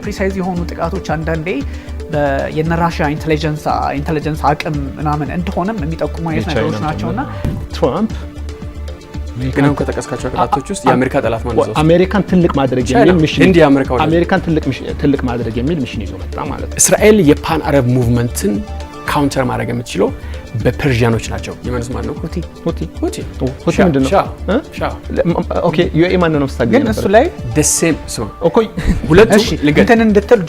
ፕሪሳይዝ የሆኑ ጥቃቶች አንዳንዴ የነራሺያ ኢንተለጀንስ አቅም ምናምን እንደሆነም የሚጠቁሙ አይነት ነገሮች ናቸውና ትራምፕ ግን አሁን ከተቀስካቸው አካላቶች ውስጥ የአሜሪካ ጠላት ማለት ነው አሜሪካን ትልቅ ማድረግ የሚል ሚሽን እንዲህ አሜሪካን ትልቅ ማድረግ የሚል ሚሽን ይዞ መጣ ማለት ነው። እስራኤል የፓን አረብ ሙቭመንትን ካውንተር ማድረግ የምትችለው በፐርሺያኖች ናቸው። የመንስ ማን ነው? ሁቲ ምንድን ነው? ኦኬ ዩኤኢ ማን ነው መስታገኝ ግን እሱ ላይ ደሴም ሶ ኦኬ ሁለቱ እንትን እንድትል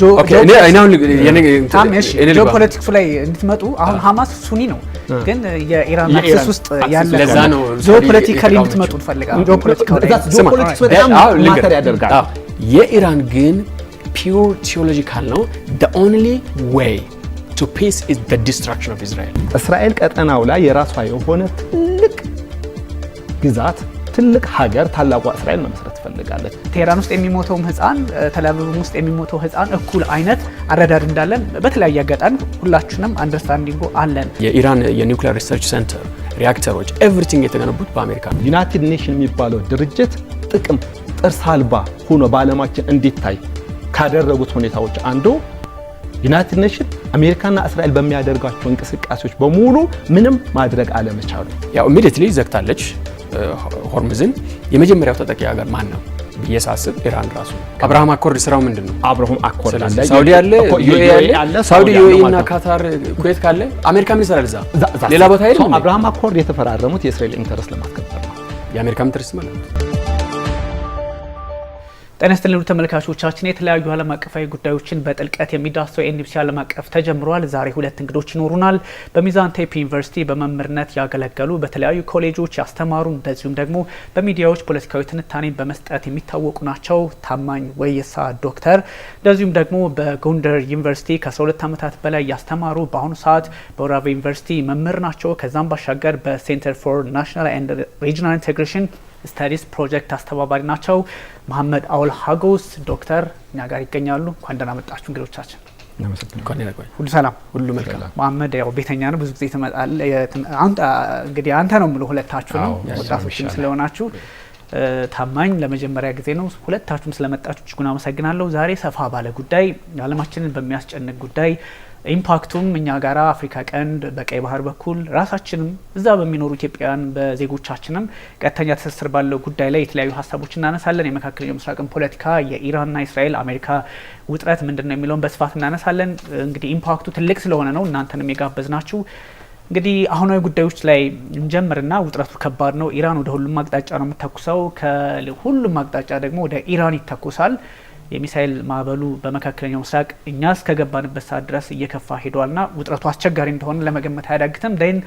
ጂኦፖለቲክሱ ላይ እንድትመጡ አሁን ሐማስ ሱኒ ነው ግን የኢራን አክሰስ ውስጥ ያለ ለዛ ነው ጂኦፖለቲካሊ እንድትመጡ እንፈልጋለን። ጂኦፖለቲክስ በጣም ማተር ያደርጋል። የኢራን ግን ፒውር ቲዮሎጂካል ነው። the only way to peace is the destruction of Israel. እስራኤል ቀጠናው ላይ የራሷ የሆነ ትልቅ ግዛት ትልቅ ሀገር ታላቋ እስራኤል መመስረት ትፈልጋለች። ቴህራን ውስጥ የሚሞተውም ህፃን ተላቪቭ ውስጥ የሚሞተው ህፃን እኩል አይነት አረዳድ እንዳለን በተለያየ አጋጣሚ ሁላችንም አንደርስታንዲንግ አለን። የኢራን የኒውክሊየር ሪሰርች ሴንተር ሪአክተሮች ኤቭሪቲንግ የተገነቡት በአሜሪካ ነው። ዩናይትድ ኔሽን የሚባለው ድርጅት ጥቅም ጥርስ አልባ ሆኖ በዓለማችን እንዲታይ ካደረጉት ሁኔታዎች አንዱ ዩናይትድ ኔሽን አሜሪካና እስራኤል በሚያደርጋቸው እንቅስቃሴዎች በሙሉ ምንም ማድረግ አለመቻሉ ያው ኢሚዲየትሊ ዘግታለች ሆርሙዝን። የመጀመሪያው ተጠቂ ሀገር ማን ነው ብየሳስብ ኢራን ራሱ። አብርሃም አኮርድ ስራው ምንድነው? አብርሃም አኮርድ አለ፣ ሳውዲ አለ፣ ዩኤኢ አለ። ሳውዲ ዩኤኢ እና ካታር ኩዌት ካለ አሜሪካ ምን ይሰራል እዛ? ሌላ ቦታ አይደለም። አብርሃም አኮርድ የተፈራረሙት የእስራኤል ኢንተረስት ለማስከበር ነው። የአሜሪካ ኢንተረስት ማለት ነው። ጤና ይስጥልን ተመልካቾቻችን፣ የተለያዩ ዓለም አቀፋዊ ጉዳዮችን በጥልቀት የሚዳስሰው ኤንቢሲ ዓለም አቀፍ ተጀምሯል። ዛሬ ሁለት እንግዶች ይኖሩናል። በሚዛን ቴፒ ዩኒቨርሲቲ በመምህርነት ያገለገሉ በተለያዩ ኮሌጆች ያስተማሩ እንደዚሁም ደግሞ በሚዲያዎች ፖለቲካዊ ትንታኔን በመስጠት የሚታወቁ ናቸው። ታማኝ ወይሳ ዶክተር፣ እንደዚሁም ደግሞ በጎንደር ዩኒቨርሲቲ ከ12 ዓመታት በላይ ያስተማሩ በአሁኑ ሰዓት በወራቤ ዩኒቨርሲቲ መምህር ናቸው። ከዛም ባሻገር በሴንተር ፎር ናሽናል ኤንድ ሪጂናል ኢንቴግሬሽን ስታዲስ ፕሮጀክት አስተባባሪ ናቸው። መሐመድ አውል ሀጎስ ዶክተር እኛ ጋር ይገኛሉ። እንኳን ደህና መጣችሁ እንግዶቻችን። ሁሉ ሰላም፣ ሁሉ መልካም። መሐመድ ያው ቤተኛ ነው፣ ብዙ ጊዜ ትመጣለህ። እንግዲህ አንተ ነው የምለው ሁለታችሁ ነው ወጣቶችም ስለሆናችሁ። ታማኝ ለመጀመሪያ ጊዜ ነው። ሁለታችሁም ስለመጣችሁ እጅጉን አመሰግናለሁ። ዛሬ ሰፋ ባለ ጉዳይ ዓለማችንን በሚያስጨንቅ ጉዳይ ኢምፓክቱም እኛ ጋራ አፍሪካ ቀንድ በቀይ ባህር በኩል ራሳችንም እዛ በሚኖሩ ኢትዮጵያውያን በዜጎቻችንም ቀጥተኛ ትስስር ባለው ጉዳይ ላይ የተለያዩ ሀሳቦች እናነሳለን። የመካከለኛው ምስራቅን ፖለቲካ፣ የኢራንና እስራኤል አሜሪካ ውጥረት ምንድነው የሚለውን በስፋት እናነሳለን። እንግዲህ ኢምፓክቱ ትልቅ ስለሆነ ነው እናንተንም የጋበዝናችሁ። እንግዲህ አሁናዊ ጉዳዮች ላይ እንጀምርና ውጥረቱ ከባድ ነው። ኢራን ወደ ሁሉም አቅጣጫ ነው የምትተኩሰው፣ ከሁሉም አቅጣጫ ደግሞ ወደ ኢራን ይተኩሳል። የሚሳኤል ማዕበሉ በመካከለኛው ምስራቅ እኛ እስከገባንበት ሰዓት ድረስ እየከፋ ሄዷልና ውጥረቱ አስቸጋሪ እንደሆነ ለመገመት አያዳግትም። ደን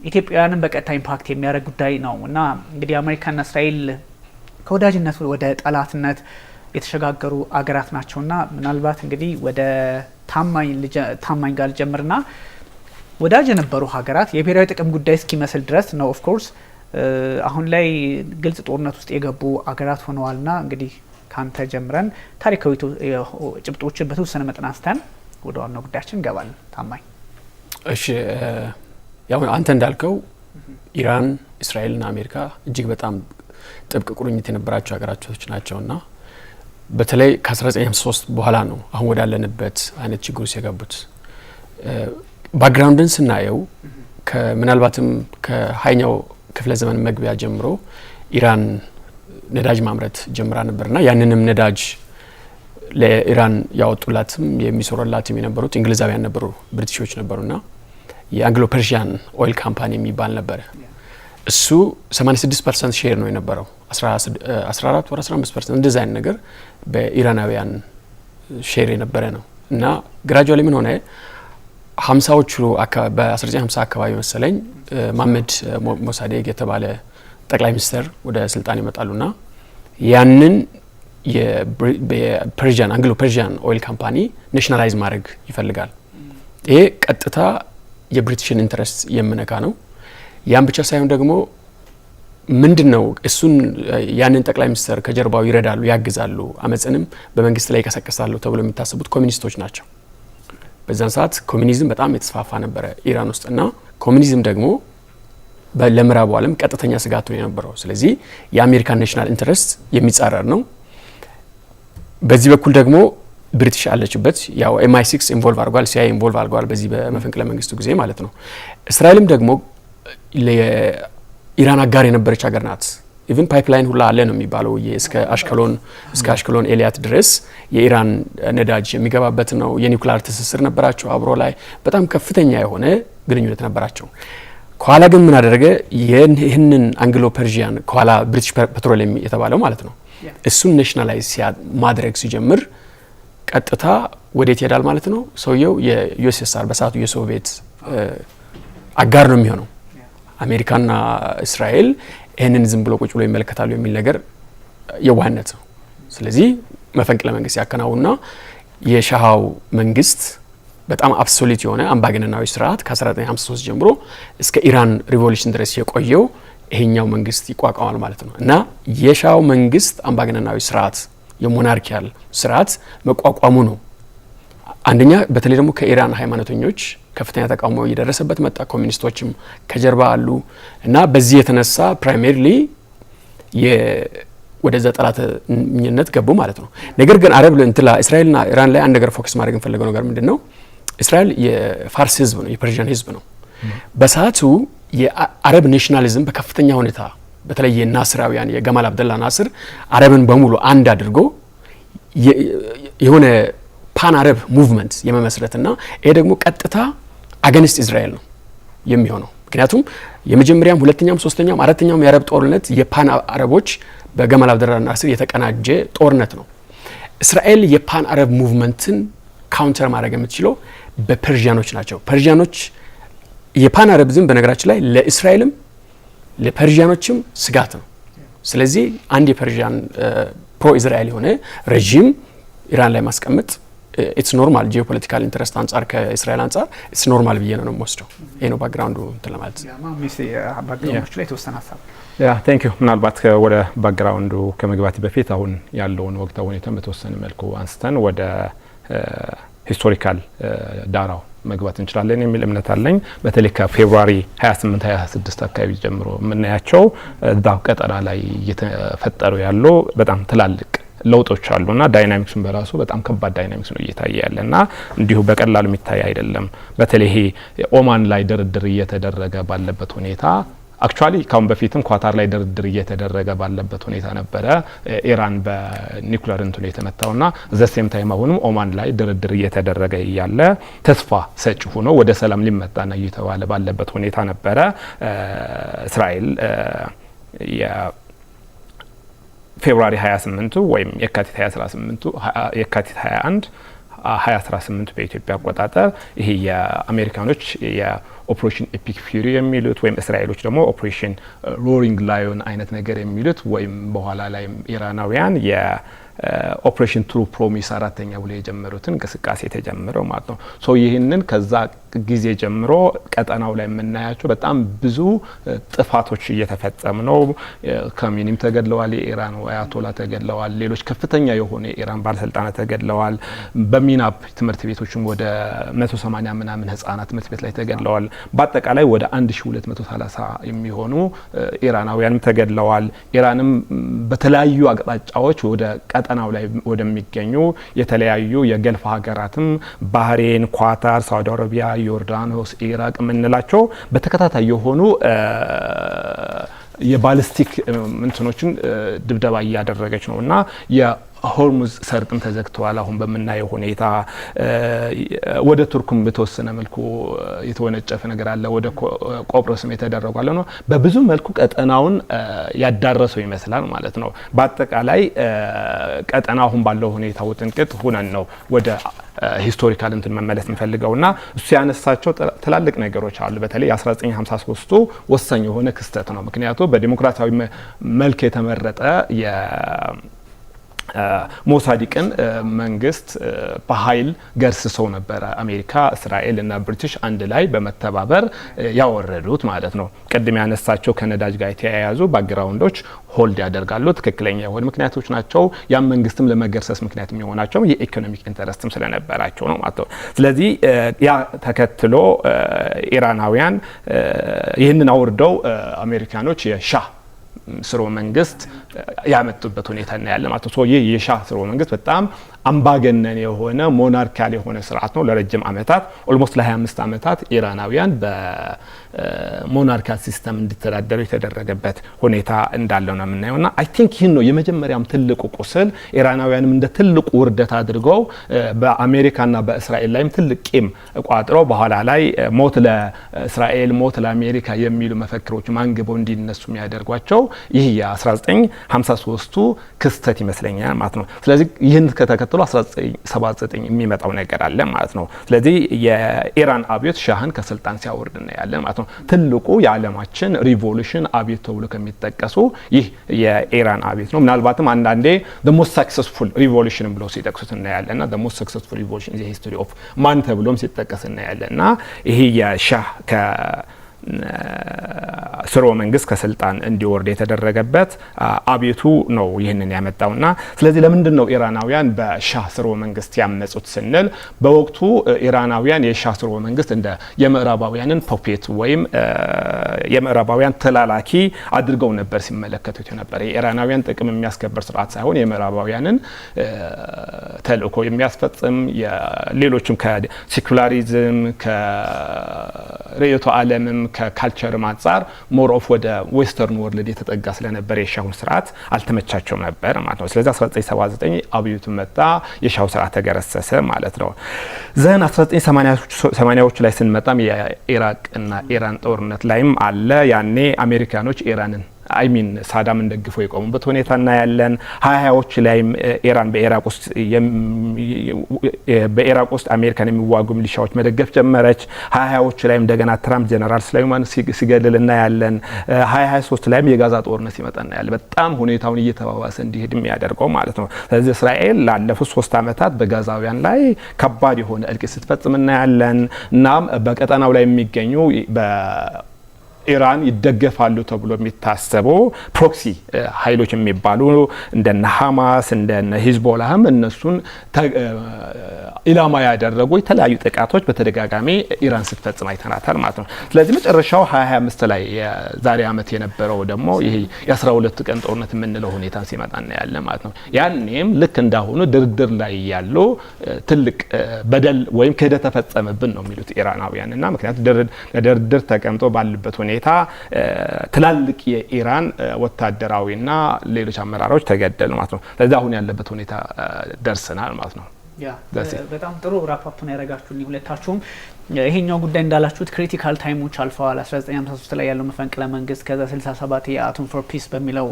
ኢትዮጵያውያንን በቀጥታ ኢምፓክት የሚያደርግ ጉዳይ ነው እና እንግዲህ አሜሪካና እስራኤል ከወዳጅነት ወደ ጠላትነት የተሸጋገሩ አገራት ናቸውና ምናልባት እንግዲህ ወደ ታማኝ ጋር ልጀምርና ወዳጅ የነበሩ ሀገራት የብሔራዊ ጥቅም ጉዳይ እስኪመስል ድረስ ነው ኦፍ ኮርስ አሁን ላይ ግልጽ ጦርነት ውስጥ የገቡ አገራት ሆነዋልና እንግዲህ ካንተ ጀምረን ታሪካዊ ጭብጦችን በተወሰነ መጠን አንስተን ወደ ዋናው ጉዳያችን እንገባለን። ታማኝ እሺ፣ ያው አንተ እንዳልከው ኢራን፣ እስራኤልና አሜሪካ እጅግ በጣም ጥብቅ ቁርኝት የነበራቸው ሀገራቶች ናቸውና በተለይ ከ1953 በኋላ ነው አሁን ወዳለንበት አይነት ችግር ውስጥ የገቡት። ባክግራውንድን ስናየው ምናልባትም ከ20ኛው ክፍለ ዘመን መግቢያ ጀምሮ ኢራን ነዳጅ ማምረት ጀምራ ነበርና ያንንም ነዳጅ ለኢራን ያወጡላትም የሚሰሩላትም የነበሩት እንግሊዛውያን ነበሩ፣ ብሪቲሾች ነበሩና የአንግሎ ፐርሺያን ኦይል ካምፓኒ የሚባል ነበር። እሱ 86% ሼር ነው የነበረው፣ 14 ወር 15% እንደዛ አይነት ነገር በኢራናውያን ሼር የነበረ ነው እና ግራጁዋሊ ምን ሆነ 50ዎቹ በ1950 አካባቢ መሰለኝ መሐመድ ሞሳዴግ የተባለ ጠቅላይ ሚኒስትር ወደ ስልጣን ይመጣሉና ያንን የፐርሺያን አንግሎ ፐርሺያን ኦይል ካምፓኒ ናሽናላይዝ ማድረግ ይፈልጋል። ይሄ ቀጥታ የብሪቲሽን ኢንተረስት የምነካ ነው። ያን ብቻ ሳይሆን ደግሞ ምንድነው እሱን ያንን ጠቅላይ ሚኒስትር ከጀርባው ይረዳሉ፣ ያግዛሉ፣ አመጽንም በመንግስት ላይ ይቀሰቅሳሉ ተብሎ የሚታሰቡት ኮሚኒስቶች ናቸው። በዛን ሰዓት ኮሚኒዝም በጣም የተስፋፋ ነበረ ኢራን ውስጥና ኮሚኒዝም ደግሞ ለምዕራቡ ዓለም ቀጥተኛ ስጋት ነው የነበረው። ስለዚህ የአሜሪካን ናሽናል ኢንተረስት የሚጻረር ነው። በዚህ በኩል ደግሞ ብሪቲሽ አለችበት። ያው MI6 ኢንቮልቭ አድርጓል፣ CIA ኢንቮልቭ አድርጓል በዚህ በመፈንቅለ መንግስቱ ጊዜ ማለት ነው። እስራኤልም ደግሞ ለኢራን አጋር የነበረች ሀገር ናት። ኢቭን ፓይፕላይን ሁላ አለ ነው የሚባለው እስከ አሽከሎን ኤሊያት ድረስ የኢራን ነዳጅ የሚገባበት ነው። የኒውክሊየር ትስስር ነበራቸው አብሮ ላይ በጣም ከፍተኛ የሆነ ግንኙነት ነበራቸው። ከኋላ ግን ምን አደረገ? ይህንን አንግሎ ፐርሺያን ከኋላ ብሪቲሽ ፔትሮሊየም የተባለው ማለት ነው እሱን ናሽናላይዝ ማድረግ ሲጀምር ቀጥታ ወዴት ይሄዳል ማለት ነው? ሰውየው የዩኤስኤስአር በሰዓቱ የሶቪየት አጋር ነው የሚሆነው። አሜሪካና እስራኤል ይህንን ዝም ብሎ ቁጭ ብሎ ይመለከታሉ የሚል ነገር የዋህነት ነው። ስለዚህ መፈንቅለ መንግስት ያከናውና የሻሃው መንግስት በጣም አብሶሉት የሆነ አምባገነናዊ ስርዓት ከ1953 ጀምሮ እስከ ኢራን ሪቮሉሽን ድረስ የቆየው ይሄኛው መንግስት ይቋቋማል ማለት ነው። እና የሻሃው መንግስት አምባገነናዊ ስርዓት የሞናርኪያል ስርዓት መቋቋሙ ነው። አንደኛ በተለይ ደግሞ ከኢራን ሃይማኖተኞች ከፍተኛ ተቃውሞ እየደረሰበት መጣ። ኮሚኒስቶችም ከጀርባ አሉ እና በዚህ የተነሳ ፕራይመሪሊ ወደዛ ጠላትነት ገቡ ማለት ነው። ነገር ግን አረብ እስራኤልና ኢራን ላይ አንድ ነገር ፎከስ ማድረግ እንፈልገው ነገር ምንድነው? እስራኤል የፋርስ ህዝብ ነው፣ የፐርሺያን ህዝብ ነው። በሰዓቱ የአረብ ኔሽናሊዝም በከፍተኛ ሁኔታ በተለይ የናስራውያን የገማል አብደላ ናስር አረብን በሙሉ አንድ አድርጎ የሆነ ፓን አረብ ሙቭመንት የመመስረትና ይሄ ደግሞ ቀጥታ አገንስት እስራኤል ነው የሚሆነው። ምክንያቱም የመጀመሪያም ሁለተኛም ሶስተኛም አራተኛም የአረብ ጦርነት የፓን አረቦች በገማል አብደላ ናስር የተቀናጀ ጦርነት ነው። እስራኤል የፓን አረብ ሙቭመንትን ካውንተር ማድረግ የምትችለው በፐርሺያኖች ናቸው። ፐርሺያኖች የፓን አረብዝም በነገራችን ላይ ለእስራኤልም ለፐርሺያኖችም ስጋት ነው። ስለዚህ አንድ የፐርሺያን ፕሮ እስራኤል የሆነ ረጂም ኢራን ላይ ማስቀመጥ ኢትስ ኖርማል ጂኦፖለቲካል ኢንተረስት አንጻር ከእስራኤል አንጻር ኢትስ ኖርማል ብዬ ነው የምወስደው። ይሄ ነው ባክግራውንዱ እንትን ለማለት ባክግራውንዶች ላይ ተወሰነ ሀሳብ ቴንክ ዩ። ምናልባት ወደ ባክግራውንዱ ከመግባቴ በፊት አሁን ያለውን ወቅታዊ ሁኔታ በተወሰነ መልኩ አንስተን ወደ ሂስቶሪካል ዳራው መግባት እንችላለን የሚል እምነት አለኝ። በተለይ ከፌብሩዋሪ 28 26 አካባቢ ጀምሮ የምናያቸው እዛው ቀጠና ላይ እየተፈጠሩ ያሉ በጣም ትላልቅ ለውጦች አሉና ዳይናሚክሱን በራሱ በጣም ከባድ ዳይናሚክስ ነው እየታየ ያለና እንዲሁ በቀላሉ የሚታይ አይደለም። በተለይ ይሄ ኦማን ላይ ድርድር እየተደረገ ባለበት ሁኔታ አክቹአሊ ካሁን በፊትም ኳታር ላይ ድርድር እየተደረገ ባለበት ሁኔታ ነበረ ኢራን በኒውክሌር እንትኑ የተመታውና ዘሴም ታይም አሁንም ኦማን ላይ ድርድር እየተደረገ ያለ ተስፋ ሰጭ ሆኖ ወደ ሰላም ሊመጣና እየተባለ ባለበት ሁኔታ ነበረ እስራኤል ፌብሩዋሪ 28 ወይም የካቲት 21 2018 በኢትዮጵያ አቆጣጠር ይሄ የአሜሪካኖች የኦፕሬሽን ኤፒክ ፊሪ የሚሉት ወይም እስራኤሎች ደግሞ ኦፕሬሽን ሮሪንግ ላዮን አይነት ነገር የሚሉት ወይም በኋላ ላይ ኢራናውያን የኦፕሬሽን ትሩ ፕሮሚስ አራተኛ ብሎ የጀመሩትን እንቅስቃሴ ተጀምረው ማለት ነው። ሶ ይህንን ከዛ ጊዜ ጀምሮ ቀጠናው ላይ የምናያቸው በጣም ብዙ ጥፋቶች እየተፈጸሙ ነው። ካሚኒም ተገድለዋል፣ የኢራን አያቶላ ተገድለዋል፣ ሌሎች ከፍተኛ የሆኑ የኢራን ባለስልጣናት ተገድለዋል። በሚናብ ትምህርት ቤቶችም ወደ 180 ምናምን ህጻናት ትምህርት ቤት ላይ ተገድለዋል። በአጠቃላይ ወደ 1230 የሚሆኑ ኢራናውያንም ተገድለዋል። ኢራንም በተለያዩ አቅጣጫዎች ወደ ቀጠናው ላይ ወደሚገኙ የተለያዩ የገልፍ ሀገራትም ባህሬን፣ ኳታር፣ ሳውዲ አረቢያ፣ ዮርዳኖስ፣ ኢራቅ የምንላቸው በተከታታይ የሆኑ የባሊስቲክ እንትኖችን ድብደባ እያደረገች ነው እና የሆርሙዝ ሰርጥም ተዘግተዋል። አሁን በምናየው ሁኔታ ወደ ቱርክም በተወሰነ መልኩ የተወነጨፈ ነገር አለ። ወደ ቆጵሮስም የተደረጉ አለ ነው። በብዙ መልኩ ቀጠናውን ያዳረሰው ይመስላል ማለት ነው። በአጠቃላይ ቀጠናው አሁን ባለው ሁኔታ ውጥንቅጥ ሆነን ነው ወደ ሂስቶሪካል እንትን መመለስ እንፈልገውና እሱ ያነሳቸው ትላልቅ ነገሮች አሉ። በተለይ 1953ቱ ወሳኝ የሆነ ክስተት ነው። ምክንያቱም በዲሞክራሲያዊ መልክ የተመረጠ ሞሳዲቅን መንግስት በኃይል ገርስሰው ነበረ። አሜሪካ፣ እስራኤል እና ብሪቲሽ አንድ ላይ በመተባበር ያወረዱት ማለት ነው። ቅድም ያነሳቸው ከነዳጅ ጋር የተያያዙ ባክግራውንዶች ሆልድ ያደርጋሉ። ትክክለኛ የሆኑ ምክንያቶች ናቸው። ያም መንግስትም ለመገርሰስ ምክንያት የሚሆናቸው የኢኮኖሚክ ኢንተረስትም ስለነበራቸው ነው ማለት ነው። ስለዚህ ያ ተከትሎ ኢራናውያን ይህንን አውርደው አሜሪካኖች የሻህ ስርወ መንግስት ያመጡበት ሁኔታ እናያለን ማለት ነው። ይህ የሻህ ስርወ መንግስት በጣም አምባገነን የሆነ ሞናርካል የሆነ ስርዓት ነው ለረጅም አመታት ኦልሞስት ለ25 አመታት ኢራናውያን በሞናርካል ሲስተም እንዲተዳደሩ የተደረገበት ሁኔታ እንዳለው ነው የምናየውና አይ ቲንክ ይህን ነው የመጀመሪያም ትልቁ ቁስል ኢራናውያንም እንደ ትልቁ ውርደት አድርገው በአሜሪካና በእስራኤል ላይም ትልቅ ቂም ቋጥረው በኋላ ላይ ሞት ለእስራኤል ሞት ለአሜሪካ የሚሉ መፈክሮች ማንግበው እንዲነሱ የሚያደርጓቸው ይህ የ1953ቱ ክስተት ይመስለኛል ማለት ነው። ስለዚህ ይህን ከተከተሉ 1979 የሚመጣው ነገር አለ ማለት ነው። ስለዚህ የኢራን አብዮት ሻህን ከስልጣን ሲያወርድ እናያለን ማለት ነው። ትልቁ የዓለማችን ሪቮሉሽን አብዮት ተብሎ ከሚጠቀሱ ይህ የኢራን አብዮት ነው። ምናልባትም አንዳንዴ the most successful revolution ብለው ሲጠቅሱት እናያለንና the most successful revolution in the history of ማን ተብሎም ሲጠቀስ እናያለንና ይሄ የሻህ ስርወ መንግስት ከስልጣን እንዲወርድ የተደረገበት አብዮቱ ነው ይህንን ያመጣውና ስለዚህ ለምንድን ነው ኢራናውያን በሻህ ስርወ መንግስት ያመጹት ስንል በወቅቱ ኢራናውያን የሻህ ስርወ መንግስት እንደ የምዕራባውያንን ፖፔት ወይም የምዕራባውያን ተላላኪ አድርገው ነበር ሲመለከቱት ነበር። የኢራናውያን ጥቅም የሚያስከብር ስርዓት ሳይሆን የምዕራባውያንን ተልእኮ የሚያስፈጽም ሌሎችም ከሴኩላሪዝም ከርዕዮተ ዓለምም ከካልቸር አንፃር ሞር ኦፍ ወደ ዌስተርን ወርልድ የተጠጋ ስለነበር የሻሁን ስርዓት አልተመቻቸውም ነበር ማለት ነው። ስለዚህ 1979 አብዮቱ መጣ፣ የሻሁ ስርዓት ተገረሰሰ ማለት ነው። ዘን 1980ዎቹ ላይ ስንመጣም የኢራቅና ኢራን ጦርነት ላይም አለ። ያኔ አሜሪካኖች ኢራንን አይሚን ሳዳም እንደግፈው የቆሙበት ሁኔታ እናያለን። 20ዎች ላይም ኢራን በኢራቅ ውስጥ አሜሪካን የሚዋጉ ሚሊሻዎች መደገፍ ጀመረች። 20ዎች ላይም እንደገና ትራምፕ ጀነራል ስላይማን ሲገድል እናያለን። 2023 ላይም የጋዛ ጦርነት ሲመጣ እናያለን። በጣም ሁኔታውን እየተባባሰ እንዲሄድ የሚያደርገው ማለት ነው። ስለዚህ እስራኤል ላለፉት 3 አመታት በጋዛውያን ላይ ከባድ የሆነ እልቂት ስትፈጽም እናያለን። እናም በቀጠናው ላይ የሚገኙ ኢራን ይደገፋሉ ተብሎ የሚታሰቡ ፕሮክሲ ኃይሎች የሚባሉ እንደነ ሐማስ እንደነ ሂዝቦላህም እነሱን ኢላማ ያደረጉ የተለያዩ ጥቃቶች በተደጋጋሚ ኢራን ስትፈጽም አይተናታል ማለት ነው። ስለዚህ መጨረሻው 2025 ላይ የዛሬ አመት የነበረው ደግሞ ይሄ የ12 ቀን ጦርነት የምንለው ሁኔታ ሲመጣ እናያለን ማለት ነው። ያኔም ልክ እንዳሁኑ ድርድር ላይ ያሉ ትልቅ በደል ወይም ክህደት ተፈጸመብን ነው የሚሉት ኢራናውያንና ምክንያቱም ድርድር ተቀምጦ ባሉበት ሁኔታ ትላልቅ የኢራን ወታደራዊና ሌሎች አመራሮች ተገደሉ ማለት ነው። ስለዚህ አሁን ያለበት ሁኔታ ደርሰናል ማለት ነው። በጣም ጥሩ ራፓፕ ነው ያረጋችሁኝ ሁለታችሁም። ይሄኛው ጉዳይ እንዳላችሁት ክሪቲካል ታይሞች አልፈዋል። 1953 ላይ ያለው መፈንቅለ መንግስት ከዛ 67 የአቶም ፎር ፒስ በሚለው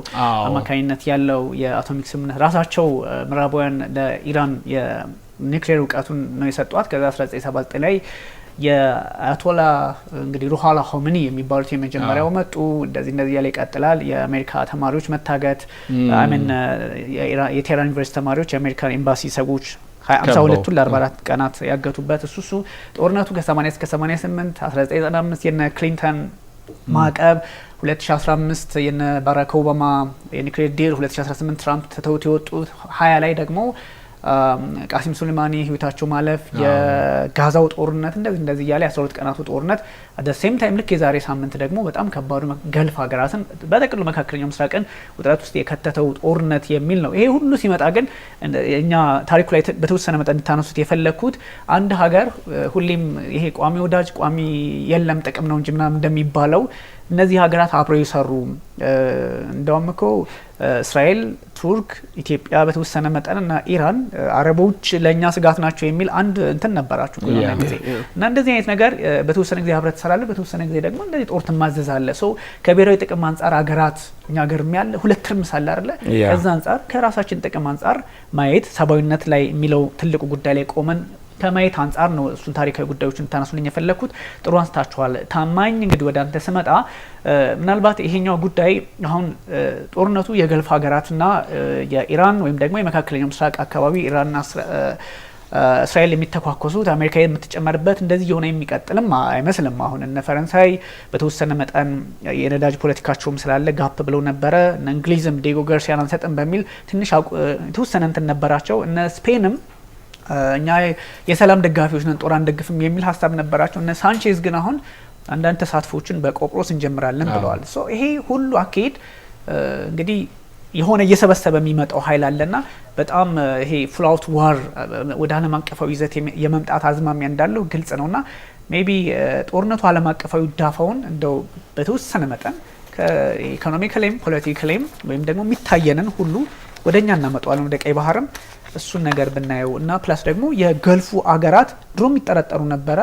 አማካኝነት ያለው የአቶሚክ ስምምነት ራሳቸው ምዕራባውያን ለኢራን የኒውክሌር እውቀቱን ነው የሰጧት። ከዛ 1979 ላይ የአያቶላ እንግዲህ ሩሃላ ሆምኒ የሚባሉት የመጀመሪያው መጡ። እንደዚህ ያለ ይቀጥላል። የአሜሪካ ተማሪዎች መታገት አሜን የቴህራን ዩኒቨርሲቲ ተማሪዎች የአሜሪካ ኤምባሲ ሰዎች 52ቱን ለ44 ቀናት ያገቱበት እሱ ጦርነቱ ከ80 እስከ 88 1995 የነ ክሊንተን ማዕቀብ 2015 የነ ባራክ ኦባማ የኒውክሌር ዲል 2018 ትራምፕ ተተውት የወጡት 20 ላይ ደግሞ ቃሲም ሱሌማኒ ህይወታቸው ማለፍ የጋዛው ጦርነት እንደዚህ ያለ 12 ቀናቱ ጦርነት አደ ሴም ታይም ልክ የዛሬ ሳምንት ደግሞ በጣም ከባዱ ገልፍ ሀገራትን በጠቅሉ መካከለኛው ምስራቅን ውጥረት ውስጥ የከተተው ጦርነት የሚል ነው። ይሄ ሁሉ ሲመጣ ግን እኛ ታሪኩ ላይ በተወሰነ መጠን እንድታነሱት የፈለኩት አንድ ሀገር ሁሌም ይሄ ቋሚ ወዳጅ ቋሚ የለም ጥቅም ነው እንጂ ምናምን እንደሚባለው እነዚህ ሀገራት አብረው ይሰሩ እንደውም እኮ እስራኤል፣ ቱርክ፣ ኢትዮጵያ በተወሰነ መጠንና ኢራን አረቦች ለኛ ስጋት ናቸው የሚል አንድ እንትን ነበራችሁ ጊዜ እና እንደዚህ አይነት ነገር በተወሰነ ጊዜ ህብረት ሰራለ፣ በተወሰነ ጊዜ ደግሞ እንደዚህ ጦር ትማዘዛለ። ሶ ከብሔራዊ ጥቅም አንፃር ሀገራት እኛ ሀገርም ያለ ሁለት ትርምስ አለ አይደለ? ከዛ አንፃር ከራሳችን ጥቅም አንፃር ማየት ሰባዊነት ላይ የሚለው ትልቁ ጉዳይ ላይ ቆመን ከማየት አንፃር ነው እሱን ታሪካዊ ጉዳዮችን ታነሱልኝ የፈለኩት። ጥሩ አንስታችኋል። ታማኝ እንግዲህ ወደ አንተ ስመጣ ምናልባት ይሄኛው ጉዳይ አሁን ጦርነቱ የገልፍ ሀገራትና የኢራን ወይም ደግሞ የመካከለኛው ምስራቅ አካባቢ ኢራንና እስራኤል የሚተኳኮሱት አሜሪካ የምትጨመርበት እንደዚህ የሆነ የሚቀጥልም አይመስልም። አሁን እነ ፈረንሳይ በተወሰነ መጠን የነዳጅ ፖለቲካቸውም ስላለ ጋፕ ብለው ነበረ። እነ እንግሊዝም ዲጎ ጋርሲያን አንሰጥም በሚል ትንሽ የተወሰነ እንትን ነበራቸው። እነ ስፔንም እኛ የሰላም ደጋፊዎች ነን ጦር አንደግፍም የሚል ሀሳብ ነበራቸው። እነ ሳንቼዝ ግን አሁን አንዳንድ ተሳትፎችን በቆጵሮስ እንጀምራለን ብለዋል። ሶ ይሄ ሁሉ አካሄድ እንግዲህ የሆነ እየሰበሰበ የሚመጣው ኃይል አለና በጣም ይሄ ፍላውት ዋር ወደ ዓለም አቀፋዊ ይዘት የመምጣት አዝማሚያ እንዳለው ግልጽ ነውና ሜቢ ጦርነቱ ዓለም አቀፋዊ ዳፋውን እንደው በተወሰነ መጠን ከኢኮኖሚካሊም ፖለቲካሊም ወይም ደግሞ የሚታየንን ሁሉ ወደኛ እናመጣዋለን ወደ ቀይ ባህርም እሱን ነገር ብናየው እና ፕላስ ደግሞ የገልፉ አገራት ድሮ የሚጠረጠሩ ነበረ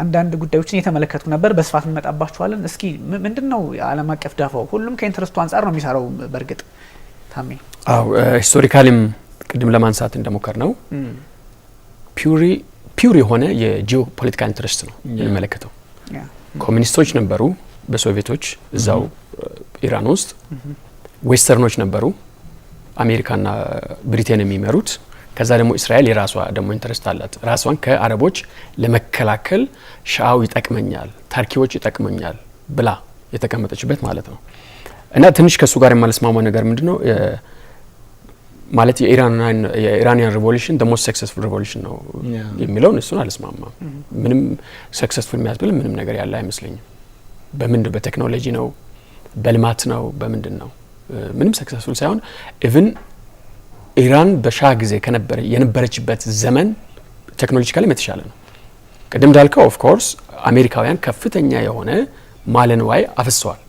አንዳንድ ጉዳዮችን እየተመለከቱ ነበር በስፋት እንመጣባቸዋለን እስኪ ምንድነው የዓለም አቀፍ ዳፋው ሁሉም ከኢንትረስቱ አንፃር ነው የሚሰራው በርግጥ ታሜ ሂስቶሪካሊም ቅድም ለማንሳት እንደሞከር ነው ፒውር የሆነ የጂኦ ፖለቲካል ኢንትረስት ነው የሚመለከተው ኮሚኒስቶች ነበሩ በሶቪየቶች እዛው ኢራን ውስጥ ዌስተርኖች ነበሩ አሜሪካና ብሪቴን የሚመሩት ከዛ ደግሞ እስራኤል የራሷ ደግሞ ኢንትረስት አላት ራሷን ከአረቦች ለመከላከል ሻው ይጠቅመኛል ታርኪዎች ይጠቅመኛል ብላ የተቀመጠችበት ማለት ነው እና ትንሽ ከሱ ጋር የማልስማማው ነገር ምንድነው ማለት የኢራኒያን ሪቮሉሽን the most successful revolution ነው የሚለውን እሱን አልስማማም ምንም ሰክሰስፉል የሚያስብል ምንም ነገር ያለ አይመስለኝም በምንድነው በቴክኖሎጂ ነው በልማት ነው በምንድነው ምንም ሰክሰስፉል ሳይሆን ኢቭን ኢራን በሻህ ጊዜ የነበረችበት ዘመን ቴክኖሎጂካሊ የተሻለ ነው ቀደም እንዳልከው ኦፍ ኮርስ አሜሪካውያን ከፍተኛ የሆነ ማለንዋይ አፍሰዋል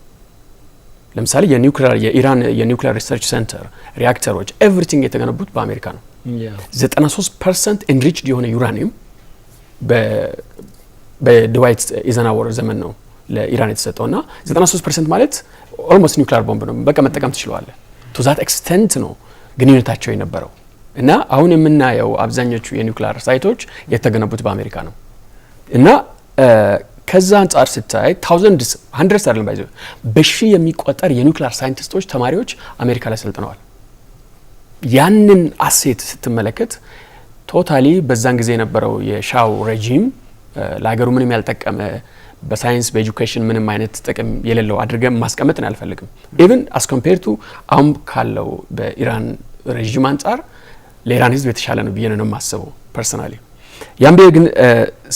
ለምሳሌ የኢራን የኒውክሊየር ሪሰርች ሴንተር ሪአክተሮች ኤቭሪቲንግ የተገነቡት በአሜሪካ ነው 93% enriched የሆነ ዩራኒየም በድዋይት ኢዘናወር ዘመን ነው ለኢራን የተሰጠውና 93% ማለት ኦልሞስት ኒውክሊየር ቦምብ ነው በቃ መጠቀም ትችላላችሁ to that extent ነው ግንኙነታቸው የነበረው እና አሁን የምናየው አብዛኞቹ የኒውክሊየር ሳይቶች የተገነቡት በአሜሪካ ነው እና ከዛ አንፃር ስታይ hundreds አይደለም ባይዘው በሺ የሚቆጠር የኒውክሊየር ሳይንቲስቶች ተማሪዎች አሜሪካ ላይ ሰልጥነዋል ያንን አሴት ስትመለከት ቶታሊ በዛን ጊዜ የነበረው የሻው ሬጂም ለሀገሩ ምንም ያልጠቀመ በሳይንስ በኤጁኬሽን ምንም አይነት ጥቅም የሌለው አድርገን ማስቀመጥን አልፈልግም ኢቭን as compared to አሁን ካለው በኢራን ሬጂም አንፃር ለኢራን ህዝብ የተሻለ ነው ብዬ ነው የማስበው ፐርሰናሊ ያምቤ ግን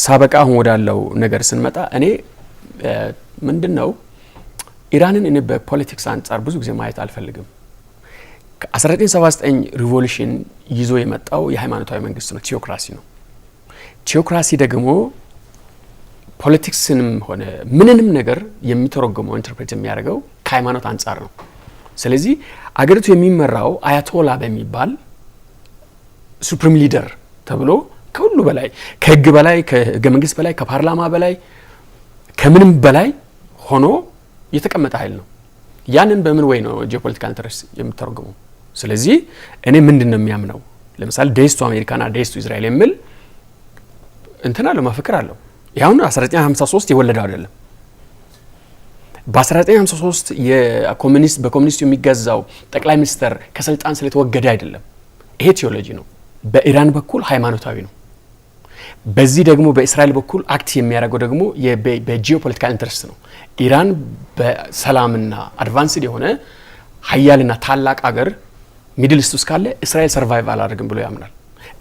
ሳበቃ አሁን ወዳለው ነገር ስንመጣ እኔ ምንድነው ኢራንን እኔ በፖለቲክስ አንፃር ብዙ ጊዜ ማየት አልፈልግም ከ1979 ሪቮሉሽን ይዞ የመጣው የሃይማኖታዊ መንግስት ነው ቲዮክራሲ ነው ቲዮክራሲ ደግሞ ፖለቲክስንም ሆነ ምንንም ነገር የሚተረጎመው ኢንተርፕሬት የሚያደርገው ከሃይማኖት አንፃር ነው ስለዚህ አገሪቱ የሚመራው አያቶላ በሚባል ሱፕሪም ሊደር ተብሎ ከሁሉ በላይ ከህግ በላይ ከህገ መንግስት በላይ ከፓርላማ በላይ ከምንም በላይ ሆኖ የተቀመጠ ኃይል ነው ያንን በምን ወይ ነው ጂኦፖለቲካል ኢንተረስት የሚተረጎመው ስለዚህ እኔ ምንድነው የሚያምነው ለምሳሌ ዴስቱ አሜሪካና ዴስቱ እስራኤል የሚል እንትና ለማፈክር አለው ያውን 1953 የወለደው አይደለም በ1953 በኮሙኒስት የሚገዛው ጠቅላይ ሚኒስተር ከስልጣን ስለተወገደ አይደለም ይሄ ቲዮሎጂ ነው በኢራን በኩል ሃይማኖታዊ ነው በዚህ ደግሞ በእስራኤል በኩል አክት የሚያደርገው ደግሞ በጂኦፖለቲካል ኢንተረስት ነው ኢራን በሰላምና አድቫንስድ የሆነ ሀያልና ታላቅ አገር ሚድል ኢስት ውስጥ ካለ እስራኤል ሰርቫይቭ አላደርግም ብሎ ያምናል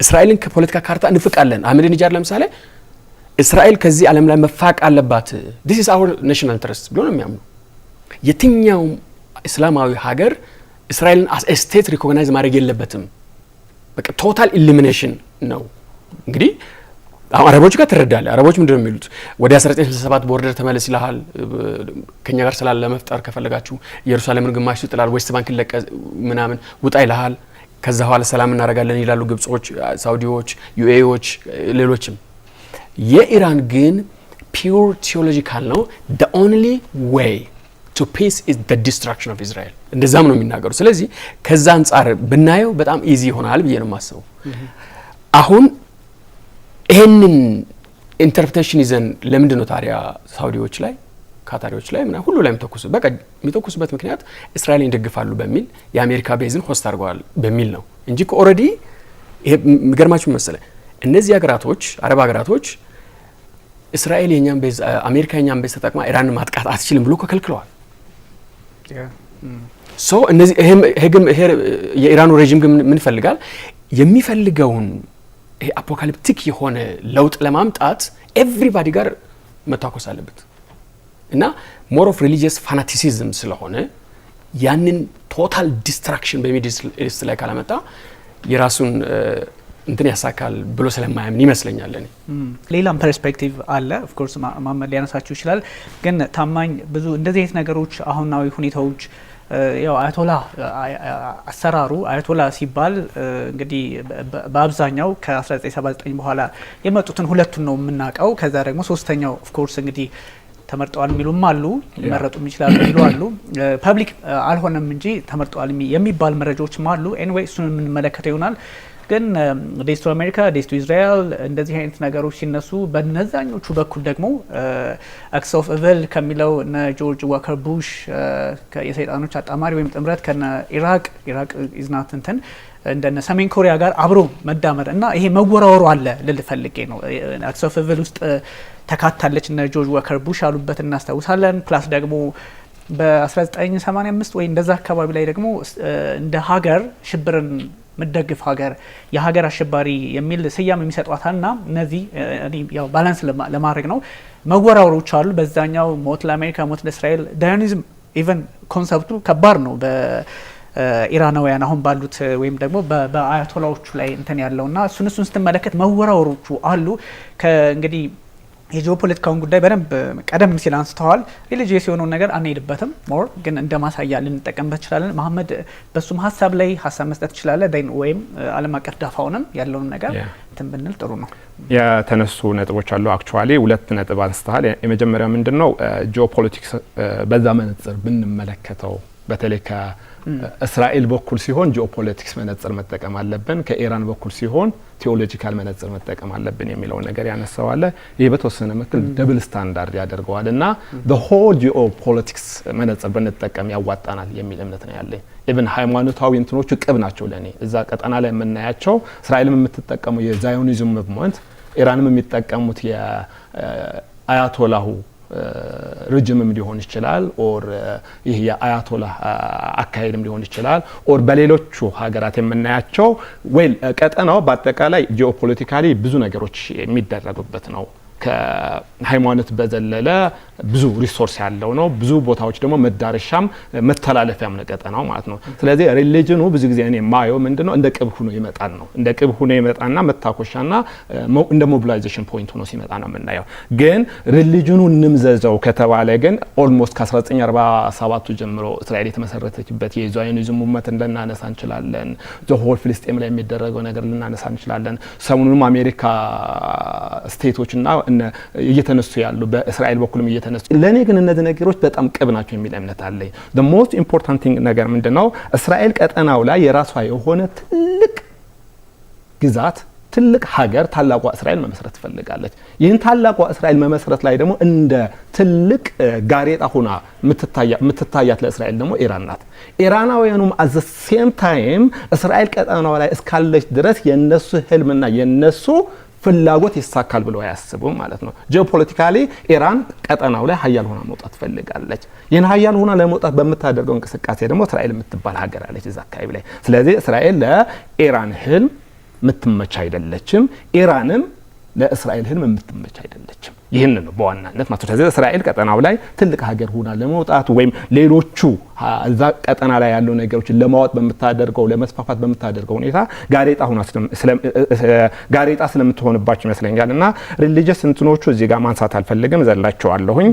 እስራኤልን ከፖለቲካ ካርታ እንፍቃለን አህመዲነጃድ ለምሳሌ እስራኤል ከዚህ ዓለም ላይ መፋቅ አለባት this is our national interest ብሎ ነው የሚያምነው የትኛው እስላማዊ ሀገር እስራኤልን as a state recognize ማድረግ የለበትም በቃ ቶታል ኢሊሚኔሽን ነው እንግዲህ አረቦች ጋር ተረዳለ አረቦች ምንድነው የሚሉት ወደ 1967 ቦርደር ተመለስ ይላል ከኛ ጋር ሰላም ለመፍጠር ከፈለጋችሁ ኢየሩሳሌምን ግማሽ ይጥላል ዌስት ባንክ ለቀ ምናምን ውጣ ይላል ከዛ ኋላ ሰላም እናረጋለን ይላሉ ግብጾች ሳውዲዎች ዩኤኢዎች ሌሎችም የኢራን ግን ፒውር ቲዮሎጂካል ነው the only way to peace is the destruction of Israel እንደዛም ነው የሚናገሩ ስለዚህ ከዛ አንፃር ብናየው በጣም ኢዚ ይሆናል ብዬ ነው ማስበው አሁን ይሄንን ኢንተርፕሬቴሽን ይዘን ለምንድን ነው ታዲያ ሳውዲዎች ላይ ካታሪዎች ላይ ምና ሁሉ ላይ የሚተኩሱበት ምክንያት እስራኤልን ይደግፋሉ በሚል የአሜሪካ ቤዝን ሆስት አድርገዋል በሚል ነው እንጂ ኦሬዲ ይሄ ምገርማችሁ መሰለ እነዚህ ሀገራቶች አረብ ሀገራቶች እስራኤል የኛን ቤዝ አሜሪካ የኛን ቤዝ ተጠቅማ ኢራንን ማጥቃት አትችልም ብሎ ከልክለዋል ሶ እነዚህ ይሄ የኢራኑ ሬጂም ግን ምን ይፈልጋል የሚፈልገውን ይሄ አፖካሊፕቲክ የሆነ ለውጥ ለማምጣት ኤቭሪባዲ ጋር መታኮስ አለበት እና ሞር ኦፍ ሪሊጂየስ ፋናቲሲዝም ስለሆነ ያንን ቶታል ዲስትራክሽን በሚድል ኢስት ላይ ካላመጣ የራሱን እንትን ያሳካል ብሎ ስለማያምን ይመስለኛል። እኔ ሌላም ፐርስፔክቲቭ አለ ኦፍ ኮርስ ማመድ ሊያነሳችሁ ይችላል። ግን ታማኝ ብዙ እንደዚህ አይነት ነገሮች አሁናዊ ሁኔታዎች ያው አያቶላ አሰራሩ አያቶላ ሲባል እንግዲህ በአብዛኛው ከ1979 በኋላ የመጡትን ሁለቱን ነው የምናውቀው። ከዛ ደግሞ ሶስተኛው ኦፍ ኮርስ እንግዲህ ተመርጠዋል የሚሉም አሉ፣ ሊመረጡም ይችላሉ የሚሉ አሉ። ፐብሊክ አልሆነም እንጂ ተመርጠዋል የሚባል መረጃዎችም አሉ። ኤኒዌይ እሱን የምንመለከተው ይሆናል። ግን ዴስ ቱ አሜሪካ ዴስ ቱ ኢዝራኤል እንደዚህ አይነት ነገሮች ሲነሱ በነዛኞቹ በኩል ደግሞ አክስ ኦፍ ኢቪል ከሚለው እነ ጆርጅ ዋከር ቡሽ የሰይጣኖች አጣማሪ ወይም ጥምረት ከነ ኢራቅ ኢዝናት እንትን እንደነ ሰሜን ኮሪያ ጋር አብሮ መዳመር እና ይሄ መወራወሩ አለ ልል ፈልጌ ነው። አክስ ኦፍ ኢቪል ውስጥ ተካታለች እነ ጆርጅ ዋከር ቡሽ አሉበት እናስታውሳለን። ፕላስ ደግሞ በ1985 ወይ እንደዛ አካባቢ ላይ ደግሞ እንደ ሀገር ሽብርን ምደግፍ ሀገር የሀገር አሸባሪ የሚል ስያሜ የሚሰጧታልና እነዚህ ያው ባላንስ ለማድረግ ነው መወራወሮች አሉ። በዛኛው ሞት ለአሜሪካ ሞት ለእስራኤል ዳዮኒዝም ኢቨን ኮንሰፕቱ ከባድ ነው በኢራናውያን አሁን ባሉት ወይም ደግሞ በአያቶላዎቹ ላይ እንትን ያለውና እሱን ስትመለከት መወራወሮቹ አሉ። ከእንግዲህ የጂኦፖለቲካውን ጉዳይ በደንብ ቀደም ሲል አንስተዋል። ሪሊጂየስ የሆነውን ነገር አንሄድበትም። ሞር ግን እንደ ማሳያ ልንጠቀምበት እንችላለን። መሐመድ በሱም ሀሳብ ላይ ሀሳብ መስጠት ይችላል ወይም ዓለም አቀፍ ዳፋውንም ያለውን ነገር እንትን ብንል ጥሩ ነው። የተነሱ ነጥቦች አሉ። አክቹአሊ ሁለት ነጥብ አንስተሃል። የመጀመሪያው ምንድነው ጂኦፖለቲክስ በዛ መነጽር ብንመለከተው በተለይ ከእስራኤል በኩል ሲሆን ጂኦፖለቲክስ መነጽር መጠቀም አለብን፣ ከኢራን በኩል ሲሆን ቴዎሎጂካል መነጽር መጠቀም አለብን የሚለው ነገር ያነሳዋል። ይሄ በተወሰነ መክል ደብል ስታንዳርድ ያደርገዋል እና the whole geopolitics መነጽር ብንጠቀም ያዋጣናል የሚል እምነት ነው ያለኝ። ኢቭን ሃይማኖታዊ እንትኖቹ ቅብ ናቸው ለኔ እዛ ቀጠና ላይ የምናያቸው። እስራኤልም የምትጠቀመው የዛዮኒዝም ሙቭመንት፣ ኢራንም የሚጠቀሙት የአያቶላሁ ሪጅምም ሊሆን ይችላል ኦር ይሄ የአያቶላ አካሄድም ሊሆን ይችላል ኦር በሌሎቹ ሀገራት የምናያቸው ዌል ቀጠናው በአጠቃላይ ጂኦፖለቲካሊ ብዙ ነገሮች የሚደረጉበት ነው። ከሃይማኖት በዘለለ ብዙ ሪሶርስ ያለው ነው። ብዙ ቦታዎች ደግሞ መዳረሻም መተላለፊያም ቀጠናው ማለት ነው። ስለዚህ ሪሊጅኑ ብዙ ጊዜ እኔ ማየው ምንድነው እንደ ቅብ ሆኖ ይመጣል ነው። እንደ ቅብ ሆኖ ይመጣና መታኮሻና እንደ ሞቢላይዜሽን ፖይንት ሆኖ ሲመጣ ነው የምናየው። ግን ሪሊጅኑ እንምዘዘው ከተባለ ግን ኦልሞስት ከ1947 ጀምሮ እስራኤል የተመሰረተችበት የዛዮኒዝም ሙቭመንት ልናነሳ እንችላለን። ዘሆል ፍልስጤም ላይ የሚደረገው ነገር ልናነሳ እንችላለን። ሰሞኑንም አሜሪካ ስቴቶችና እየተነሱ ያሉ በእስራኤል በኩልም እየተነሱ ለኔ ግን እነዚህ ነገሮች በጣም ቅብ ናቸው የሚል እምነት አለኝ። the most important thing ነገር ምንድነው እስራኤል ቀጠናው ላይ የራሷ የሆነ ትልቅ ግዛት ትልቅ ሀገር ታላቋ እስራኤል መመስረት ትፈልጋለች። ይህን ታላቋ እስራኤል መመስረት ላይ ደግሞ እንደ ትልቅ ጋሬጣ ሆና የምትታያት ለእስራኤል ደግሞ ኢራን ናት። ኢራናውያኑም at the same time እስራኤል ቀጠናው ላይ እስካለች ድረስ የነሱ ህልምና የነሱ ፍላጎት ይሳካል ብለው አያስቡም ማለት ነው። ጂኦፖለቲካሊ ኢራን ቀጠናው ላይ ሀያል ሆና መውጣት ትፈልጋለች። ይህን ሀያል ሆና ለመውጣት በምታደርገው እንቅስቃሴ ደግሞ እስራኤል የምትባል ሀገር አለች እዛ አካባቢ ላይ። ስለዚህ እስራኤል ለኢራን ህልም የምትመች አይደለችም፣ ኢራንም ለእስራኤል ህልም የምትመች አይደለችም። ይህን ነው በዋናነት ማለት ነው። ስለዚህ እስራኤል ቀጠናው ላይ ትልቅ ሀገር ሆና ለመውጣት ወይም ሌሎቹ እዛ ቀጠና ላይ ያሉ ነገሮችን ለማወጥ በምታደርገው ለመስፋፋት በምታደርገው ሁኔታ ጋሬጣ ስለምትሆንባቸው ይመስለኛል። እና ሪሊጂየስ እንትኖቹ እዚህ ጋር ማንሳት አልፈልግም፣ ዘላቸዋለሁኝ።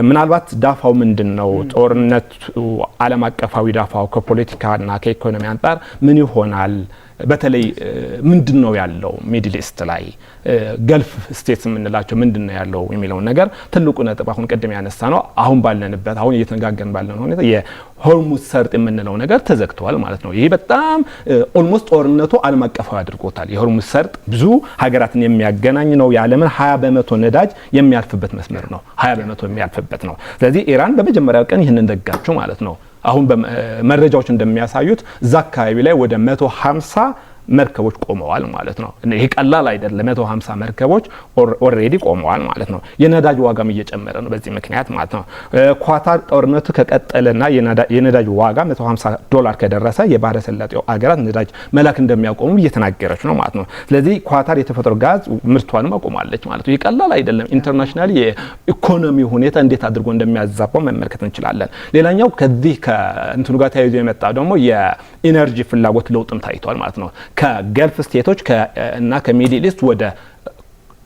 ምናልባት ዳፋው ምንድነው ጦርነቱ ዓለም አቀፋዊ ዳፋው ከፖለቲካና ከኢኮኖሚ አንፃር ምን ይሆናል? በተለይ ምንድነው ያለው ሚድል ኢስት ላይ ገልፍ ስቴትስ የምንላቸው ምንድነው ያለው የሚለው ነገር ትልቁ ነጥብ አሁን ቀደም ያነሳ ነው። አሁን ባለንበት አሁን እየተነጋገርን ባለነው ሁኔታ የሆርሙዝ ሰርጥ የምንለው ነገር ተዘግቷል ማለት ነው። ይሄ በጣም ኦልሞስት ጦርነቱ ዓለም አቀፋዊ አድርጎታል። የሆርሙዝ ሰርጥ ብዙ ሀገራትን የሚያገናኝ ነው። የዓለምን 20% ነዳጅ የሚያልፍበት መስመር ነው። 20% የሚያልፍበት ነው። ስለዚህ ኢራን በመጀመሪያው ቀን ይህንን ደጋችሁ ማለት ነው። አሁን መረጃዎች እንደሚያሳዩት እዛ አካባቢ ላይ ወደ 150 መርከቦች ቆመዋል ማለት ነው። ይሄ ቀላል አይደለም። 150 መርከቦች ኦልሬዲ ቆመዋል ማለት ነው። የነዳጅ ዋጋም እየጨመረ ነው በዚህ ምክንያት ማለት ነው። ኳታር ጦርነቱ ከቀጠለና የነዳጅ ዋጋ $150 ከደረሰ የባህረ ሰላጤው አገራት ነዳጅ መላክ እንደሚያቆሙ እየተናገረች ነው ማለት ነው። ስለዚህ ኳታር የተፈጥሮ ጋዝ ምርቷንም አቆማለች ማለት ነው። ይሄ ቀላል አይደለም። ኢንተርናሽናሊ የኢኮኖሚ ሁኔታ እንዴት አድርጎ እንደሚያዛባው መመልከት እንችላለን። ሌላኛው ከዚህ ከእንትኑ ጋር ተያይዞ የመጣ ደግሞ የኢነርጂ ፍላጎት ለውጥም ታይቷል ማለት ነው። ከገልፍ ስቴቶች እና ከሚድል ኢስት ወደ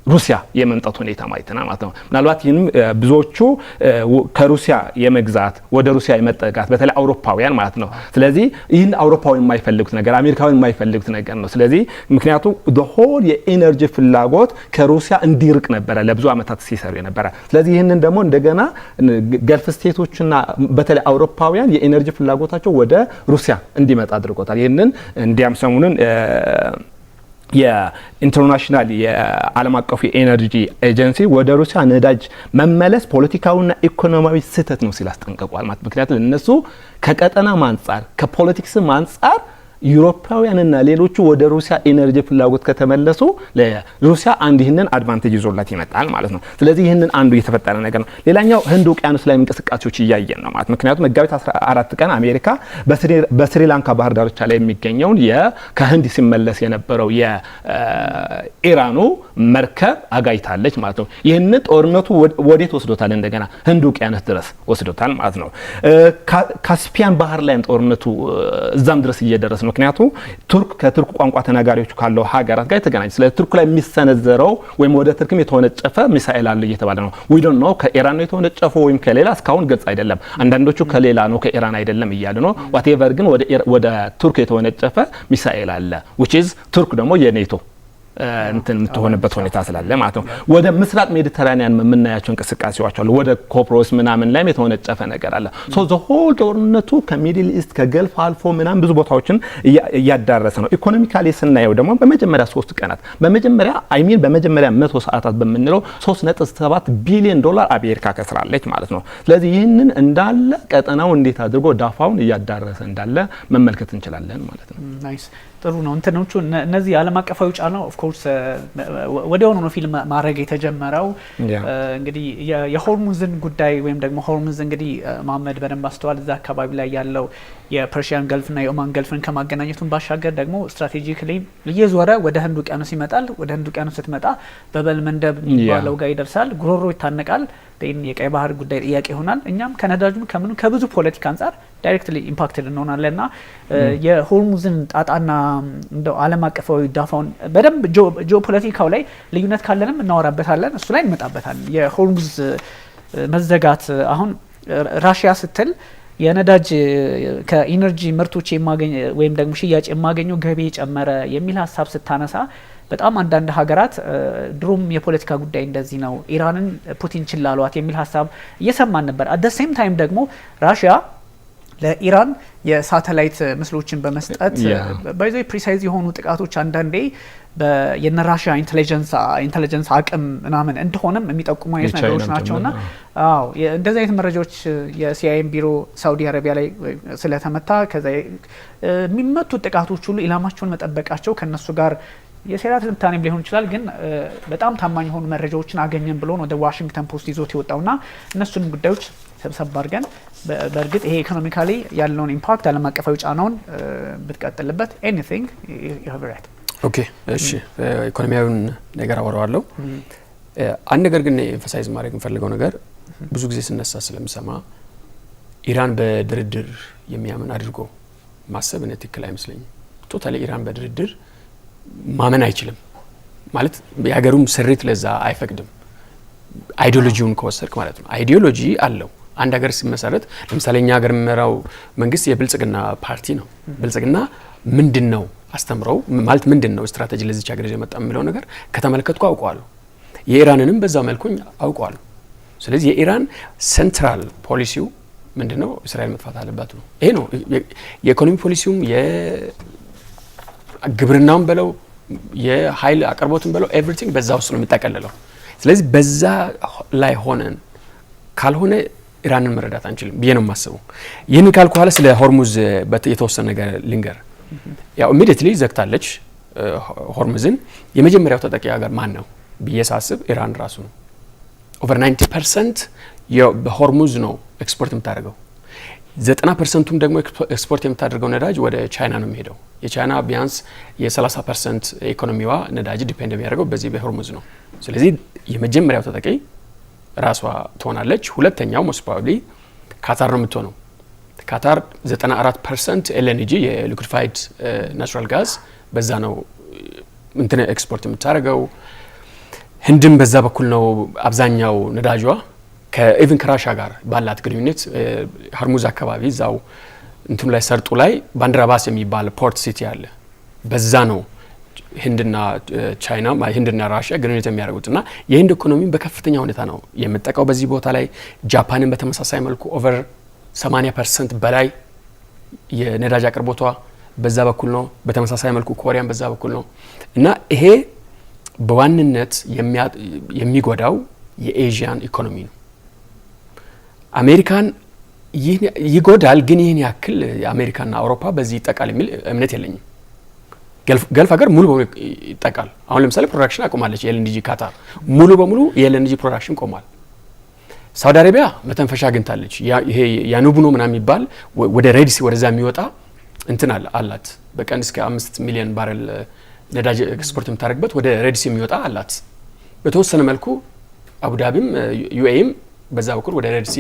ሩሲያ የመምጣት ሁኔታ ማይተናል ማለት ነው። ምናልባት ይህንም ብዙዎቹ ከሩሲያ የመግዛት ወደ ሩሲያ የመጠጋት በተለይ አውሮፓውያን ማለት ነው። ስለዚህ ይህን አውሮፓውያን የማይፈልጉት ነገር አሜሪካውያን የማይፈልጉት ነገር ነው። ስለዚህ ምክንያቱም the whole የኢነርጂ ፍላጎት ከሩሲያ እንዲርቅ ነበረ ለብዙ ዓመታት ሲሰሩ የነበረ። ስለዚህ ይህንን ደግሞ እንደገና ገልፍ ስቴቶችና በተለይ አውሮፓውያን የኢነርጂ ፍላጎታቸው ወደ ሩሲያ እንዲመጣ አድርጎታል። ይህንን እንዲያም ሰሙንን የኢንተርናሽናል የዓለም አቀፉ የኤነርጂ ኤጀንሲ ወደ ሩሲያ ነዳጅ መመለስ ፖለቲካዊና ኢኮኖሚያዊ ስህተት ነው ሲል አስጠንቅቋል ማለት። ምክንያቱም እነሱ ከቀጠና አንጻር ከፖለቲክስ አንጻር ዩሮፓውያንና ሌሎቹ ወደ ሩሲያ ኤነርጂ ፍላጎት ከተመለሱ ለሩሲያ አንድ ይህንን አድቫንቴጅ ይዞላት ይመጣል ማለት ነው። ስለዚህ ይህንን አንዱ የተፈጠረ ነገር ነው። ሌላኛው ህንድ ውቅያኖስ ላይ እንቅስቃሴዎች እያየን ነው ማለት። ምክንያቱም መጋቢት 14 ቀን አሜሪካ በስሪላንካ ባህር ዳርቻ ላይ የሚገኘውን ከህንድ ሲመለስ የነበረው የኢራኑ መርከብ አጋይታለች ማለት ነው። ይህንን ጦርነቱ ወዴት ወስዶታል? እንደገና ህንድ ውቅያኖስ ድረስ ወስዶታል ማለት ነው። ካስፒያን ባህር ላይ ጦርነቱ እዛም ድረስ እየደረሰ ነው። ምክንያቱም ቱርክ ከቱርክ ቋንቋ ተናጋሪዎች ካለው ሀገራት ጋር የተገናኘ ስለ ቱርክ ላይ የሚሰነዘረው ወይም ወደ ቱርክም የተወነጨፈ ሚሳኤል አለ እየተባለ ነው። ዊ ዶንት ኖ ከኢራን ነው የተወነጨፈው ወይም ከሌላ እስካሁን ግልጽ አይደለም። አንዳንዶቹ ከሌላ ነው ከኢራን አይደለም እያሉ ነው። ዋትኤቨር ግን ወደ ቱርክ የተወነጨፈ ሚሳኤል አለ which is ቱርክ ደግሞ የኔቶ እንትን የምትሆንበት ሁኔታ ስላለ ማለት ነው። ወደ ምስራቅ ሜዲተራኒያን የምናያቸው እንቅስቃሴዎች አሉ። ወደ ኮፕሮስ ምናምን ላይም የተወነጨፈ ነገር አለ። ሶ ዘ ሆል ጦርነቱ ከሚድል ኢስት ከገልፍ አልፎ ምናምን ብዙ ቦታዎችን እያዳረሰ ነው። ኢኮኖሚካሊ ስናየው ደግሞ በመጀመሪያ 3 ቀናት በመጀመሪያ 100 ሰዓታት በምንለው $3.7 ቢሊዮን አሜሪካ ከስራለች ማለት ነው። ስለዚህ ይህንን እንዳለ ቀጠናው እንዴት አድርጎ ዳፋውን እያዳረሰ እንዳለ መመልከት እንችላለን ማለት ነው። ናይስ ጥሩ ነው። እንትኖቹ እነዚህ ዓለም አቀፋዊ ጫና ኦፍ ኮርስ ወዲያውኑ ነው ፊልም ማድረግ የተጀመረው። እንግዲህ የሆርሙዝን ጉዳይ ወይም ደግሞ ሆርሙዝ እንግዲህ መሐመድ በደንብ አስተዋል። እዛ አካባቢ ላይ ያለው የፐርሺያን ገልፍና የኦማን ገልፍን ከማገናኘቱን ባሻገር ደግሞ ስትራቴጂካሊ እየዞረ ወደ ህንድ ውቅያኖስ ይመጣል። ወደ ህንድ ውቅያኖስ ስትመጣ በበል መንደብ የሚባለው ጋር ይደርሳል። ጉሮሮ ይታነቃል። የቀይ ባህር ጉዳይ ጥያቄ ይሆናል። እኛም ከነዳጁም ከምኑ ከብዙ ፖለቲካ አንጻር ዳይሬክትሊ ኢምፓክትድ እንሆናለንና የሆርሙዝን ጣጣና እንደው ዓለም አቀፋዊ ዳፋውን በደንብ ጂኦፖለቲካው ላይ ልዩነት ካለንም እናወራበታለን። እሱ ላይ እንመጣበታለን። የሆርሙዝ መዘጋት አሁን ራሽያ ስትል የነዳጅ ከኢነርጂ ምርቶች ወይም ደግሞ ሽያጭ የማገኘው ገቢ ጨመረ የሚል ሀሳብ ስታነሳ በጣም አንዳንድ ሀገራት ድሮም የፖለቲካ ጉዳይ እንደዚህ ነው ኢራንን ፑቲን ችላሏት የሚል ሀሳብ እየሰማን ነበር። አት ዘ ሴም ታይም ደግሞ ራሽያ ለኢራን የሳተላይት ምስሎችን በመስጠት ባይዞ ፕሪሳይዝ የሆኑ ጥቃቶች አንዳንዴ የነራሽያ ኢንተለጀንስ አቅም ምናምን እንደሆነም የሚጠቁሙ አይነት ነገሮች ናቸውና አዎ እንደዚህ አይነት መረጃዎች የሲአይኤም ቢሮ ሳውዲ አረቢያ ላይ ስለተመታ ከዛ የሚመቱ ጥቃቶች ሁሉ ኢላማቸውን መጠበቃቸው ከነሱ ጋር የሴራ ትንታኔም ሊሆን ይችላል። ግን በጣም ታማኝ የሆኑ መረጃዎችን አገኘን ብሎ ነው ወደ ዋሽንግተን ፖስት ይዞት የወጣውና እነሱንም ጉዳዮች ሰብሰብ አድርገን በእርግጥ ይሄ ኢኮኖሚካሊ ያለውን ኢምፓክት ዓለም አቀፋዊ ጫናውን ብትቀጥልበት ኤኒቲንግ ዩ ሃቭ ራይት። ኦኬ እሺ፣ ኢኮኖሚያዊውን ነገር አወራዋለሁ። አንድ ነገር ግን ኤምፋሳይዝ ማድረግ የምፈልገው ነገር ብዙ ጊዜ ስነሳ ስለምሰማ ኢራን በድርድር የሚያምን አድርጎ ማሰብ እኔ ትክክል አይመስለኝም። ቶታሊ ኢራን በድርድር ማመን አይችልም ማለት የሀገሩም ስሪት ለዛ አይፈቅድም። አይዲዮሎጂውን ከወሰድክ ማለት ነው። አይዲዮሎጂ አለው አንድ ሀገር ሲመሰረት። ለምሳሌ እኛ ሀገር የሚመራው መንግስት የብልጽግና ፓርቲ ነው። ብልጽግና ምንድን ነው አስተምረው ማለት ምንድን ነው ስትራቴጂ ለዚች ሀገር የመጣ የሚለው ነገር ከተመለከትኩ አውቀዋለሁ። የኢራንንም በዛ መልኩኝ አውቀዋለሁ። ስለዚህ የኢራን ሴንትራል ፖሊሲው ምንድን ነው? እስራኤል መጥፋት አለባት ነው። ይሄ ነው የኢኮኖሚ ፖሊሲውም ግብርናውን በለው የኃይል አቅርቦትን በለው ኤቭሪቲንግ በዛ ውስጥ ነው የሚጠቀልለው። ስለዚህ በዛ ላይ ሆነን ካልሆነ ኢራንን መረዳት አንችልም ብዬ ነው የማስበው። ይህን ካልኩ ኋላ ስለ ሆርሙዝ የተወሰነ ነገር ልንገር። ያው ኢሚዲየትሊ ዘግታለች ሆርሙዝን የመጀመሪያው ተጠቂ ሀገር ማን ነው ብዬ ሳስብ ኢራን ራሱ ነው። ኦቨር 90% በሆርሙዝ ነው ኤክስፖርት የምታደርገው። 90%ቱም ደግሞ ኤክስፖርት የምታደርገው ነዳጅ ወደ ቻይና ነው የሚሄደው። የቻይና ቢያንስ የ30% ኢኮኖሚዋ ነዳጅ ዲፔንድ የሚያደርገው በዚህ በሆርሙዝ ነው። ስለዚህ የመጀመሪያው ተጠቂ ራሷ ትሆናለች። ሁለተኛው ሞስት ፕሮባብሊ ካታር ነው የምትሆነው። ካታር 94% ኤልኤንጂ የሊኩዊፋይድ ናቹራል ጋዝ በዛ ነው እንትን ኤክስፖርት የምታደርገው። ህንድም በዛ በኩል ነው አብዛኛው ነዳጇ። ከኢቭን ከራሻ ጋር ባላት ግንኙነት ሆርሙዝ አካባቢ እዛው እንትም ላይ ሰርጡ ላይ ባንድራባስ የሚባል ፖርት ሲቲ አለ። በዛ ነው ህንድና ቻይና ህንድና ራሽያ ግንኙነት የሚያደርጉት እና የህንድ ኢኮኖሚ በከፍተኛ ሁኔታ ነው የምትጠቃው በዚህ ቦታ ላይ። ጃፓንን በተመሳሳይ መልኩ ኦቨር 80% በላይ የነዳጅ አቅርቦቷ በዛ በኩል ነው። በተመሳሳይ መልኩ ኮሪያን በዛ በኩል ነው እና ይሄ በዋንነት የሚጎዳው የኤዥያን ኢኮኖሚ ነው። አሜሪካን ይጎዳል፣ ግን ይህን ያክል አሜሪካና አውሮፓ በዚህ ይጠቃል የሚል እምነት የለኝም። ገልፍ ሀገር ሙሉ በሙሉ ይጠቃል። አሁን ለምሳሌ ፕሮዳክሽን አቆማለች የኤልኤንጂ ካታር ሙሉ በሙሉ የኤልኤንጂ ፕሮዳክሽን ቆሟል። ሳውዲ አረቢያ መተንፈሻ አግኝታለች። ይሄ ያኑብኖ ምናምን የሚባል ወደ ሬድሲ ወደዛ የሚወጣ እንትን አላት። በቀን እስከ 5 ሚሊዮን ባረል ነዳጅ ኤክስፖርት የምታደርግበት ወደ ሬድሲ የሚወጣ አላት። በተወሰነ መልኩ አቡዳቢም ዩኤኢም በዛ በኩል ወደ ሬድሲ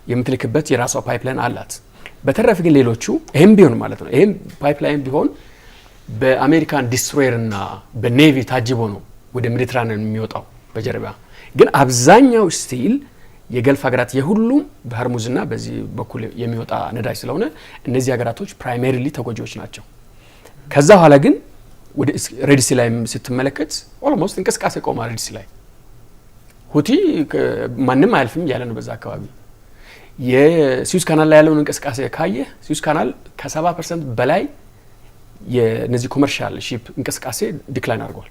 የምትልክበት የራሷ ፓይፕላይን አላት። በተረፈ ግን ሌሎቹ ይሄም ቢሆን ማለት ነው ይሄም ፓይፕላይን ቢሆን በአሜሪካን ዲስትሮየር እና በኔቪ ታጅቦ ነው ወደ ሜዲትራኒያን የሚወጣው በጀርባ። ግን አብዛኛው ስቲል የገልፍ ሀገራት የሁሉም በሆርሙዝና በዚህ በኩል የሚወጣ ነዳጅ ስለሆነ እነዚህ ሀገራቶች ፕራይመሪሊ ተጎጂዎች ናቸው። ከዛ በኋላ ግን ወደ ሬድሲ ላይ ስትመለከት ኦልሞስት እንቅስቃሴ ቆማ። ሬድሲ ላይ ሁቲ ማንም አያልፍም ያለ ነው በዛ አካባቢ። የስዊዝ ካናል ላይ ያለውን እንቅስቃሴ ካየ ስዊዝ ካናል ከ70% በላይ የነዚህ ኮመርሻል ሺፕ እንቅስቃሴ ዲክላይን አድርጓል።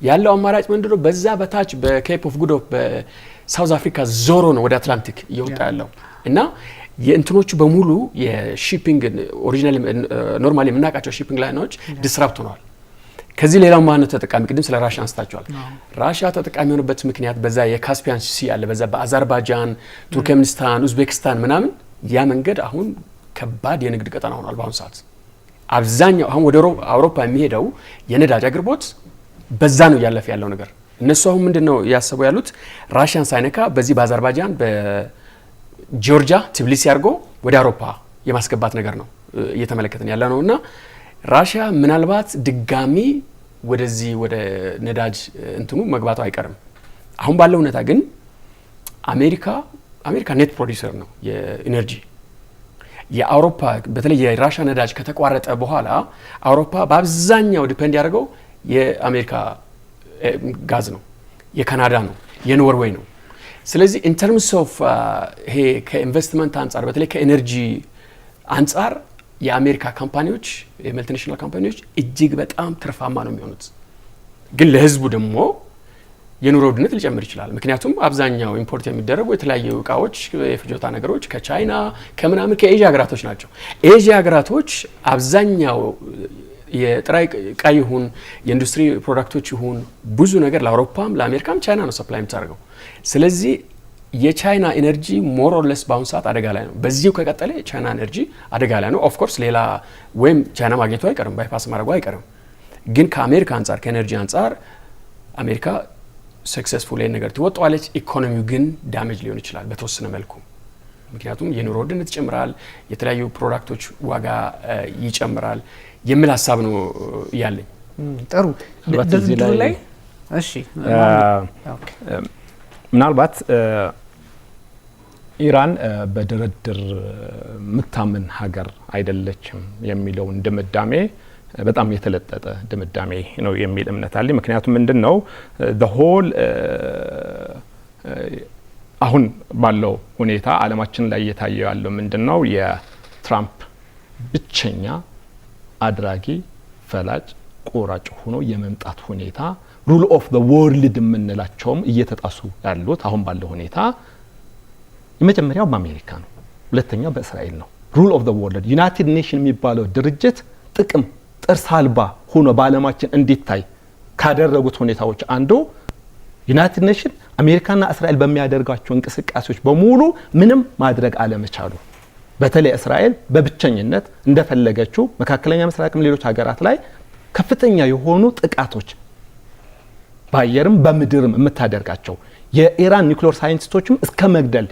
ያለው አማራጭ ምንድነው? በዛ በታች በኬፕ ኦፍ ጉድ ሆፕ በሳውዝ አፍሪካ ዞሮ ነው ወደ አትላንቲክ እየወጣ ያለው እና የእንትኖቹ በሙሉ የሺፒንግ ኦሪጂናሊ ኖርማሊ የምናውቃቸው ሺፒንግ ላይኖች ዲስራፕት ሆነዋል። ከዚህ ሌላው ማነው ተጠቃሚ? ቅድም ስለ ራሽያ አንስታችኋል። ራሽያ ተጠቃሚ የሆነበት ምክንያት በዛ የካስፒያን ሲ አለ፣ በዛ በአዘርባይጃን፣ ቱርክሜኒስታን፣ ኡዝቤኪስታን ምናምን ያ መንገድ አሁን ከባድ የንግድ ቀጠና ሆኗል በአሁኑ ሰዓት። አብዛኛው አሁን ወደ አውሮፓ የሚሄደው የነዳጅ አቅርቦት በዛ ነው እያለፈ ያለው ነገር። እነሱ አሁን ምንድነው ያሰቡ ያሉት? ራሽያን ሳይነካ በዚህ በአዘርባይጃን በጆርጂያ ቲብሊሲ አድርጎ ወደ አውሮፓ የማስገባት ነገር ነው እየተመለከትን ያለ ነው እና ራሽያ ምናልባት ድጋሚ ወደዚህ ወደ ነዳጅ እንትኑ መግባቱ አይቀርም። አሁን ባለው ሁኔታ ግን አሜሪካ ኔት ፕሮዲዩሰር ነው የኢነርጂ። የአውሮፓ በተለይ የራሽያ ነዳጅ ከተቋረጠ በኋላ አውሮፓ በአብዛኛው ዲፔንድ ያደርገው የአሜሪካ ጋዝ ነው፣ የካናዳ ነው፣ የኖርዌይ ነው። ስለዚህ ኢን ተርምስ ኦፍ ይሄ ከኢንቨስትመንት አንጻር በተለይ ከኤነርጂ አንጻር የአሜሪካ ካምፓኒዎች የመልቲናሽናል ካምፓኒዎች እጅግ በጣም ትርፋማ ነው የሚሆኑት። ግን ለህዝቡ ደግሞ የኑሮ ውድነት ሊጨምር ይችላል። ምክንያቱም አብዛኛው ኢምፖርት የሚደረጉ የተለያዩ እቃዎች የፍጆታ ነገሮች ከቻይና ከምናምን ከኤዥያ ሀገራቶች ናቸው። ኤዥያ ሀገራቶች አብዛኛው የጥሬ ዕቃ ይሁን የኢንዱስትሪ ፕሮዳክቶች ይሁን ብዙ ነገር ለአውሮፓም ለአሜሪካም ቻይና ነው ሰፕላይ የምታደርገው። ስለዚህ የቻይና ኤነርጂ ሞር ኦር ለስ በአሁኑ ሰዓት አደጋ ላይ ነው። በዚሁ ከቀጠለ የቻይና ኤነርጂ አደጋ ላይ ነው። ኦፍ ኮርስ ሌላ ወይም ቻይና ማግኘቱ አይቀርም፣ ባይፓስ ማድረጉ አይቀርም። ግን ከአሜሪካ አንጻር ከኤነርጂ አንጻር አሜሪካ ሰክሰስፉል ነገር ትወጣዋለች። ኢኮኖሚው ግን ዳሜጅ ሊሆን ይችላል በተወሰነ መልኩ። ምክንያቱም የኑሮ ውድነት ይጨምራል፣ የተለያዩ ፕሮዳክቶች ዋጋ ይጨምራል የሚል ሀሳብ ነው ያለኝ። ጥሩ ድርድሩ ላይ እሺ፣ ምናልባት ኢራን በድርድር የምታምን ሀገር አይደለችም የሚለውን ድምዳሜ በጣም የተለጠጠ ድምዳሜ ነው የሚል እምነት አለ። ምክንያቱም ምንድነው ሆል አሁን ባለው ሁኔታ ዓለማችን ላይ እየታየ ያለው ምንድነው የትራምፕ ብቸኛ አድራጊ ፈላጭ ቆራጭ ሆኖ የመምጣት ሁኔታ ሩል ኦፍ ዘ ወርልድ የምንላቸውም እየተጣሱ ያሉት አሁን ባለው ሁኔታ የመጀመሪያው በአሜሪካ ነው፣ ሁለተኛው በእስራኤል ነው። ሩል ኦፍ ዘ ወርልድ ዩናይትድ ኔሽን የሚባለው ድርጅት ጥቅም ጥርስ አልባ ሆኖ በዓለማችን እንዲታይ ካደረጉት ሁኔታዎች አንዱ ዩናይትድ ኔሽን አሜሪካና እስራኤል በሚያደርጋቸው እንቅስቃሴዎች በሙሉ ምንም ማድረግ አለመቻሉ፣ በተለይ እስራኤል በብቸኝነት እንደፈለገችው መካከለኛ ምስራቅም ሌሎች ሀገራት ላይ ከፍተኛ የሆኑ ጥቃቶች በአየርም በምድርም የምታደርጋቸው የኢራን ኒውክሌር ሳይንቲስቶችም እስከ መግደል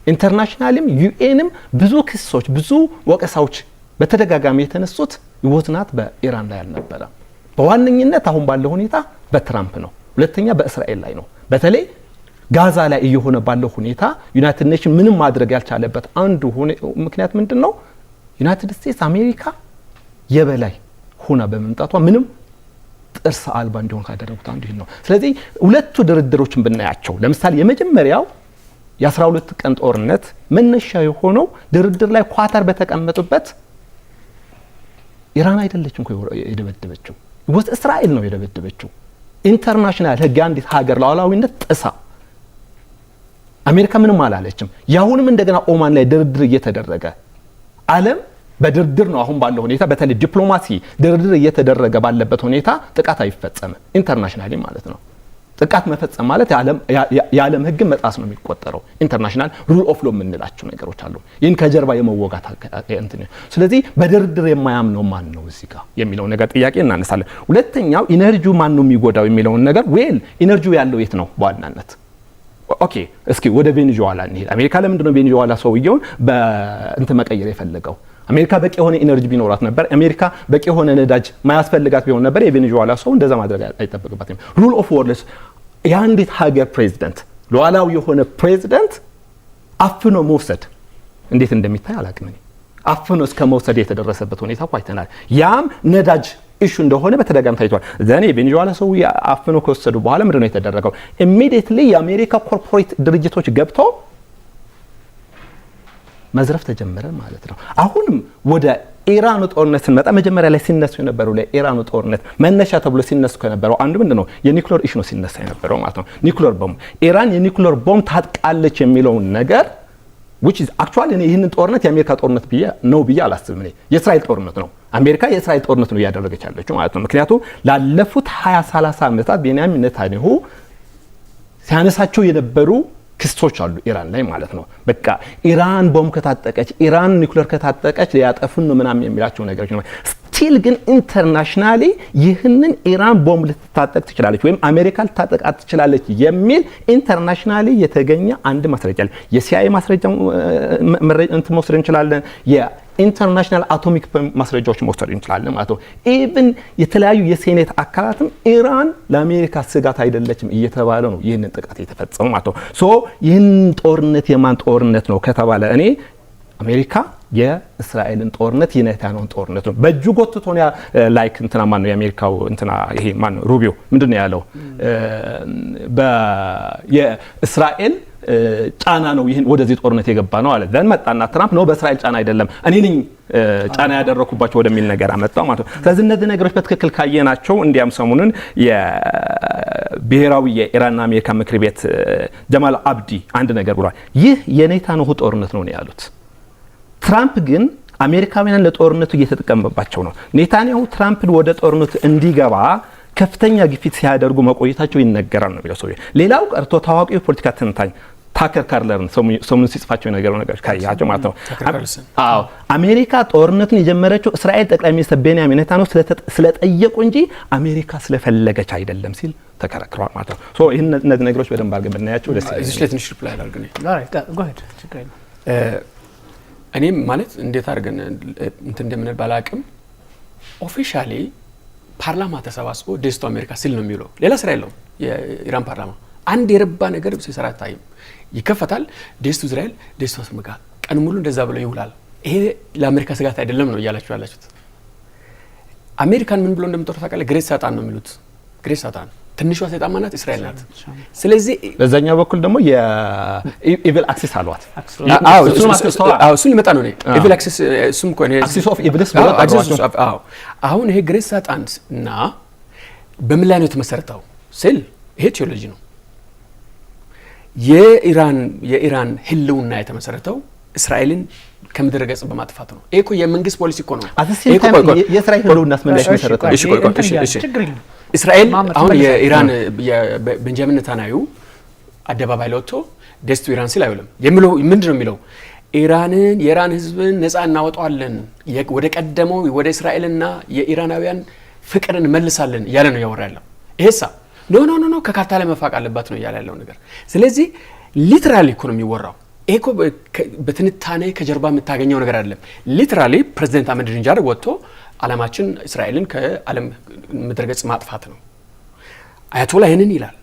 ኢንተርናሽናልም ዩኤንም ብዙ ክሶች ብዙ ወቀሳዎች በተደጋጋሚ የተነሱት ይወትናት በኢራን ላይ አልነበረም። በዋነኝነት አሁን ባለው ሁኔታ በትራምፕ ነው። ሁለተኛ በእስራኤል ላይ ነው። በተለይ ጋዛ ላይ እየሆነ ባለው ሁኔታ ዩናይትድ ኔሽን ምንም ማድረግ ያልቻለበት አንዱ ምክንያት ምንድነው? ዩናይትድ ስቴትስ አሜሪካ የበላይ ሆና በመምጣቷ ምንም ጥርስ አልባ እንዲሆን ካደረጉት አንዱ ይሄ ነው። ስለዚህ ሁለቱ ድርድሮችን ብናያቸው ለምሳሌ የመጀመሪያው የ12 ቀን ጦርነት መነሻ የሆነው ድርድር ላይ ኳታር በተቀመጡበት ኢራን አይደለችም እኮ የደበደበችው፣ እስራኤል ነው የደበደበችው። ኢንተርናሽናል ሕግ አንዲት ሀገር ሉዓላዊነት ጥሳ አሜሪካ ምንም አላለችም። ያሁንም እንደገና ኦማን ላይ ድርድር እየተደረገ ዓለም በድርድር ነው አሁን ባለው ሁኔታ በተለይ ዲፕሎማሲ ድርድር እየተደረገ ባለበት ሁኔታ ጥቃት አይፈጸምም። ኢንተርናሽናሊ ማለት ነው። ጥቃት መፈጸም ማለት የዓለም ሕግ መጣስ ነው የሚቆጠረው። ኢንተርናሽናል ሩል ኦፍ ሎ የምንላቸው ነገሮች አሉ። ይህን ከጀርባ የመወጋት እንትን። ስለዚህ በድርድር የማያምነው ማን ነው እዚህ ጋር የሚለው ነገር ጥያቄ እናነሳለን። ሁለተኛው ኢነርጂው ማን ነው የሚጎዳው የሚለውን ነገር ኢነርጂው ያለው የት ነው በዋናነት? ኦኬ እስኪ ወደ ቬኔዙዌላ እንሂድ። አሜሪካ ለምንድን ነው ቬኔዙዌላ ሰውየውን በእንትን መቀየር የፈለገው? አሜሪካ በቂ የሆነ ኢነርጂ ቢኖራት ነበር። አሜሪካ በቂ የሆነ ነዳጅ ማያስፈልጋት ቢሆን ነበር የቬኔዙዌላ ሰው እንደዛ ማድረግ አይጠበቅበትም። ሩል ኦፍ ወርልስ የአንዲት ሀገር ፕሬዚደንት ሉዓላዊ የሆነ ፕሬዚደንት አፍኖ መውሰድ እንዴት እንደሚታይ አላቅም። አፍኖ እስከ መውሰድ የተደረሰበት ሁኔታ አይተናል። ያም ነዳጅ ኢሹ እንደሆነ በተደጋጋሚ ታይቷል። ዘኔ የቬኔዙዌላ ሰው አፍኖ ከወሰዱ በኋላ ምንድነው የተደረገው? ኢሚዲየትሊ የአሜሪካ ኮርፖሬት ድርጅቶች ገብተው መዝረፍ ተጀመረ ማለት ነው። አሁንም ወደ ኢራኑ ጦርነት ስንመጣ መጀመሪያ ላይ ሲነሱ የነበረው ለኢራኑ ጦርነት መነሻ ተብሎ ሲነሱ ከነበረው አንዱ ምንድነው? የኒውክሌር ኢሹ ነው ሲነሳ የነበረው ማለት ነው። ኒውክሌር ቦምብ ኢራን የኒውክሌር ቦምብ ታጥቃለች የሚለውን ነገር which is actually ይህንን ጦርነት የአሜሪካ ጦርነት ብዬ አላስብም። የእስራኤል ጦርነት ነው። አሜሪካ የእስራኤል ጦርነት ነው እያደረገች ያለችው ማለት ነው። ምክንያቱም ላለፉት 20-30 ዓመታት ቤንያሚን ኔታንያሁ ሲያነሳቸው የነበሩ ክስቶች አሉ ኢራን ላይ ማለት ነው። በቃ ኢራን ቦምብ ከታጠቀች ኢራን ኒውክሌር ከታጠቀች ሊያጠፉን ነው ምናምን የሚላቸው ነገሮች ነው። ስቲል ግን ኢንተርናሽናሊ ይህንን ኢራን ቦምብ ልትታጠቅ ትችላለች ወይም አሜሪካ ልታጠቃት ትችላለች የሚል ኢንተርናሽናሊ የተገኘ አንድ ማስረጃ አለ። የሲአይኤ ማስረጃ እንትን መውሰድ እንችላለን። የኢንተርናሽናል አቶሚክ ማስረጃዎች መውሰድ እንችላለን ማለት ነው። ኢቭን የተለያዩ የሴኔት አካላትም ኢራን ለአሜሪካ ስጋት አይደለችም እየተባለ ነው ይህንን ጥቃት የተፈጸመው ማለት ነው። ሶ ይህን ጦርነት የማን ጦርነት ነው ከተባለ እኔ አሜሪካ የእስራኤልን ጦርነት የኔታንያሁን ጦርነት ነው በእጁ ጎትቶ ነው ላይክ እንትና ማን ነው የአሜሪካው እንትና ይሄ ማን ነው ሩቢዮ ምንድነው ያለው? የእስራኤል ጫና ነው ይሄን ወደዚህ ጦርነት የገባ ነው አለ። ዘን መጣና ትራምፕ ነው በእስራኤል ጫና አይደለም እኔ ነኝ ጫና ያደረኩባቸው ወደሚል ነገር አመጣው ማለት ነው። ስለዚህ እነዚህ ነገሮች በትክክል ካየናቸው እንዲያም ሰሞኑን የብሔራዊ የኢራንና አሜሪካ ምክር ቤት ጀማል አብዲ አንድ ነገር ብሏል። ይህ የኔታንያሁ ጦርነት ነው ያሉት። ትራምፕ ግን አሜሪካውያን ለጦርነቱ እየተጠቀመባቸው ነው። ኔታንያሁ ትራምፕን ወደ ጦርነቱ እንዲገባ ከፍተኛ ግፊት ሲያደርጉ መቆየታቸው ይነገራል ነው የሚለው ሰውዬ። ሌላው ቀርቶ ታዋቂው ፖለቲካ ተንታኝ ታከር ካርለርን ሰሞኑን ሲጽፋቸው የነገረው ነገሮች ካያቸው ማለት ነው። አዎ አሜሪካ ጦርነቱን የጀመረችው እስራኤል ጠቅላይ ሚኒስትር ቤንያሚን ኔታንያሁ ስለጠየቁ እንጂ አሜሪካ ስለፈለገች አይደለም ሲል ተከራክሯል ማለት ነው። ሶ ይሄን እነዚህ ነገሮች በደንብ አድርገን ብናያቸው ደስ ይላል። እዚህ ላይ ትንሽ ሪፕላይ አድርገን እኔም ማለት እንዴት አድርገን እንትን እንደምንል ባላቅም ኦፊሻሊ ፓርላማ ተሰባስቦ ዴስቶ አሜሪካ ሲል ነው የሚውለው። ሌላ ስራ የለውም። የኢራን ፓርላማ አንድ የረባ ነገር ሲሰራ አይታይም። ይከፈታል ዴስቶ እስራኤል ዴስቶ አሜሪካ ቀን ሙሉ እንደዛ ብለው ይውላል። ይሄ ለአሜሪካ ስጋት አይደለም ነው እያላችሁ ያላችሁት። አሜሪካን ምን ብሎ እንደምትጠሩ ታውቃለህ? ግሬት ሳጣን ነው የሚሉት። ግሬት ሳጣን ትንሿ ሰይጣን ማናት? እስራኤል ናት። ስለዚህ በዛኛው በኩል ደግሞ የኢቪል አክሲስ አሏት። እሱን ሊመጣ ነው ኢቪል አክሲስ እሱም እኮ ነው አክሲስ ኦፍ ኢቪልስ አሁን ይሄ ግሬት ሳጣን እና በምን ላይ ነው የተመሰረተው ስል ይሄ ቴዎሎጂ ነው። የኢራን ህልውና የተመሰረተው እስራኤልን ከምድረ ገጽ በማጥፋት ነው። ይሄ እኮ የመንግስት ፖሊሲ እኮ ነው። የእስራኤል ህልውናስ ምን ላይ መሰረተ? እስራኤል አሁን የኢራን የቤንጃሚን ኔታንያሁ አደባባይ ላይ ወጥቶ ደስ ቱ ኢራን ሲል አይውልም። የሚለው ምንድን ነው የሚለው? የኢራን ህዝብን ነፃ እናወጣዋለን፣ ወደ ቀደመው ወደ እስራኤልና የኢራናውያን ፍቅርን መልሳለን እያለ ነው ያወራ ያለው። ይሄሳ ኖ ከካርታ ላይ መፋቅ አለባት ነው እያለ ያለው ነገር። ስለዚህ ሊትራሊ እኮ ነው የሚወራው። ይሄ እኮ በትንታኔ ከጀርባ የምታገኘው ነገር አይደለም። ሊትራሊ ፕሬዚደንት አህመዲነጃድ ወጥቶ ዓላማችን እስራኤልን ከዓለም ምድረ ገጽ ማጥፋት ነው። አያቶላ ይህንን ይላል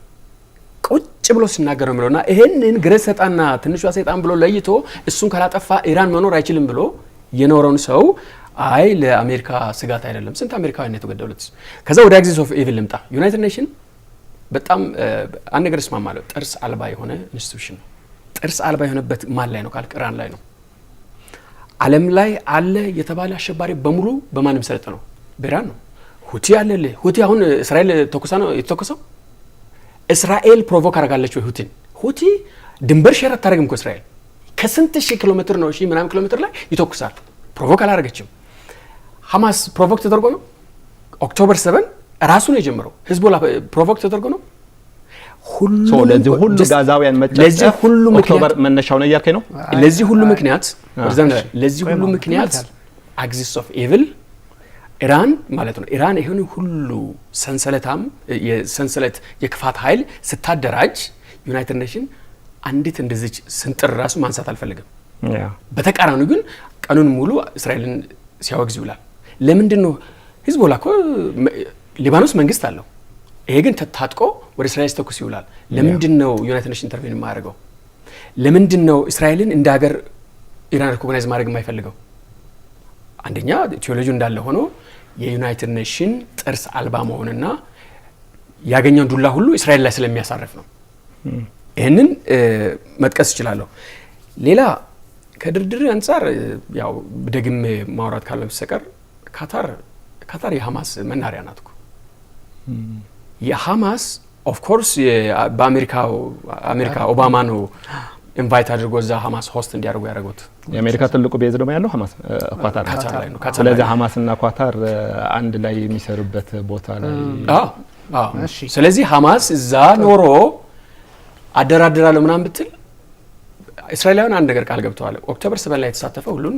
ቁጭ ብሎ ሲናገር ነው የሚለውና ይህንን ግረት ሰጣና ትንሿ ሰይጣን ብሎ ለይቶ እሱን ካላጠፋ ኢራን መኖር አይችልም ብሎ የኖረውን ሰው አይ ለአሜሪካ ስጋት አይደለም። ስንት አሜሪካውያን የተገደሉት። ከዛ ወደ አክሲስ ኦፍ ኢቪል ልምጣ። ዩናይትድ ኔሽን በጣም አንድ ነገር እስማማለሁ። ጥርስ አልባ የሆነ ኢንስቲትዩሽን ነው። ጥርስ አልባ የሆነበት ማን ላይ ነው ካልክ ኢራን ላይ ነው። ዓለም ላይ አለ የተባለ አሸባሪ በሙሉ በማን መሰረት ነው? በኢራን ነው። ሁቲ አለ። ሁቲ አሁን እስራኤል ተኩሳ ነው የተተኮሰው። እስራኤል ፕሮቮክ አርጋለች ወይ ሁቲን? ሁቲ ድንበር ሼር አታረግም እኮ እስራኤል ከስንት ሺህ ኪሎ ሜትር ነው ምናምን ኪሎ ሜትር ላይ ይተኩሳል። ፕሮቮክ አላረገችም። ሐማስ ፕሮቮክ ተደርጎ ነው። ኦክቶበር 7 ራሱ ነው የጀመረው። ሂዝቦላ ፕሮቮክ ተደርጎ ነው። ለዚህ ሁሉ ጋዛውያን መጨፍጨፍ ኦክቶበር መነሻው ነው እያልከኝ ነው። ለዚህ ሁሉ ምክንያት አክሲስ ኦፍ ኢቪል ኢራን ማለት ነው። ኢራን ይሄን ሁሉ ሰንሰለት የክፋት ኃይል ስታደራጅ ዩናይትድ ኔሽን አንዲት እንደዚህ ስንጥር ራሱ ማንሳት አልፈልግም። በተቃራኒው ግን ቀኑን ሙሉ እስራኤልን ሲያወግዝ ይውላል። ለምንድን ነው? ሂዝቦላ እኮ ሊባኖስ መንግስት አለው። ይሄ ግን ታጥቆ ወደ እስራኤል ሲተኩስ ይውላል። ለምንድን ነው ዩናይትድ ኔሽን ኢንተርቬን የማያደርገው? ለምንድን ነው እስራኤልን እንደ ሀገር ኢራን ሪኮግናይዝ ማድረግ የማይፈልገው? አንደኛ ቴዎሎጂው እንዳለ ሆኖ የዩናይትድ ኔሽን ጥርስ አልባ መሆንና ያገኘውን ዱላ ሁሉ እስራኤል ላይ ስለሚያሳርፍ ነው። ይህንን መጥቀስ እችላለሁ። ሌላ ከድርድር አንጻር ያው ደግሜ ማውራት ካለ በስተቀር ካታር የሐማስ መናሪያ ናት እኮ። የሐማስ ኦፍ ኮርስ በአሜሪካ ኦባማ ነው ኢንቫይት አድርጎ እዛ ሐማስ ሆስት እንዲያደርጉ ያደረጉት። የአሜሪካ ትልቁ ቤዝ ደግሞ ያለው ሐማስ ኳታር ነው። ስለዚህ ሐማስና ኳታር አንድ ላይ የሚሰሩበት ቦታ ላይ ስለዚህ ሐማስ እዛ ኖሮ አደራድራለሁ ምናምን ብትል እስራኤላውያን አንድ ነገር ቃል ገብተዋል። ኦክቶበር 7 ላይ የተሳተፈ ሁሉን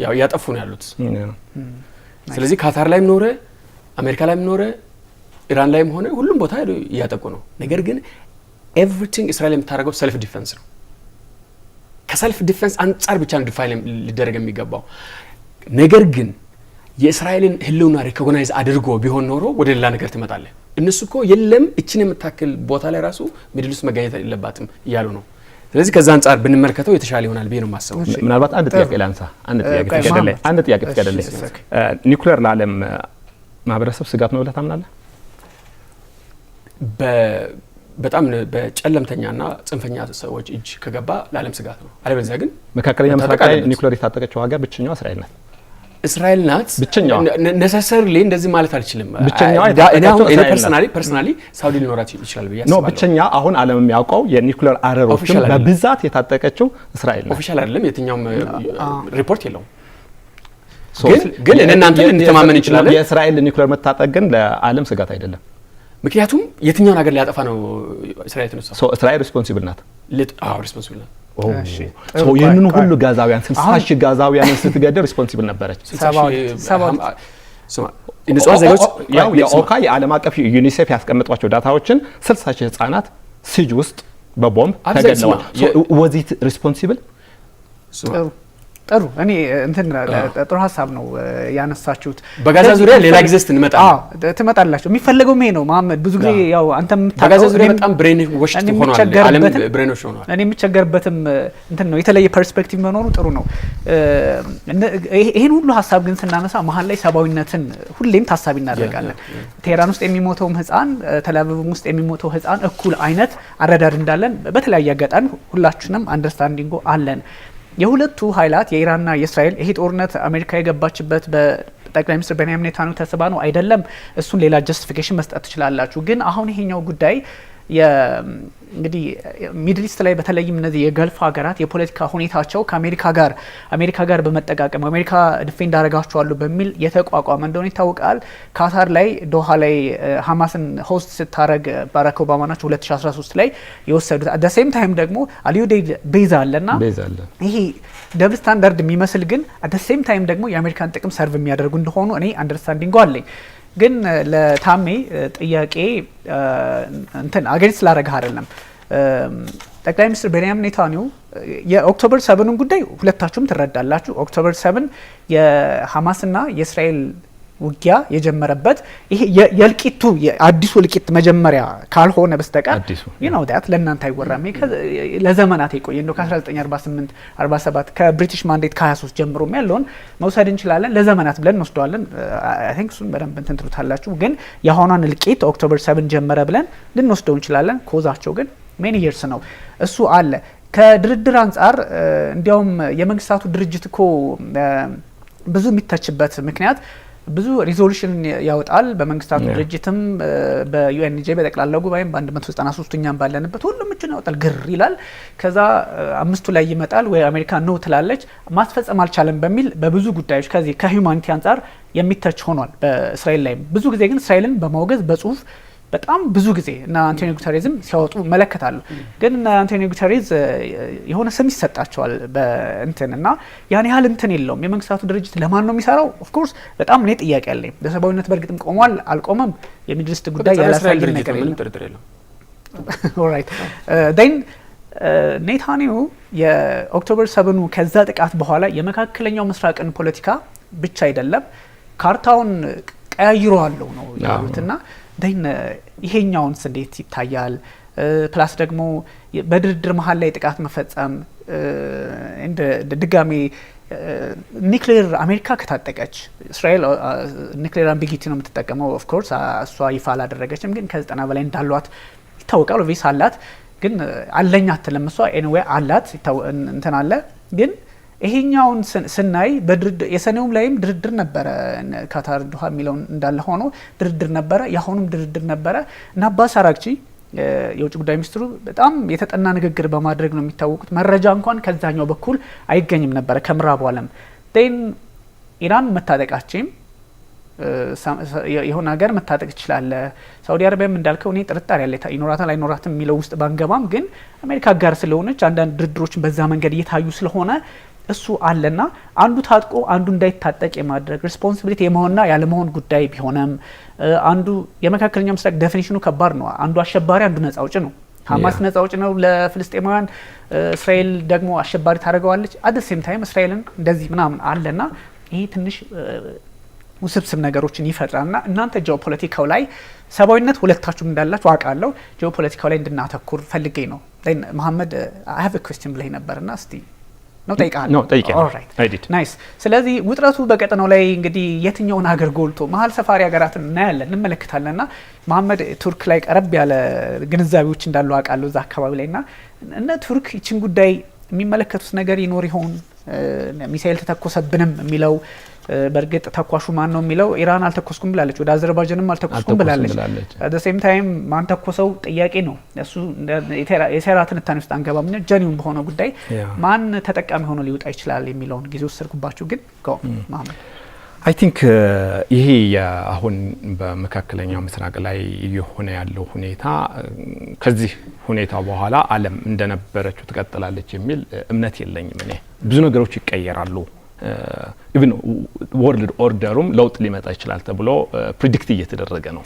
ያው ያጠፉ ነው ያሉት። ስለዚህ ካታር ላይም ኖረ አሜሪካ ላይም ኖረ ኢራን ላይም ሆነ ሁሉም ቦታ እያጠቁ ነው። ነገር ግን ኤቭሪቲንግ እስራኤል የምታደርገው ሰልፍ ዲፌንስ ነው። ከሰልፍ ዲፌንስ አንጻር ብቻ ነው ዲፋይን ሊደረግ የሚገባው። ነገር ግን የእስራኤልን ህልውና ሪኮግናይዝ አድርጎ ቢሆን ኖሮ ወደ ሌላ ነገር ትመጣለህ። እነሱ እኮ የለም እችን የምታክል ቦታ ላይ ራሱ ሚድል ውስጥ መገኘት የለባትም እያሉ ነው። ስለዚህ ከዛ አንጻር ብንመለከተው የተሻለ ይሆናል ብዬ ነው የማስበው። ምናልባት አንድ ጥያቄ ላንሳ። አንድ ጥያቄ ትገደለኝ። ኒውክሌር ለዓለም ማህበረሰብ ስጋት ነው ብለህ ታምናለህ? በጣም በጨለምተኛና ጽንፈኛ ሰዎች እጅ ከገባ ለዓለም ስጋት ነው። አለበለዚያ ግን መካከለኛ ምስራቅ ላይ ኒውክሌር የታጠቀችው ሀገር ብቸኛዋ እስራኤል ናት። ብቸኛዋ ነሰሰርሊ እንደዚህ ማለት አልችልም። ፐርሰናሊ ሳውዲ ሊኖራት ይችላል ብዬ አስባለሁ። ብቸኛ አሁን ዓለም የሚያውቀው የኒውክሌር አረሮችን በብዛት የታጠቀችው እስራኤል ናት። ኦፊሻል አይደለም፣ የትኛውም ሪፖርት የለውም። ግን እናንተ ልንተማመን ይችላል። የእስራኤል ኒውክሌር መታጠቅ ግን ለዓለም ስጋት አይደለም። ምክንያቱም የትኛውን ሀገር ሊያጠፋ ነው እስራኤል የተነሳው? እስራኤል ሪስፖንሲብል ናት። ሪስፖንሲብል ናት። ይህንን ሁሉ ጋዛውያን 60 ሺህ ጋዛውያንን ስትገድል ሪስፖንሲብል ነበረች። ንጹሃን ዜጎች የኦካ የዓለም አቀፍ ዩኒሴፍ ያስቀመጧቸው ዳታዎችን 60 ሺህ ህጻናት ሲጅ ውስጥ በቦምብ ተገድለዋል። ወዚት ሪስፖንሲብል ጥሩ እኔ እንትን ጥሩ ሀሳብ ነው ያነሳችሁት። በጋዛ ዙሪያ ሌላ ጊዜ ትመጣላችሁ። የሚፈለገው ይሄ ነው መሐመድ። ብዙ ጊዜ ያው አንተም በጋዛ ዙሪያ በጣም ብሬን ወሽት ሆኗል። ዓለም ብሬን ወሽ ሆኗል። እኔ የምቸገርበትም እንትን ነው የተለየ ፐርስፔክቲቭ መኖሩ ጥሩ ነው። ይሄን ሁሉ ሀሳብ ግን ስናነሳ መሀል ላይ ሰብአዊነትን ሁሌም ታሳቢ እናደርጋለን። ቴህራን ውስጥ የሚሞተውም ህፃን፣ ተላቪቭ ውስጥ የሚሞተው ህፃን እኩል አይነት አረዳድ እንዳለን በተለያየ አጋጣሚ ሁላችንም አንደርስታንዲንጎ አለን። የሁለቱ ኃይላት የኢራንና የእስራኤል ይሄ ጦርነት አሜሪካ የገባችበት በጠቅላይ ሚኒስትር ቤንያሚን ኔታንያሁ ተስባ ነው አይደለም፣ እሱን ሌላ ጀስቲፊኬሽን መስጠት ትችላላችሁ። ግን አሁን ይሄኛው ጉዳይ እንግዲህ ሚድል ኢስት ላይ በተለይም እነዚህ የገልፍ ሀገራት የፖለቲካ ሁኔታቸው አሜሪካ ጋር በመጠቃቀም አሜሪካ ዲፌንድ አደርጋቸዋለሁ በሚል የተቋቋመ እንደሆነ ይታወቃል። ካታር ላይ ዶሃ ላይ ሐማስን ሆስት ስታረግ ባራክ ኦባማ ናቸው 2013 ላይ የወሰዱት። አት ዘ ሴም ታይም ደግሞ አልዩዴይድ ቤዝ አለና ይሄ ደብል ስታንዳርድ የሚመስል ግን አት ዘ ሴም ታይም ደግሞ የአሜሪካን ጥቅም ሰርቭ የሚያደርጉ እንደሆኑ እኔ አንደርስታንዲንግ አለኝ። ግን ለታሜ ጥያቄ እንትን አገሪት ስላረጋህ አይደለም። ጠቅላይ ሚኒስትር ቤንያሚን ኔታንያሁ የኦክቶበር 7ን ጉዳይ ሁለታችሁም ትረዳላችሁ። ኦክቶበር 7 የሐማስና የእስራኤል ውጊያ የጀመረበት ይሄ የእልቂቱ የአዲሱ እልቂት መጀመሪያ ካልሆነ በስተቀር ዳት ለእናንተ አይወራም። ለዘመናት የቆየ እንደው ከ1948 47 ከብሪቲሽ ማንዴት ከ23 ጀምሮ ያለውን መውሰድ እንችላለን። ለዘመናት ብለን እንወስደዋለን። አይ ቲንክ እሱን በደንብ እንትን ትሉታላችሁ። ግን የአሁኗን እልቂት ኦክቶበር 7 ጀመረ ብለን ልንወስደው እንችላለን። ኮዛቸው ግን ሜኒ ይርስ ነው። እሱ አለ ከድርድር አንጻር እንዲያውም የመንግስታቱ ድርጅት እኮ ብዙ የሚተችበት ምክንያት ብዙ ሪዞሉሽን ያወጣል። በመንግስታቱ ድርጅትም በዩኤንጂ በጠቅላላው ጉባኤም በ193ኛም ባለንበት ሁሉም እጁን ያወጣል፣ ግር ይላል። ከዛ አምስቱ ላይ ይመጣል ወይ አሜሪካ ነው ትላለች። ማስፈጸም አልቻለም በሚል በብዙ ጉዳዮች ከዚህ ከሂዩማኒቲ አንጻር የሚተች ሆኗል። በእስራኤል ላይ ብዙ ጊዜ ግን እስራኤልን በማውገዝ በጽሁፍ በጣም ብዙ ጊዜ እና አንቶኒዮ ጉተሬዝም ሲያወጡ መለከታሉ። ግን እና አንቶኒዮ ጉተሬዝ የሆነ ስም ይሰጣቸዋል በእንትን እና ያን ያህል እንትን የለውም። የመንግስታቱ ድርጅት ለማን ነው የሚሰራው? ኦፍ ኮርስ በጣም እኔ ጥያቄ አለኝ። ለሰብአዊነት በእርግጥም ቆሟል አልቆመም የሚድል ኢስት ጉዳይ ያላሳየ ነገር የለም። ኦልራይት ዴን ኔታንያሁ የኦክቶበር 7ኑ ከዛ ጥቃት በኋላ የመካከለኛው ምስራቅን ፖለቲካ ብቻ አይደለም ካርታውን ቀያይሯለሁ ነው ያሉትና ደን ይሄኛውንስ እንዴት ይታያል? ፕላስ ደግሞ በድርድር መሀል ላይ ጥቃት መፈጸም እንደ ድጋሜ ኒክሌር አሜሪካ ከታጠቀች እስራኤል ኒክሌር አምቢጊቲ ነው የምትጠቀመው። ኦፍ ኮርስ እሷ ይፋ አላደረገችም፣ ግን ከ90 በላይ እንዳሏት ይታወቃል። ኦቪስ አላት፣ ግን አለኝ አትልም እሷ። ኤኒዌይ አላት እንትን አለ። ግን ይሄኛውን ስናይ በድርድር የሰኔውም ላይም ድርድር ነበረ። ካታር ዶሃ የሚለው እንዳለ ሆኖ ድርድር ነበረ፣ የአሁኑም ድርድር ነበረ እና አባስ አራግቺ የውጭ ጉዳይ ሚኒስትሩ በጣም የተጠና ንግግር በማድረግ ነው የሚታወቁት። መረጃ እንኳን ከዛኛው በኩል አይገኝም ነበረ ከምዕራቡ ዓለም። ን ኢራን መታጠቃችም የሆነ ሀገር መታጠቅ ይችላል። ሳውዲ አረቢያም እንዳልከው እኔ ጥርጣሬ ያለ ይኖራታል አይኖራትም የሚለው ውስጥ ባንገባም፣ ግን አሜሪካ ጋር ስለሆነች አንዳንድ ድርድሮችን በዛ መንገድ እየታዩ ስለሆነ እሱ አለና አንዱ ታጥቆ አንዱ እንዳይታጠቅ የማድረግ ሪስፖንሲቢሊቲ የመሆንና ያለመሆን ጉዳይ ቢሆንም አንዱ የመካከለኛው ምስራቅ ዴፊኒሽኑ ከባድ ነው። አንዱ አሸባሪ አንዱ ነጻ አውጪ ነው። ሐማስ ነጻ አውጪ ነው ለፍልስጤማውያን፣ እስራኤል ደግሞ አሸባሪ ታደርገዋለች። አት ዘ ሴም ታይም እስራኤልን እንደዚህ ምናምን አለና ይሄ ትንሽ ውስብስብ ነገሮችን ይፈጥራልና እናንተ ጂኦፖለቲካው ላይ ሰብአዊነት ሁለታችሁም እንዳላችሁ አውቃለሁ። ጂኦፖለቲካው ላይ እንድናተኩር ፈልጌ ነው። መሐመድ አይ ሃቭ አ ኩዌስችን ብለኝ ነበርና እስቲ ነው ጠይቃለሁ። ናይስ። ስለዚህ ውጥረቱ በቀጠናው ላይ እንግዲህ የትኛውን ሀገር ጎልቶ መሀል ሰፋሪ ሀገራትን እናያለን እንመለከታለንና መሐመድ ቱርክ ላይ ቀረብ ያለ ግንዛቤዎች እንዳሉ አውቃለሁ እዛ አካባቢ ላይና እነ ቱርክ ይችን ጉዳይ የሚመለከቱት ነገር ይኖር ይሆን? ሚሳኤል ተተኮሰብንም የሚለው በእርግጥ ተኳሹ ማን ነው የሚለው ኢራን አልተኮስኩም ብላለች። ወደ አዘርባይጃንም አልተኮስኩም ብላለች። አት ሴም ታይም ማን ተኮሰው ጥያቄ ነው። እሱ የሴራ ትንታኔ ውስጥ አንገባም። ጀኒውን በሆነ ጉዳይ ማን ተጠቃሚ ሆኖ ሊወጣ ይችላል የሚለውን ጊዜ ወሰድኩባችሁ። ግን መሐመድ አይ ቲንክ ይሄ አሁን በመካከለኛው ምስራቅ ላይ የሆነ ያለው ሁኔታ ከዚህ ሁኔታ በኋላ ዓለም እንደነበረችው ትቀጥላለች የሚል እምነት የለኝም። እኔ ብዙ ነገሮች ይቀየራሉ። ኢቭን ወርልድ ኦርደሩም ለውጥ ሊመጣ ይችላል ተብሎ ፕሪዲክት እየተደረገ ነው፣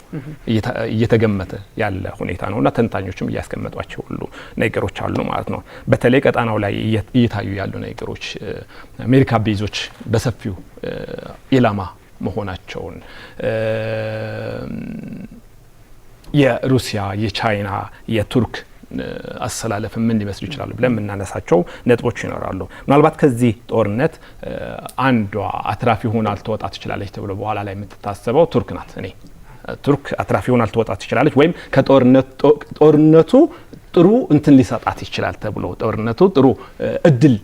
እየተገመተ ያለ ሁኔታ ነውና ተንታኞችም እያስቀመጧቸው ሁሉ ነገሮች አሉ ማለት ነው። በተለይ ቀጣናው ላይ እየታዩ ያሉ ነገሮች አሜሪካ ቤዞች በሰፊው ኢላማ መሆናቸውን፣ የሩሲያ፣ የቻይና፣ የቱርክ አሰላለፍ ምን ሊመስሉ ይችላሉ ብለን የምናነሳቸው ነጥቦች ይኖራሉ። ምናልባት ከዚህ ጦርነት አንዷ አትራፊ ሆና ልትወጣ ትችላለች ተብሎ በኋላ ላይ የምትታሰበው ቱርክ ናት። እኔ ቱርክ አትራፊ ሆና ልትወጣ ትችላለች ወይም ከጦርነቱ ጥሩ እንትን ሊሰጣት ይችላል ተብሎ ጦርነቱ ጥሩ እድል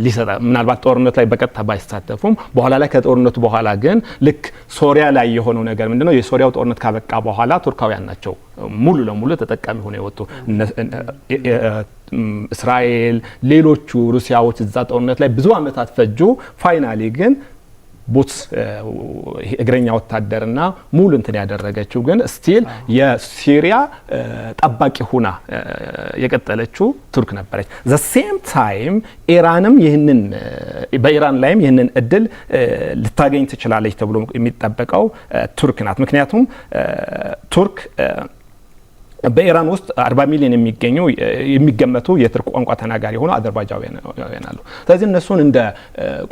ሊሰጣ ምናልባት ጦርነቱ ላይ በቀጥታ ባይሳተፉም በኋላ ላይ ከጦርነቱ በኋላ ግን ልክ ሶሪያ ላይ የሆነው ነገር ምንድነው የሶሪያው ጦርነት ካበቃ በኋላ ቱርካውያን ናቸው ሙሉ ለሙሉ ተጠቃሚ ሆነው የወጡ እስራኤል ሌሎቹ ሩሲያዎች እዛ ጦርነት ላይ ብዙ አመታት ፈጁ ፋይናሊ ግን ቡትስ እግረኛ ወታደርና ሙሉ እንትን ያደረገችው ግን ስቲል የሲሪያ ጠባቂ ሆና የቀጠለችው ቱርክ ነበረች ዘ ሴም ታይም ኢራንም ይህንን በኢራን ላይም ይህንን እድል ልታገኝ ትችላለች ተብሎ የሚጠበቀው ቱርክ ናት ምክንያቱም ቱርክ በኢራን ውስጥ 40 ሚሊዮን የሚገመቱ የቱርክ ቋንቋ ተናጋሪ ሆኖ አዘርባይጃናውያን አሉ ስለዚህ እነሱን እንደ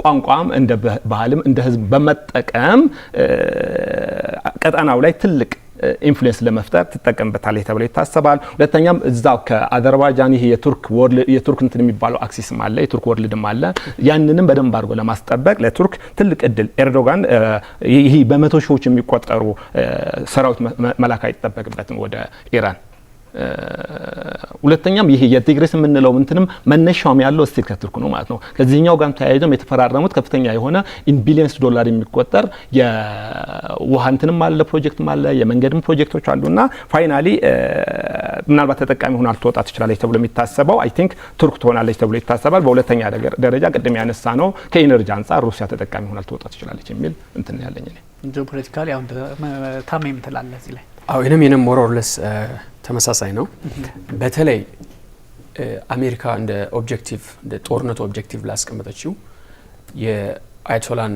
ቋንቋም እንደ ባህልም እንደ ህዝብ በመጠቀም ቀጣናው ላይ ትልቅ ኢንፍሉዌንስ ለመፍጠር ተጠቀምበታለች ተብሎ ይታሰባል ሁለተኛም እዛው ከአዘርባይጃን ይሄ የቱርክ እንትን የሚባለው አክሲስም አለ የቱርክ ወርልድም አለ ያንንም በደንብ አድርጎ ለማስጠበቅ ለቱርክ ትልቅ እድል ኤርዶጋን ይሄ በመቶ ሺዎች የሚቆጠሩ ሰራዊት መላክ አይጠበቅበትም ወደ ኢራን ሁለተኛም ይሄ የቲግሪስ የምንለው እንትንም መነሻውም ያለው ስቲል ከቱርክ ነው ማለት ነው ከዚህኛው ጋር ተያይዘው የተፈራረሙት ከፍተኛ የሆነ ኢን ቢሊየንስ ዶላር የሚቆጠር የውሃ እንትንም አለ ፕሮጀክትም አለ የመንገድም ፕሮጀክቶች አሉና ፋይናሊ ምናልባት ተጠቃሚ ሆና ልትወጣ ትችላለች ተብሎ የሚታሰበው አይ ቲንክ ቱርክ ትሆናለች ተብሎ ይታሰባል በሁለተኛ ደረጃ ቅድም ያነሳ ነው ከኢነርጂ አንፃር ሩሲያ ተጠቃሚ ሆና ልትወጣ ትችላለች የሚል እንትን ያለኝ እኔ ጂኦፖለቲካሊ አሁን ታማኝ ትላለህ እዚህ ላይ አዎ እኔም ሞር ኦር ለስ ተመሳሳይ ነው በተለይ አሜሪካ እንደ ኦብጀክቲቭ እንደ ጦርነቱ ኦብጀክቲቭ ላስቀመጠችው የአያቶላን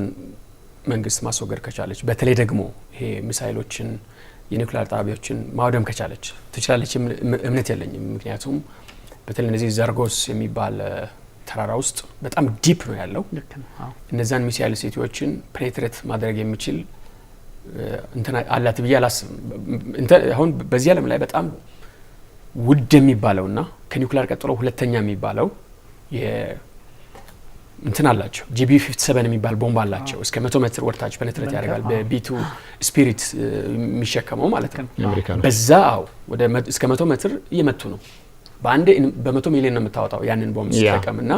መንግስት ማስወገድ ከቻለች በተለይ ደግሞ ይሄ ሚሳይሎችን የኒውክሌር ጣቢያዎችን ማውደም ከቻለች ትችላለች እምነት የለኝም ምክንያቱም በተለይ እነዚህ ዘርጎስ የሚባል ተራራ ውስጥ በጣም ዲፕ ነው ያለው እነዛን ሚሳይል ሲቲዎችን ፕሬትሬት ማድረግ የሚችል እንትና አላት ብዬ አላስብም አሁን በዚህ ዓለም ላይ በጣም ውድ የሚባለውና ከኒውክሌር ቀጥሎ ሁለተኛ የሚባለው እንትን አላቸው GB57 የሚባል ቦምብ አላቸው እስከ 100 ሜትር ወርታች ፔኔትሬት ያደርጋል በB2 ስፒሪት የሚሸከመው ማለት ነው በዛው ወደ እስከ 100 ሜትር እየመቱ ነው በአንዴ በ100 ሚሊዮን ነው የምታወጣው ያንን ቦምብ ሲጠቀምና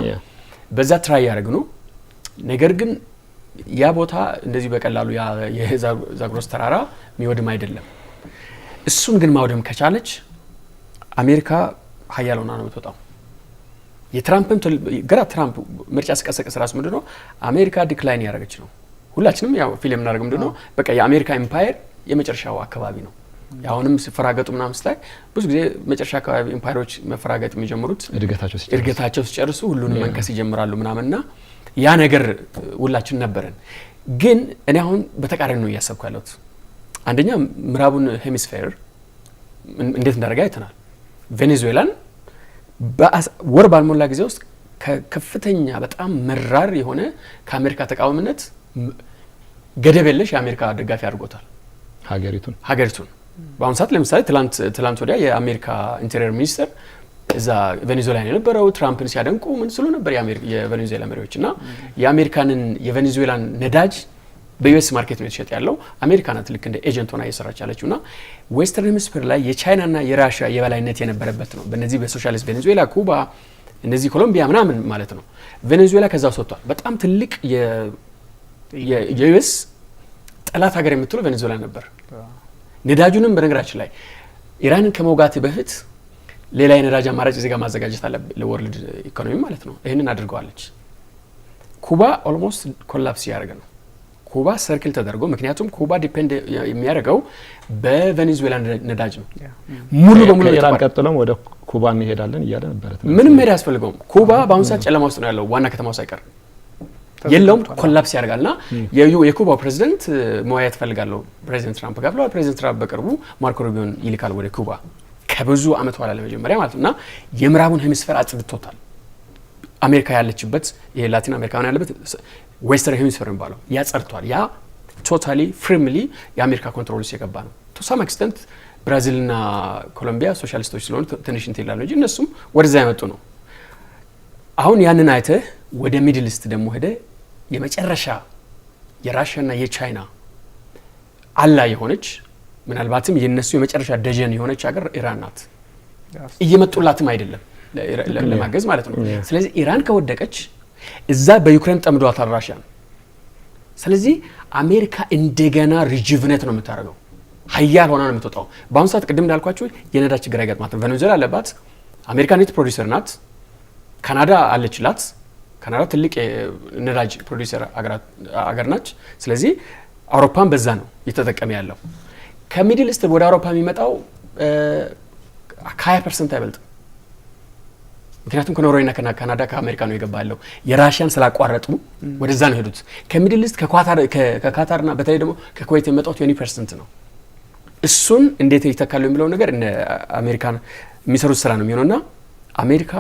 በዛ ትራይ ያደርግ ነው ነገር ግን ያ ቦታ እንደዚህ በቀላሉ የዛግሮስ ተራራ የሚወድም አይደለም እሱን ግን ማውደም ከቻለች አሜሪካ ሀያል ሆና ነው የምትወጣው የትራምፕም ግራ ትራምፕ ምርጫ ሲቀሰቀስ ራስ ምንድነው አሜሪካ ዲክላይን ያደረገች ነው ሁላችንም ያው ፊልም እናደርግ ምንድነው በቃ የአሜሪካ ኤምፓየር የመጨረሻው አካባቢ ነው ያውንም ሲፈራገጡ ምናምን ስታይ ብዙ ጊዜ መጨረሻ አካባቢ ኤምፓየሮች መፈራገጥ የሚጀምሩት እድገታቸው ሲጨርሱ ሁሉንም መንከስ ይጀምራሉ ምናምንና ያ ነገር ሁላችን ነበረን ግን እኔ አሁን በተቃራኒ ነው እያሰብኩ ያለሁት አንደኛ ምዕራቡን ሄሚስፌር እንዴት እንዳደረገ አይተናል ቬኔዙዌላን ወር ባልሞላ ጊዜ ውስጥ ከፍተኛ በጣም መራር የሆነ ከአሜሪካ ተቃዋሚነት ገደብ የለሽ የአሜሪካ ደጋፊ አድርጎታል ሀገሪቱን በአሁኑ ሰዓት ለምሳሌ ትላንት ወዲያ የአሜሪካ ኢንቴሪየር ሚኒስተር እዛ ቬኔዙዌላ የነበረው ትራምፕን ሲያደንቁ ምን ስሉ ነበር የቬኔዙዌላ መሪዎች እና የቬኔዙዌላን ነዳጅ በዩኤስ ማርኬት ነው የተሸጠ ያለው አሜሪካ ናት ልክ እንደ ኤጀንት ሆና እየሰራች ያለችውና ዌስተርን ሄሚስፌር ላይ የቻይናና የራሺያ የበላይነት የነበረበት ነው በእነዚህ በሶሻሊስት ቬኔዙዌላ ኩባ እነዚህ ኮሎምቢያ ምናምን ማለት ነው ቬኔዙዌላ ከዛ ወጥቷል በጣም ትልቅ የዩኤስ ጠላት ሀገር የምትለው ቬኔዙዌላ ነበር ነዳጁንም በነገራችን ላይ ኢራንን ከመውጋት በፊት ሌላ የነዳጅ አማራጭ ዜጋ ማዘጋጀት አለ ለወርልድ ኢኮኖሚ ማለት ነው ይሄንን አድርገዋለች ኩባ ኦልሞስት ኮላፕስ ያደረገ ነው ኩባ ሰርክል ተደርጎ ምክንያቱም ኩባ ዲፔንድ የሚያደርገው በቬኔዙዌላ ነዳጅ ነው ሙሉ በሙሉ ኢራን ቀጥሎም ወደ ኩባ እንሄዳለን እያለ ነበር ምንም መሄድ ያስፈልገውም ኩባ በአሁኑ ሰዓት ጨለማ ውስጥ ነው ያለው ዋና ከተማው ሳይቀር የለውም ኮላፕስ ያደርጋልና የኩባው ፕሬዝዳንት መዋያት ፈልጋለሁ ፕሬዝዳንት ትራምፕ ጋር ብለዋል ፕሬዝዳንት ትራምፕ በቅርቡ ማርኮ ሩቢዮን ይልካል ወደ ኩባ ከብዙ አመት በኋላ ለመጀመሪያ ማለትና የምዕራቡን ሄሚስፌር አጽድቶታል አሜሪካ ያለችበት የላቲን አሜሪካን ያለበት ዌስተርን ሄሚስፌር የሚባለው ያጸድቷል ያ ቶታሊ ፍሪምሊ የአሜሪካ ኮንትሮል ውስጥ የገባ ነው ቱ ሳም ኤክስቴንት ብራዚልና ኮሎምቢያ ሶሻሊስቶች ስለሆኑ ትንሽ እንትን ይላሉ እንጂ እነሱም ወደዛ ያመጡ ነው አሁን ያንን አይተህ ወደ ሚድል ኢስት ደግሞ ሄደ የመጨረሻ የራሺያና የቻይና አላ የሆነች ምናልባትም የነሱ የመጨረሻ ደጀን የሆነች ሀገር ኢራን ናት እየመጡላትም አይደለም ለማገዝ ማለት ነው። ስለዚህ ኢራን ከወደቀች እዛ በዩክሬን ጠምዷታል ራሽያ። ስለዚህ አሜሪካ እንደገና ሪጁቭኔት ነው የምታደርገው፣ ሀያል ሆና ነው የምትወጣው። በአሁኑ ሰዓት ቅድም እንዳልኳችሁ የነዳጅ ችግር አይገጥማትም። ቬኔዙዌላ አለባት፣ አሜሪካ ኔት ፕሮዲውሰር ናት፣ ካናዳ አለችላት። ካናዳ ትልቅ ነዳጅ ፕሮዲውሰር አገር ናች። ስለዚህ አውሮፓን በዛ ነው እየተጠቀመ ያለው። ከሚድል ኢስት ወደ አውሮፓ የሚመጣው ከ20% አይበልጥም። ምክንያቱም ከኖርዌይና ካናዳ ከአሜሪካ ነው የገባ ያለው። የራሽያን ስላቋረጡ ወደዛ ነው ሄዱት። ከሚድል ኢስት ከካታርና በተለይ ደግሞ ከኩዌት የሚመጣው 20% ነው። እሱን እንዴት ይተካሉ የሚለው ነገር እነ አሜሪካን የሚሰሩት ስራ ነው የሚሆነውና አሜሪካ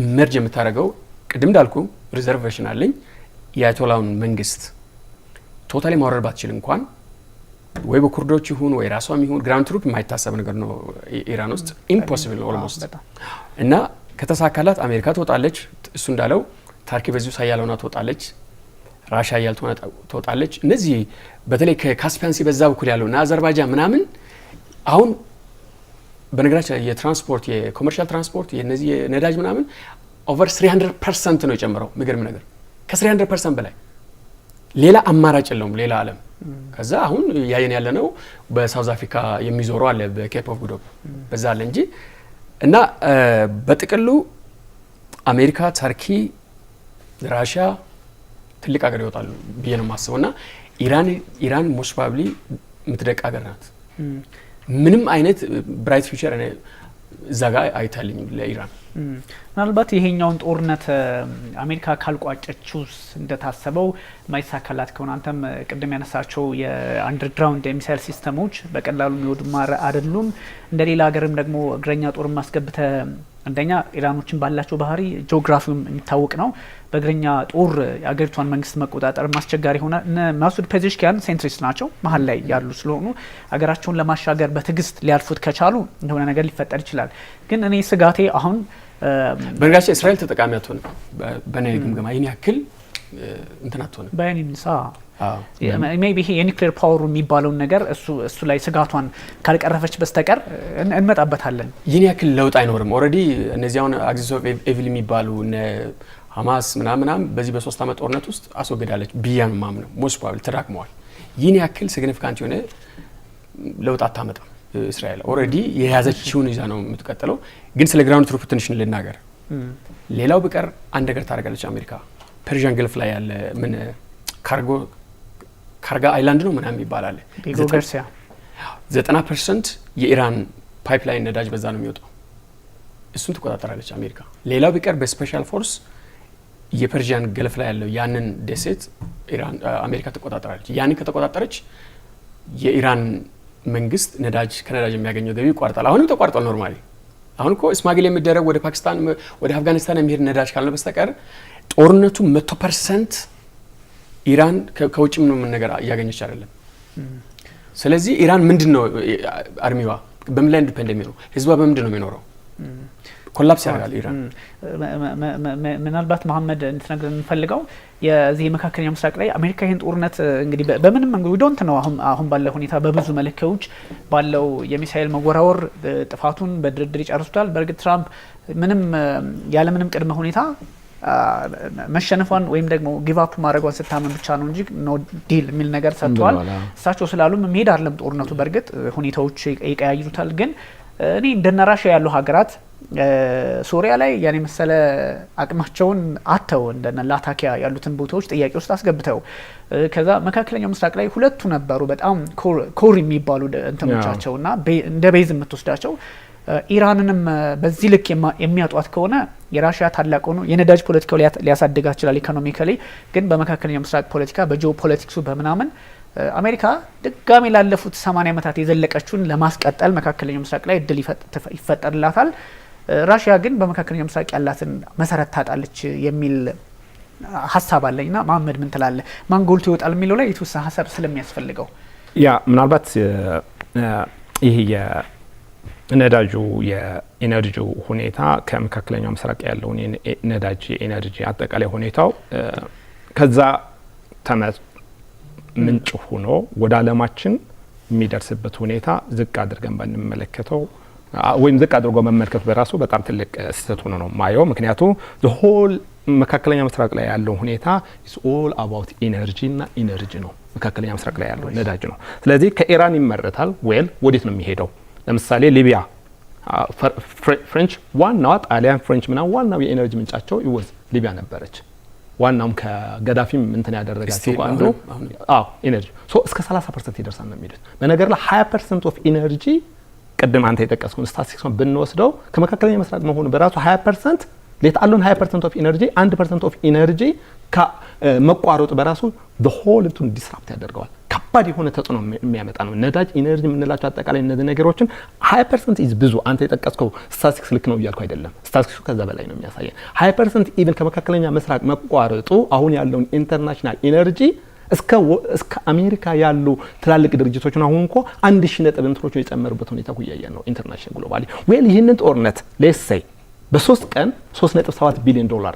ኢመርጅ የምታደርገው ቅድም እንዳልኩ ሪዘርቬሽን አለኝ የአያቶላውን መንግስት ቶታሊ ማውረድ ባትችል እንኳን ወይ በኩርዶች ይሁን ወይ ራሷም ይሁን ግራውንድ ትሩፕ የማይታሰብ ነገር ነው ኢራን ውስጥ ኢምፖሲብል ነው ኦልሞስት። እና ከተሳካላት አሜሪካ ትወጣለች፣ እሱ እንዳለው ታርኪ በዚሁ ሳያለውና ትወጣለች፣ ራሻ ያል ትወጣለች። እነዚህ በተለይ ከካስፒያን ሲ በዛ በኩል ያለው እና አዘርባይጃን ምናምን አሁን በነገራችን የትራንስፖርት የኮመርሻል ትራንስፖርት የነዚህ የነዳጅ ምናምን ኦቨር 300% ነው የጨመረው። የሚገርም ነገር ከ300% በላይ ሌላ አማራጭ የለውም ሌላ ዓለም። ከዛ አሁን ያየን ያለ ነው በሳውዝ አፍሪካ የሚዞረው አለ በኬፕ ኦፍ ጉድ ሆፕ በዛ አለ እንጂ እና በጥቅሉ አሜሪካ፣ ተርኪ፣ ራሽያ ትልቅ ሀገር ይወጣሉ ብዬ ነው የማስበው። እና ኢራን ሞስት ፕሮባብሊ የምትደቅ ሀገር ናት። ምንም አይነት ብራይት ፊውቸር እዛ ጋር አይታልኝም ለኢራን። ምናልባት ይሄኛውን ጦርነት አሜሪካ ካልቋጨችውስ እንደታሰበው ማይሳካላት ከሆነ አንተም ቅድም ያነሳቸው የአንደርግራውንድ የሚሳይል ሲስተሞች በቀላሉ የሚወድሙ አይደሉም። እንደሌላ ሀገርም ደግሞ እግረኛ ጦር ማስገብተ አንደኛ ኢራኖችን ባላቸው ባህሪ ጂኦግራፊውም የሚታወቅ ነው። በእግረኛ ጦር የአገሪቷን መንግስት መቆጣጠር ማስቸጋሪ ሆነ። ማሱድ ፔዜሽኪያን ሴንትሪስት ናቸው፣ መሀል ላይ ያሉ ስለሆኑ ሀገራቸውን ለማሻገር በትዕግስት ሊያልፉት ከቻሉ እንደሆነ ነገር ሊፈጠር ይችላል። ግን እኔ ስጋቴ አሁን በነገራችን እስራኤል ተጠቃሚ አትሆንም። በእኔ ግምገማ ይህን ያክል እንትን አትሆንም። በኒምሳ ሜይቢ ይሄ የኒክሌር ፓወሩ የሚባለውን ነገር እሱ ላይ ስጋቷን ካልቀረፈች በስተቀር እንመጣበታለን። ይህን ያክል ለውጥ አይኖርም። ኦልሬዲ እነዚህ አሁን አክሲስ ኦፍ ኤቪል የሚባሉ ሀማስ ምናምን በዚህ በ3 ዓመት ጦርነት ውስጥ አስወግዳለች ብያ ነው ማምነው። ሞስት ፕሮባብሊ ተዳክመዋል። ይህን ያክል ሲግኒፊካንት የሆነ ለውጥ አታመጣም። እስራኤል ኦልሬዲ የያዘችውን ይዛ ነው የምትቀጥለው። ግን ስለ ግራውንድ ትሩፕ ትንሽ ልናገር። ሌላው በቀር አንድ ነገር ታደርጋለች አሜሪካ። ፐርሺያን ገልፍ ላይ ያለ ምን ካርጋ አይላንድ ነው ምናምን ይባላል። 90% የኢራን ፓይፕላይን ነዳጅ በዛ ነው የሚወጣው። እሱን ትቆጣጠራለች አሜሪካ። ሌላው ቢቀር በስፔሻል ፎርስ የፐርሺያን ገልፍ ላይ ያለው ያንን ደሴት ኢራን አሜሪካ ትቆጣጠራለች። ያንን ከተቆጣጠረች የኢራን መንግስት ከነዳጅ የሚያገኘው ገቢ ይቋርጣል። አሁንም ተቋርጧል። ኖርማሊ አሁን እኮ እስማግል የሚደረግ ወደ ፓኪስታን ወደ አፍጋኒስታን የሚሄድ ነዳጅ ካልሆነ በስተቀር ጦርነቱ 100% ኢራን ከውጭ ምንም ነገር እያገኘች አይደለም። ስለዚህ ኢራን ምንድነው አርሚዋ በምን ላይ ኢንዲፔንደንት የሚሆነው? ህዝቧ በምንድን ነው የሚኖረው? ኮላፕስ ያደርጋል ኢራን። ምናልባት መሐመድ እንድትነግረን እንፈልገው የዚህ መካከለኛ ምስራቅ ላይ አሜሪካ ይህን ጦርነት እንግዲህ በምንም መንገድ ዶንት ነው አሁን ባለው ሁኔታ በብዙ መለኪያዎች ባለው የሚሳኤል መወራወር ጥፋቱን በድርድር ይጨርሱታል። በእርግጥ ትራምፕ ያለምንም ቅድመ ሁኔታ መሸነፏን ወይም ደግሞ ጊቭ አፕ ማድረጓን ስታመን ብቻ ነው እንጂ ኖ ዲል የሚል ነገር ሰጥቷል። እሳቸው ስላሉም መሄድ አይደለም ጦርነቱ። በእርግጥ ሁኔታዎች ይቀያይሩታል። ግን እኔ እንደነ ራሽያ ያሉ ሀገራት ሶሪያ ላይ ያኔ መሰለ አቅማቸውን አተው እንደነ ላታኪያ ያሉትን ቦታዎች ጥያቄ ውስጥ አስገብተው ከዛ መካከለኛው ምስራቅ ላይ ሁለቱ ነበሩ በጣም ኮር የሚባሉ እንትኖቻቸውና እንደ ቤዝ የምትወስዳቸው ኢራንንም በዚህ ልክ የሚያጧት ከሆነ የራሽያ ታላቅ ሆኖ የነዳጅ ፖለቲካው ሊያሳድጋ ይችላል ኢኮኖሚካሊ። ግን በመካከለኛው ምስራቅ ፖለቲካ በጂኦ ፖለቲክሱ በምናምን አሜሪካ ድጋሚ ላለፉት 80 ዓመታት የዘለቀችውን ለማስቀጠል መካከለኛው ምስራቅ ላይ እድል ይፈጠርላታል። ራሽያ ግን በመካከለኛው ምስራቅ ያላትን መሰረት ታጣለች የሚል ሀሳብ አለኝና መሐመድ ምን ትላለህ? ማን ጎልቶ ይወጣል የሚለው ላይ የተወሰነ ሀሳብ ስለሚያስፈልገው ያ ምናልባት ይሄ የነዳጁ የኢነርጂው ሁኔታ ከመካከለኛው ምስራቅ ያለውን ነዳጅ የኢነርጂ አጠቃላይ ሁኔታው ከዛ ምንጭ ሆኖ ወደ ዓለማችን የሚደርስበት ሁኔታ ዝቅ አድርገን ባንመለከተው ወይም ዝቅ አድርጎ መመልከቱ በራሱ በጣም ትልቅ ስህተት ሆኖ ነው ማየው። ምክንያቱ the whole መካከለኛ ምስራቅ ላይ ያለው ሁኔታ is all about energy እና ኢነርጂ ነው። መካከለኛ ምስራቅ ላይ ያለው ነዳጅ ነው። ስለዚህ ከኢራን ይመረታል ዌል ወዴት ነው የሚሄደው? ለምሳሌ ሊቢያ ፍሬንች ዋናዋ ጣሊያን ፍሬንች ምናምን ዋናው የኤነርጂ ምንጫቸው ይወዝ ሊቢያ ነበረች። ዋናውም ከገዳፊም እንትን ያደረጋቸው አንዱ ኢነርጂ እስከ 30% ይደርሳል ነው የሚሉት። በነገር ላይ 20% ኦፍ ኢነርጂ ቀደም አንተ የጠቀስኩን ስታቲስቲክሱን ብንወስደው ከመካከለኛ ምስራቅ መሆኑ በራሱ 20% ሌት አሉን 20% ኦፍ ኢነርጂ 1% ኦፍ ኢነርጂ ከመቋረጡ በራሱ the whole እንትን ዲስራፕት ያደርገዋል። ከባድ የሆነ ተጽዕኖ የሚያመጣ ነው። ነዳጅ ኢነርጂ የምንላቸው አጠቃላይ እነዚህ ነገሮችን 20% ኢዝ ብዙ። አንተ የጠቀስከው ስታቲስቲክስ ልክ ነው እያልኩ አይደለም። ስታቲስቲክሱ ከዛ በላይ ነው የሚያሳየን። 20% ኢቭን ከመካከለኛ ምስራቅ መቋረጡ አሁን ያለውን ኢንተርናሽናል ኢነርጂ እስከ አሜሪካ ያሉ ትላልቅ ድርጅቶች አሁን እንኳ 1000 ነጥብ እንትሮች የጨመሩበት ሁኔታ እያየን ነው። ኢንተርናሽናል ግሎባሊ ዌል ይህንን ጦርነት ሌትስ ሴይ በ3 ቀን 3.7 ቢሊዮን ዶላር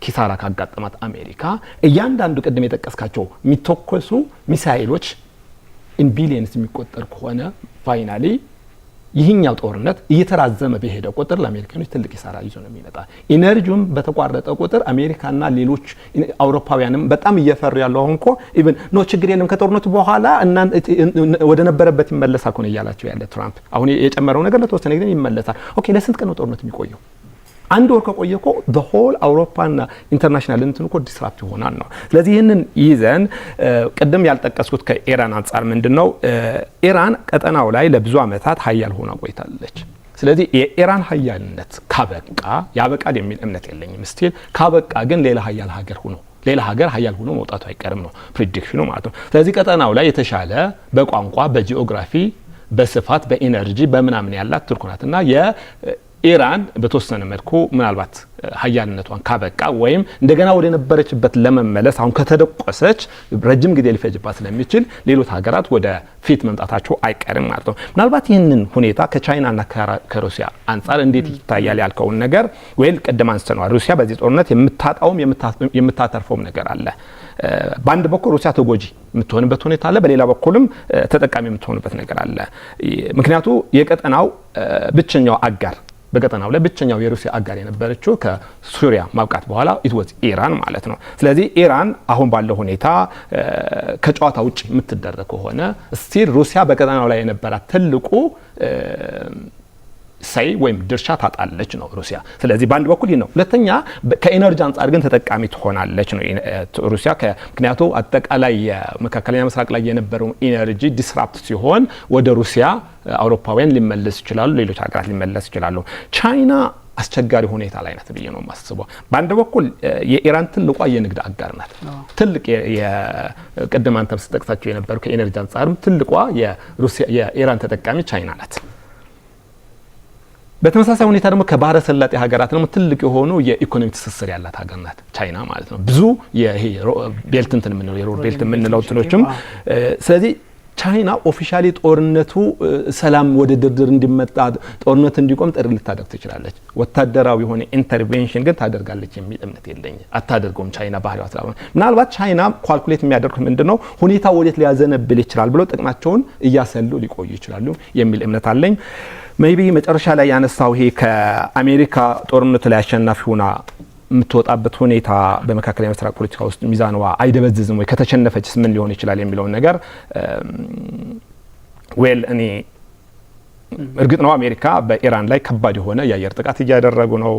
ኪሳራ ካጋጠማት አሜሪካ እያንዳንዱ ቅድም የጠቀስካቸው የሚተኮሱ ሚሳኤሎች ኢን ቢሊየንስ የሚቆጠር ከሆነ ፋይናሊ ይህኛው ጦርነት እየተራዘመ በሄደ ቁጥር ለአሜሪካኖች ትልቅ ኪሳራ ይዞ ነው የሚመጣ። ኢነርጂውም በተቋረጠ ቁጥር አሜሪካና ሌሎች አውሮፓውያንም በጣም እየፈሩ ያለው አሁን እኮ ኢቭን ኖ ችግር የለም ከጦርነቱ በኋላ እና ወደ ነበረበት ይመለሳል ኮነ ያላቸው ያለ ትራምፕ አሁን የጨመረው ነገር ለተወሰነ ጊዜ ይመለሳል። ኦኬ ለስንት ቀን ነው ጦርነቱ የሚቆየው? አንድ ወር ከቆየ እኮ the whole አውሮፓና ኢንተርናሽናል እንትን እኮ ዲስራፕት ይሆናል ነው። ስለዚህ ይህንን ይዘን ቅድም ያልጠቀስኩት ከኢራን አንጻር ምንድነው ኢራን ቀጠናው ላይ ለብዙ ዓመታት ሀያል ሆና ቆይታለች። ስለዚህ የኢራን ሀያልነት ካበቃ ያበቃል የሚል እምነት የለኝም። ስቲል ካበቃ ግን ሌላ ሀገር ሀያል ሆኖ መውጣቱ አይቀርም ነው ፕሬዲክሽኑ ማለት ነው። ስለዚህ ቀጠናው ላይ የተሻለ በቋንቋ በጂኦግራፊ በስፋት በኢነርጂ በምናምን ያላት ቱርክ ናትና ኢራን በተወሰነ መልኩ ምናልባት ሀያልነቷን ካበቃ ወይም እንደገና ወደ ነበረችበት ለመመለስ አሁን ከተደቆሰች ረጅም ጊዜ ሊፈጅባት ስለሚችል ሌሎች ሀገራት ወደ ፊት መምጣታቸው አይቀርም ማለት ነው። ምናልባት ይህንን ሁኔታ ከቻይናና ከሩሲያ አንጻር እንዴት ይታያል ያልከውን ነገር ወይል ቀደም አንስተናል። ሩሲያ በዚህ ጦርነት የምታጣውም የምታተርፈውም ነገር አለ። በአንድ በኩል ሩሲያ ተጎጂ የምትሆንበት ሁኔታ አለ፣ በሌላ በኩልም ተጠቃሚ የምትሆንበት ነገር አለ። ምክንያቱ የቀጠናው ብቸኛው አጋር በቀጠናው ላይ ብቸኛው የሩሲያ አጋር የነበረችው ከሱሪያ ማብቃት በኋላ ኢትወዝ ኢራን ማለት ነው። ስለዚህ ኢራን አሁን ባለው ሁኔታ ከጨዋታ ውጭ የምትደረግ ከሆነ ስቲል ሩሲያ በቀጠናው ላይ የነበራት ትልቁ ሳይ ወይም ድርሻ ታጣለች ነው ሩሲያ። ስለዚህ በአንድ በኩል ይህ ነው። ሁለተኛ ከኢነርጂ አንጻር ግን ተጠቃሚ ትሆናለች ነው ሩሲያ። ምክንያቱ አጠቃላይ የመካከለኛ ምስራቅ ላይ የነበረው ኢነርጂ ዲስራፕት ሲሆን ወደ ሩሲያ አውሮፓውያን ሊመለስ ይችላሉ፣ ሌሎች ሀገራት ሊመለስ ይችላሉ። ቻይና አስቸጋሪ ሁኔታ ላይ ናት ብዬ ነው የማስበው። በአንድ በኩል የኢራን ትልቋ የንግድ አጋር ናት። ትልቅ የቀደም አንተም ስትጠቅሳቸው የነበሩ ከኢነርጂ አንጻርም ትልቋ የኢራን ተጠቃሚ ቻይና ናት። በተመሳሳይ ሁኔታ ደግሞ ከባህረ ሰላጤ ሀገራት ደግሞ ትልቅ የሆኑ የኢኮኖሚ ትስስር ያላት ሀገር ናት ቻይና ማለት ነው። ብዙ ይሄ ቤልት እንትን የምንለው የሮድ ቤልት የምንለው እንትኖችም ስለዚህ ቻይና ኦፊሻሊ ጦርነቱ ሰላም ወደ ድርድር እንዲመጣ ጦርነቱ እንዲቆም ጥሪ ልታደርግ ትችላለች። ወታደራዊ የሆነ ኢንተርቬንሽን ግን ታደርጋለች የሚል እምነት የለኝም። አታደርገውም ቻይና ባህሪዋ ስላልሆነ። ምናልባት ቻይና ኳልኩሌት የሚያደርጉት ምንድነው ሁኔታ ወዴት ሊያዘነብል ይችላል ብሎ ጥቅማቸውን እያሰሉ ሊቆዩ ይችላሉ የሚል እምነት አለኝ። ሜይቢ መጨረሻ ላይ ያነሳው ይሄ ከአሜሪካ ጦርነቱ ላይ አሸናፊ ሆና የምትወጣበት ሁኔታ በመካከለኛ ምስራቅ ፖለቲካ ውስጥ ሚዛንዋ አይደበዝዝም ወይ ከተሸነፈችስ ምን ሊሆን ይችላል የሚለውን ነገር ዌል እኔ እርግጥ ነው አሜሪካ በኢራን ላይ ከባድ የሆነ የአየር ጥቃት እያደረጉ ነው።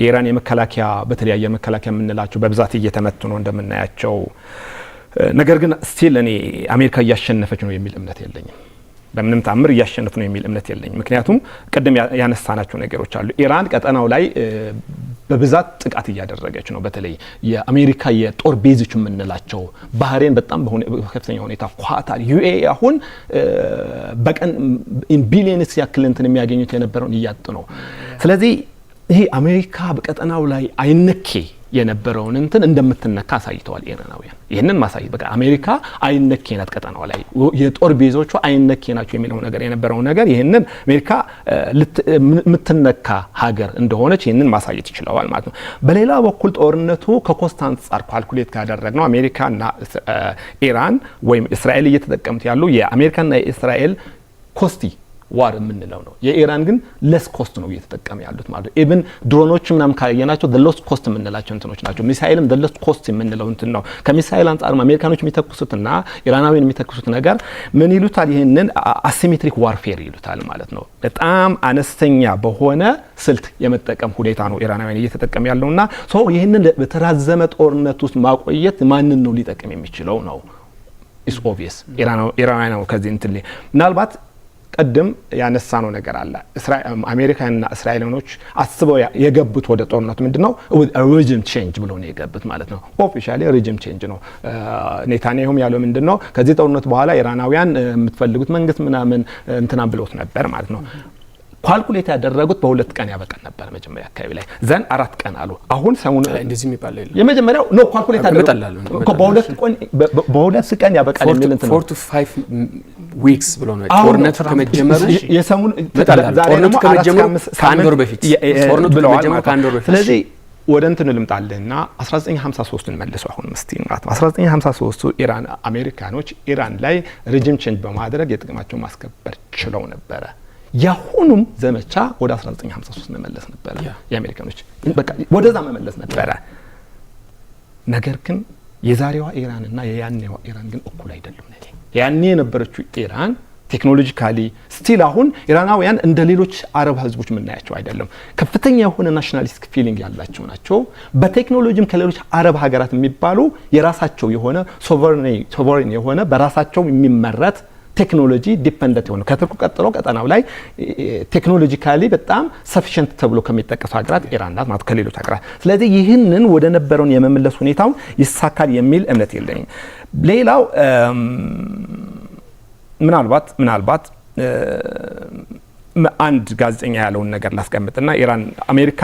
የኢራን የመከላከያ በተለያየ መከላከያ የምንላቸው በብዛት እየተመቱ ነው እንደምናያቸው። ነገር ግን ስቲል እኔ አሜሪካ እያሸነፈች ነው የሚል እምነት የለኝም። በምንም ታምር እያሸነፈ ነው የሚል እምነት የለኝም። ምክንያቱም ቀደም ያነሳናቸው ነገሮች አሉ። ኢራን ቀጠናው ላይ በብዛት ጥቃት እያደረገች ነው። በተለይ የአሜሪካ የጦር ቤዞች የምንላቸው ባህሬን በጣም በከፍተኛ ሁኔታ ኳታር፣ ዩኤኢ አሁን በቀን ቢሊየንስ ያክል እንትን የሚያገኙት የነበረውን እያጡ ነው። ስለዚህ ይሄ አሜሪካ በቀጠናው ላይ አይነኬ የነበረውን እንትን እንደምትነካ አሳይተዋል ኢራናውያን። ይሄንን ማሳየት በቃ አሜሪካ አይነኬ ናት ቀጠናው ላይ የጦር ቤዞቹ አይነኬ ናቸው የሚለው ነገር የነበረው ነገር ይሄንን አሜሪካ የምትነካ ሀገር እንደሆነች ይሄንን ማሳየት ይችላል ማለት ነው። በሌላ በኩል ጦርነቱ ከኮስት አንጻር ካልኩሌት ካደረግነው አሜሪካና ኢራን ወይም እስራኤል እየተጠቀሙት ያሉ የአሜሪካና የእስራኤል ዋር የምንለው ነው። የኢራን ግን ለስ ኮስት ነው እየተጠቀሙ ያሉት ማለት ነው። ኢቭን ድሮኖች ምናምን ካየናቸው ሎስ ኮስት የምንላቸው እንትኖች ናቸው። ሚሳኤልም ሎስ ኮስት የምንለው እንትን ነው። ከሚሳኤል አንጻር አሜሪካኖች የሚተኩሱትና ኢራናውያን የሚተኩሱት ነገር ምን ይሉታል? ይህንን አሲሜትሪክ ዋርፌር ይሉታል ማለት ነው። በጣም አነስተኛ በሆነ ስልት የመጠቀም ሁኔታ ነው ኢራናውያን እየተጠቀሙ ያለውና ሶ ይህንን በተራዘመ ጦርነት ውስጥ ማቆየት ማንን ነው ሊጠቅም የሚችለው ነው? ኢስ ኦብቪየስ ኢራናውያን ነው። ከዚህ እንትን ምናልባት ቀደም ያነሳነው ነገር አለ። አሜሪካና እስራኤሎች አስበው የገቡት ወደ ጦርነቱ ምንድነው ሪጅም ቼንጅ ብሎ ነው የገቡት ማለት ነው። ኦፊሻሊ ሪጅም ቼንጅ ነው። ኔታንያሁም ያለው ምንድነው ከዚህ ጦርነት በኋላ ኢራናውያን የምትፈልጉት መንግስት ምናምን እንትና ብሎት ነበር ማለት ነው። ኳልኩሌት ያደረጉት በሁለት ቀን ያበቃል ነበር መጀመሪያ አካባቢ ላይ ዘን 4 ቀን አሉ። አሁን ሰሞኑ እንደዚህ የሚባል አይደለም። የመጀመሪያው ነው ኳልኩሌት ያደረጉት በሁለት ቀን ያበቃል የሚል እንትን 4 to 5 weeks ብሎ ነው ጦርነቱ ከመጀመሩ የሰሙን ጦርነቱ ከመጀመሩ ከአንድ ወር በፊት ጦርነቱ ከመጀመሩ ከአንድ ወር በፊት። ስለዚህ ወደ እንትን ልምጣልና 1953ን መልሰው አሁን መስቲን ማለት ነው 1953 ኢራን አሜሪካኖች ኢራን ላይ ሪጅም ቼንጅ በማድረግ የጥቅማቸውን ማስከበር ችለው ነበረ። ያሁኑም ዘመቻ ወደ 1953 መመለስ ነበር የአሜሪካኖች በቃ ወደዛ መመለስ ነበረ። ነገር ግን የዛሬዋ ኢራን እና የያኔዋ ኢራን ግን እኩል አይደሉም። ያኔ የነበረችው ኢራን ቴክኖሎጂካሊ ስቲል አሁን ኢራናውያን እንደ ሌሎች አረብ ህዝቦች የምናያቸው አይደለም። ከፍተኛ የሆነ ናሽናሊስቲክ ፊሊንግ ያላቸው ናቸው። በቴክኖሎጂም ከሌሎች አረብ ሀገራት የሚባሉ የራሳቸው የሆነ ሶቨሬን የሆነ በራሳቸው የሚመረት ቴክኖሎጂ ዲፔንደንት የሆነ ከቱርክ ቀጥሎ ቀጠናው ላይ ቴክኖሎጂካሊ በጣም ሰፊሽንት ተብሎ ከሚጠቀሱ ሀገራት ኢራን ናት ማለት ከሌሎች ሀገራት። ስለዚህ ይህንን ወደ ነበረውን የመመለስ ሁኔታው ይሳካል የሚል እምነት የለኝም። ሌላው ምናልባት አንድ ጋዜጠኛ ያለውን ነገር ላስቀምጥና ኢራን አሜሪካ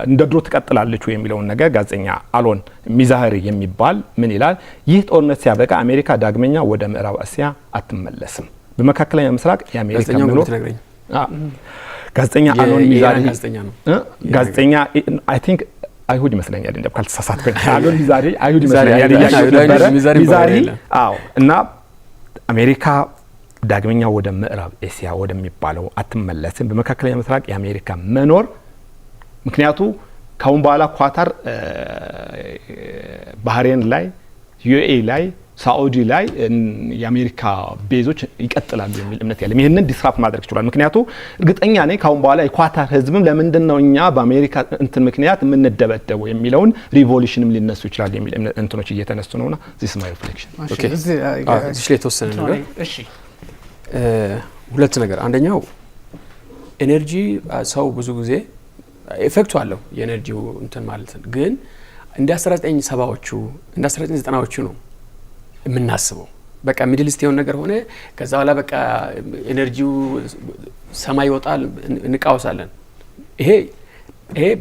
እንደ ድሮ ትቀጥላለች የሚለውን ነገር ጋዜጠኛ አሎን ሚዛህሪ የሚባል ምን ይላል? ይህ ጦርነት ሲያበቃ አሜሪካ ዳግመኛ ወደ ምዕራብ እስያ አትመለስም። በመካከለኛ ምስራቅ የአሜሪካ መኖር ጋዜጠኛ አሎን ሚዛህሪ ጋዜጠኛ አይ ቲንክ አይሁድ ይመስለኛል እንደው ካልተሳሳትኩኝ አሎን ሚዛህሪ አይሁድ ይመስለኛል ሚዛህሪ አዎ እና አሜሪካ ዳግመኛ ወደ ምዕራብ ኤሲያ ወደሚባለው አትመለስም። በመካከለኛ ምስራቅ የአሜሪካ መኖር ምክንያቱ ካሁን በኋላ ኳታር ባህሬን ላይ ዩኤኢ ላይ ሳኡዲ ላይ የአሜሪካ ቤዞች ይቀጥላሉ የሚል እምነት ያለ ይሄንን ዲስራፕት ማድረግ ይችላል። ምክንያቱ እርግጠኛ ነኝ ካሁን በኋላ የኳታር ህዝብም ለምንድነው እኛ በአሜሪካ እንትን ምክንያት የምንደበደበው የሚለውን ሪቮሉሽንም ሊነሱ ይችላል የሚል እንትኖች እየተነሱ ነውና this is my reflection። ኦኬ እዚህ ላይ ተወሰነ ነገር እሺ ሁለት ነገር አንደኛው ኤነርጂ ሰው ብዙ ጊዜ ኢፌክቱ አለው የኤነርጂው እንትን ማለት ነው። ግን እንደ 1970ዎቹ እንደ 1990ዎቹ ነው የምናስበው። በቃ ሚድል ኢስት የሆነ ነገር ሆነ ከዛ በኋላ በቃ ኤነርጂው ሰማይ ይወጣል እንቃወሳለን። ይሄ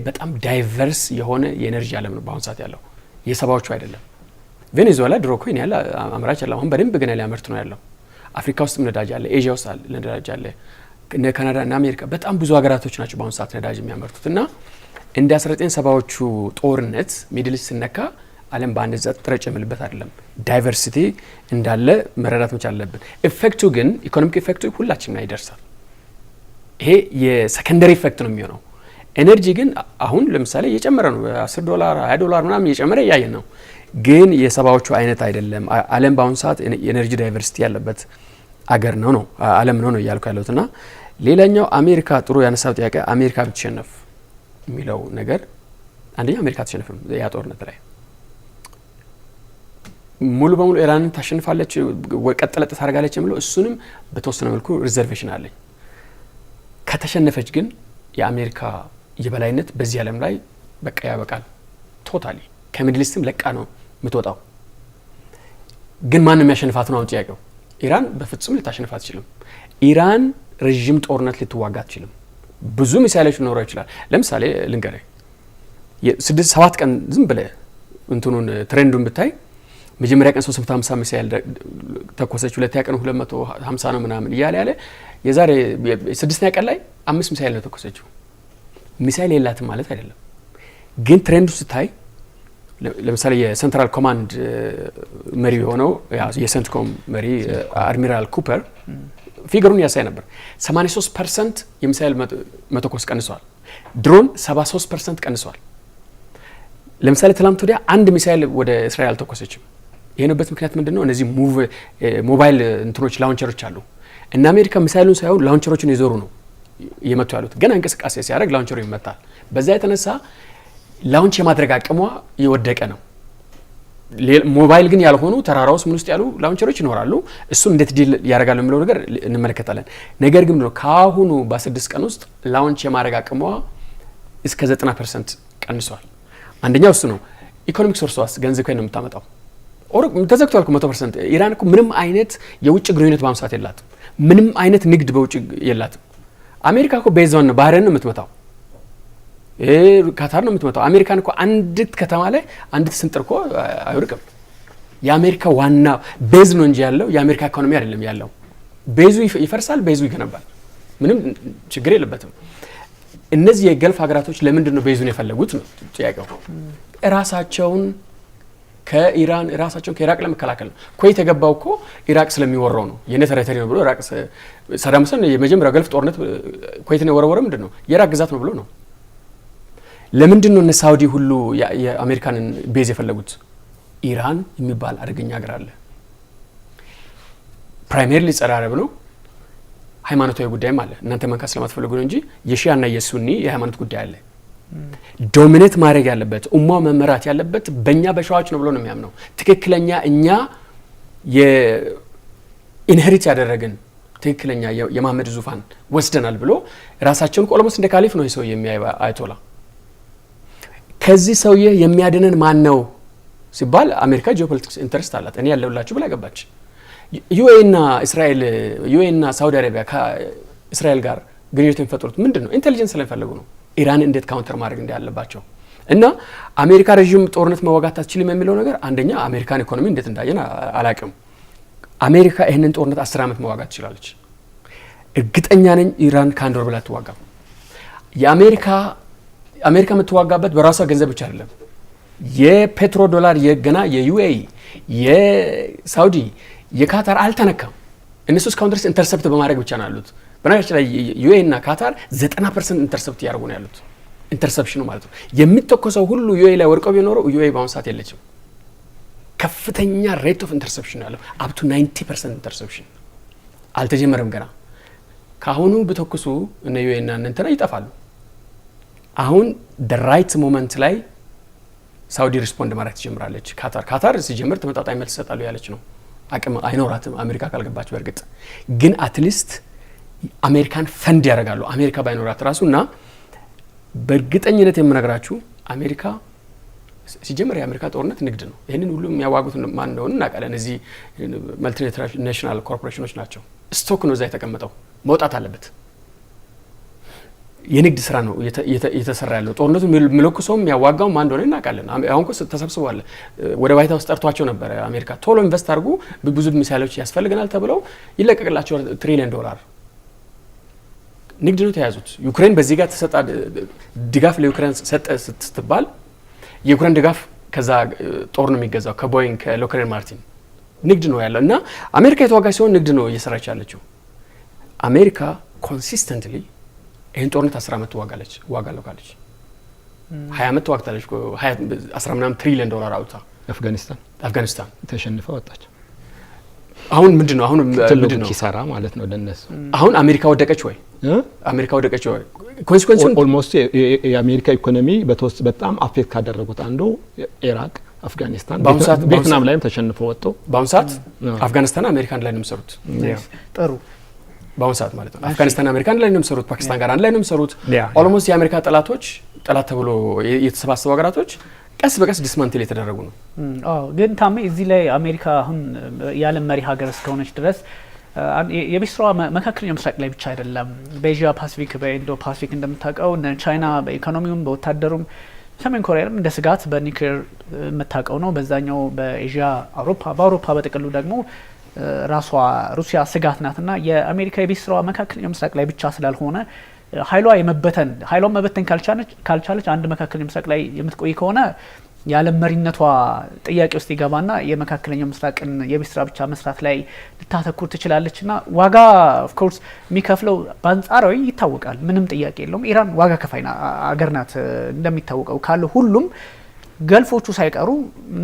በጣም ዳይቨርስ የሆነ የኤነርጂ ዓለም ነው በአሁን ሰዓት ያለው። የሰባዎቹ አይደለም። ቬኔዙዌላ ድሮ እኮ ያለ አምራች አለ። አሁን በደንብ ግን ሊያመርት ነው ያለው። አፍሪካ ውስጥ ነዳጅ አለ፣ ኤዥያ ውስጥ ነዳጅ አለ። ካናዳ እና አሜሪካ በጣም ብዙ ሀገራቶች ናቸው በአሁን ሰዓት ነዳጅ የሚያመርቱት እና እንደ 1970ዎቹ ጦርነት ሚድል ኢስት ሲነካ ዓለም በአንድ ዛት ጥረጭ የምልበት አይደለም። ዳይቨርሲቲ እንዳለ መረዳት መቻል አለብን። ኢፌክቱ ግን ኢኮኖሚክ ኢፌክቱ ሁላችንም ላይ ይደርሳል። ይሄ የሰከንደሪ ኢፌክት ነው የሚሆነው። ኤነርጂ ግን አሁን ለምሳሌ እየጨመረ ነው። $10 $20 ምናምን እየጨመረ እያየን ነው። ግን የሰባዎቹ አይነት አይደለም። ዓለም በአሁኑ ሰዓት የኤነርጂ ዳይቨርሲቲ ያለበት አገር ነው ዓለም ነው እያልኩ ያለሁት እና ሌላኛው አሜሪካ ጥሩ ያነሳው ጥያቄ አሜሪካ ብትሸነፍ የሚለው ነገር አንደኛ አሜሪካ አትሸነፍም ያ ጦርነት ላይ ሙሉ በሙሉ ኢራንን ታሸንፋለች ቀጥለጥ ታርጋለች የሚለው እሱንም በተወሰነ መልኩ ሪዘርቬሽን አለኝ። ከተሸነፈች ግን የአሜሪካ የበላይነት በዚህ ዓለም ላይ በቃ ያበቃል ቶታሊ ከሚድል ኢስትም ለቃ ነው የምትወጣው። ግን ማንም ያሸንፋት ነው ጥያቄው። ኢራን በፍጹም ልታሸንፍ አትችልም። ኢራን ረጅም ጦርነት ልትዋጋ አትችልም። ብዙ ሚሳይሎች ሊኖረው ይችላል። ለምሳሌ ልንገርህ 6-7 ቀን ዝም ብለህ እንትኑን ትሬንዱን ብታይ መጀመሪያ ቀን 350 ሚሳይል ተኮሰች፣ ሁለተኛ ቀን 250 ነው ምናምን እያለ ያለ የዛሬ 6ኛ ቀን ላይ 5 ሚሳይል ነው ተኮሰችው። ሚሳይል የላትም ማለት አይደለም። ግን ትሬንዱ ስታይ ለምሳሌ የሴንትራል ኮማንድ መሪ የሆነው የሴንትኮም መሪ አድሚራል ኩፐር ፊገሩን ያሳይ ነበር 83% የሚሳኤል መተኮስ ቀንሷል። ድሮን 73% ቀንሷል። ለምሳሌ ትላንት ወዲያ አንድ ሚሳኤል ወደ እስራኤል አልተኮሰችም። የሆነበት ምክንያት ምንድነው? እነዚህ ሞባይል እንትኖች ላውንቸሮች አሉ እና አሜሪካ ሚሳኤሉን ሳይሆን ላውንቸሮችን ይዞሩ ነው የመቱ ያሉት። ገና እንቅስቃሴ ሲያደርግ ላውንቸሩ ይመታል። በዛ የተነሳ ላውንች የማድረግ አቅሟ የወደቀ ነው። ሞባይል ግን ያልሆኑ ተራራ ውስጥ ምን ውስጥ ያሉ ላውንቸሮች ይኖራሉ። እሱን እንዴት ዲል ያደርጋሉ የሚለው ነገር እንመለከታለን። ነገር ግን ነው ከአሁኑ በ6 ቀን ውስጥ ላውንች የማድረግ አቅሟ እስከ 90% ቀንሷል። አንደኛው እሱ ነው። ኢኮኖሚክ ሶርሷስ ገንዘብ ከየት ነው የምታመጣው? ተዘግቷል እኮ 100%። ኢራን እኮ ምንም አይነት የውጭ ግንኙነት በአምሳት የላትም። ምንም አይነት ንግድ በውጭ የላትም። አሜሪካ እኮ ቤዛውን ባህሬን ነው የምትመታው፣ ካታር ነው የምትመታው። አሜሪካን እኮ አንዲት ከተማ ላይ አንዲት ስንጥር እኮ አይወርቅም። የአሜሪካ ዋና ቤዝ ነው እንጂ ያለው የአሜሪካ ኢኮኖሚ አይደለም ያለው። ቤዙ ይፈርሳል፣ ቤዙ ይገነባል። ምንም ችግር የለበትም። እነዚህ የገልፍ ሀገራቶች ለምንድን ነው ቤዙን የፈለጉት ነው ጥያቄው። ራሳቸውን ከኢራቅ ለመከላከል ነው። ኩዌት የገባው እኮ ኢራቅ ስለሚወራው ነው። የኔ ተሪቶሪ ነው ብሎ ኢራቅ ሳዳም ሁሴን የመጀመሪያው ገልፍ ጦርነት ኩዌትን የወረወረ ምንድን ነው? የኢራቅ ግዛት ነው ብሎ ነው። ለምንድን ነው እነ ሳውዲ ሁሉ የአሜሪካንን ቤዝ የፈለጉት? ኢራን የሚባል አደገኛ ሀገር አለ። ፕራይሜርሊ ጸረ አረብ ነው። ሃይማኖታዊ ጉዳይም አለ። እናንተ መንካት ስለማትፈልጉ ነው እንጂ የሺያና የሱኒ የሃይማኖት ጉዳይ አለ። ዶሚኔት ማድረግ ያለበት ኡማው መመራት ያለበት በእኛ በሸዋዎች ነው ብሎ ነው የሚያምነው። ትክክለኛ እኛ የኢንሄሪት ያደረግን ትክክለኛ የመሐመድ ዙፋን ወስደናል ብሎ ራሳቸውን ቆሎሞስ እንደ ካሊፍ ነው ሰው የሚያይ አያቶላ። ከዚህ ሰውዬ የሚያድነን ማን ነው ሲባል አሜሪካ ጂኦፖለቲክስ ኢንተረስት አላት። እኔ ያለውላችሁ ብላ ገባች። ዩኤና ሳውዲ አረቢያ ከእስራኤል ጋር ግንኙነት የሚፈጥሩት ምንድን ነው? ኢንቴሊጀንስ ስለሚፈልጉ ነው። ኢራን እንዴት ካውንተር ማድረግ እንዳለባቸው እና አሜሪካ ረዥም ጦርነት መዋጋት አትችልም የሚለው ነገር አንደኛ አሜሪካን ኢኮኖሚ እንዴት እንዳየን አላቅም። አሜሪካ ይህንን ጦርነት 10 ዓመት መዋጋት ትችላለች። እርግጠኛ ነኝ ኢራን ከአንድ ወር በላይ አትዋጋም። አሜሪካ የምትዋጋበት በራሷ ገንዘብ ብቻ አይደለም። የፔትሮ ዶላር የገና የዩኤኢ የሳውዲ የካታር አልተነካም። እነሱ እስካሁን ድረስ ኢንተርሰፕት በማድረግ ብቻ ነው ያሉት። በነገራችን ላይ ዩኤኢ እና ካታር 90% ኢንተርሰፕት ያደርጉ ነው ያሉት። ኢንተርሰፕሽኑ ማለት ነው የሚተኮሰው ሁሉ ዩኤኢ ላይ ወርቀው ቢኖረው ዩኤኢ በአሁኑ ሰዓት የለችም። ከፍተኛ ሬት ኦፍ ኢንተርሰፕሽን ያለው አፕ ቱ 90% ኢንተርሰፕሽን አልተጀመረም ገና። ካሁኑ በተኩሱ እነ ዩኤኢ እና እንትና ይጠፋሉ። አሁን the right moment ላይ ሳውዲ ሪስፖንድ ማድረግ ትጀምራለች። ካታር ሲጀምር ተመጣጣኝ መልስ ይሰጣሉ ያለች ነው። አቅም አይኖራትም አሜሪካ ካልገባች። በእርግጥ ግን አትሊስት አሜሪካን ፈንድ ያደርጋሉ አሜሪካ ባይኖራት ራሱና በእርግጠኝነት የምነግራችሁ አሜሪካ ሲጀምር የአሜሪካ ጦርነት ንግድ ነው። ይሄንን ሁሉ የሚያዋጉት ማን እንደሆነ እናውቃለን። እዚህ መልቲናሽናል ኮርፖሬሽኖች ናቸው። ስቶክ ነው እዛ የተቀመጠው፣ መውጣት አለበት። የንግድ ስራ ነው እየተሰራ ያለው። ጦርነቱ የሚለኩሰውም የሚያዋጋው ማን እንደሆነ እናውቃለን። አሁን እኮ ተሰብስበዋል። ወደ ዋይት ሀውስ ጠርቷቸው ነበር። አሜሪካ ቶሎ ኢንቨስት አድርጉ፣ ብዙ ሚሳይሎች ያስፈልገናል ተብለው ይለቀቅላቸው $1 ትሪሊየን። ንግድ ነው ተያዙት። ዩክሬን በዚህ ጋር ተሰጣ ድጋፍ ለዩክሬን ሰጠ ስትባል የዩክሬን ድጋፍ ከዛ ጦር ነው የሚገዛው ከቦይንግ ከሎክሄድ ማርቲን። ንግድ ነው ያለው እና አሜሪካ የተዋጋ ሲሆን ንግድ ነው እየሰራች ያለችው። አሜሪካ ኮንሲስተንትሊ ይህን ጦርነት 10 ዓመት ዋጋለሁ ካለች 20 ዓመት ዋግታለች። 10 ትሪሊየን $10 አውጥታ አፍጋኒስታን ተሸንፈ ወጣች። አሁን ምንድነው ኪሳራ ማለት ነው ለነሱ። አሁን አሜሪካ ወደቀች ወይ? ኮንሲኩዌንሱን ኦልሞስት የአሜሪካ ኢኮኖሚ በጣም አፌክት ካደረጉት አንዱ ኢራቅ፣ አፍጋኒስታን፣ ቪየትናም ላይም ተሸንፈው ወጡ። በአሁኑ ሰዓት አፍጋኒስታን አሜሪካን ላይ ነው የሚሰሩት። ጥሩ በአሁኑ ሰዓት ማለት ነው። አፍጋኒስታን አሜሪካን ላይ ነው የሚሰሩት። ፓኪስታን ጋር አንድ ላይ ነው የሚሰሩት። ኦልሞስት የአሜሪካ ጠላት ተብሎ የተሰባሰቡ ሀገራቶች ቀስ በቀስ ዲስማንትል የተደረጉ ነው። ግን ታሜ እዚህ ላይ አሜሪካ አሁን የዓለም መሪ ሀገር እስከሆነች ድረስ የቤት ስራዋ መካከለኛው ምስራቅ ላይ ብቻ አይደለም። በኤዥያ ፓሲፊክ፣ በኢንዶ ፓሲፊክ እንደምታውቀው ቻይና በኢኮኖሚውም በወታደሩም፣ ሰሜን ኮሪያም እንደ ስጋት በኒውክሌር የምታውቀው ነው። በዛኛው በኤዥያ በአውሮፓ በጥቅሉ ደግሞ ራሷ ሩሲያ ስጋት ናትና የአሜሪካ የቤት ስራዋ መካከለኛው ምስራቅ ላይ ብቻ ስላልሆነ ኃይሏን መበተን ካልቻለች አንድ መካከለኛው ምስራቅ ላይ የምትቆይ ከሆነ የዓለም መሪነቷ ጥያቄ ውስጥ ይገባና የመካከለኛው ምስራቅን የቤት ስራ ብቻ መስራት ላይ ልታተኩር ትችላለች እና ዋጋ ኦፍ ኮርስ የሚከፍለው በአንጻራዊ ይታወቃል። ምንም ጥያቄ የለውም። ኢራን ዋጋ ከፋይ አገር ናት እንደሚታወቀው ካለው ሁሉም ገልፎቹ ሳይቀሩ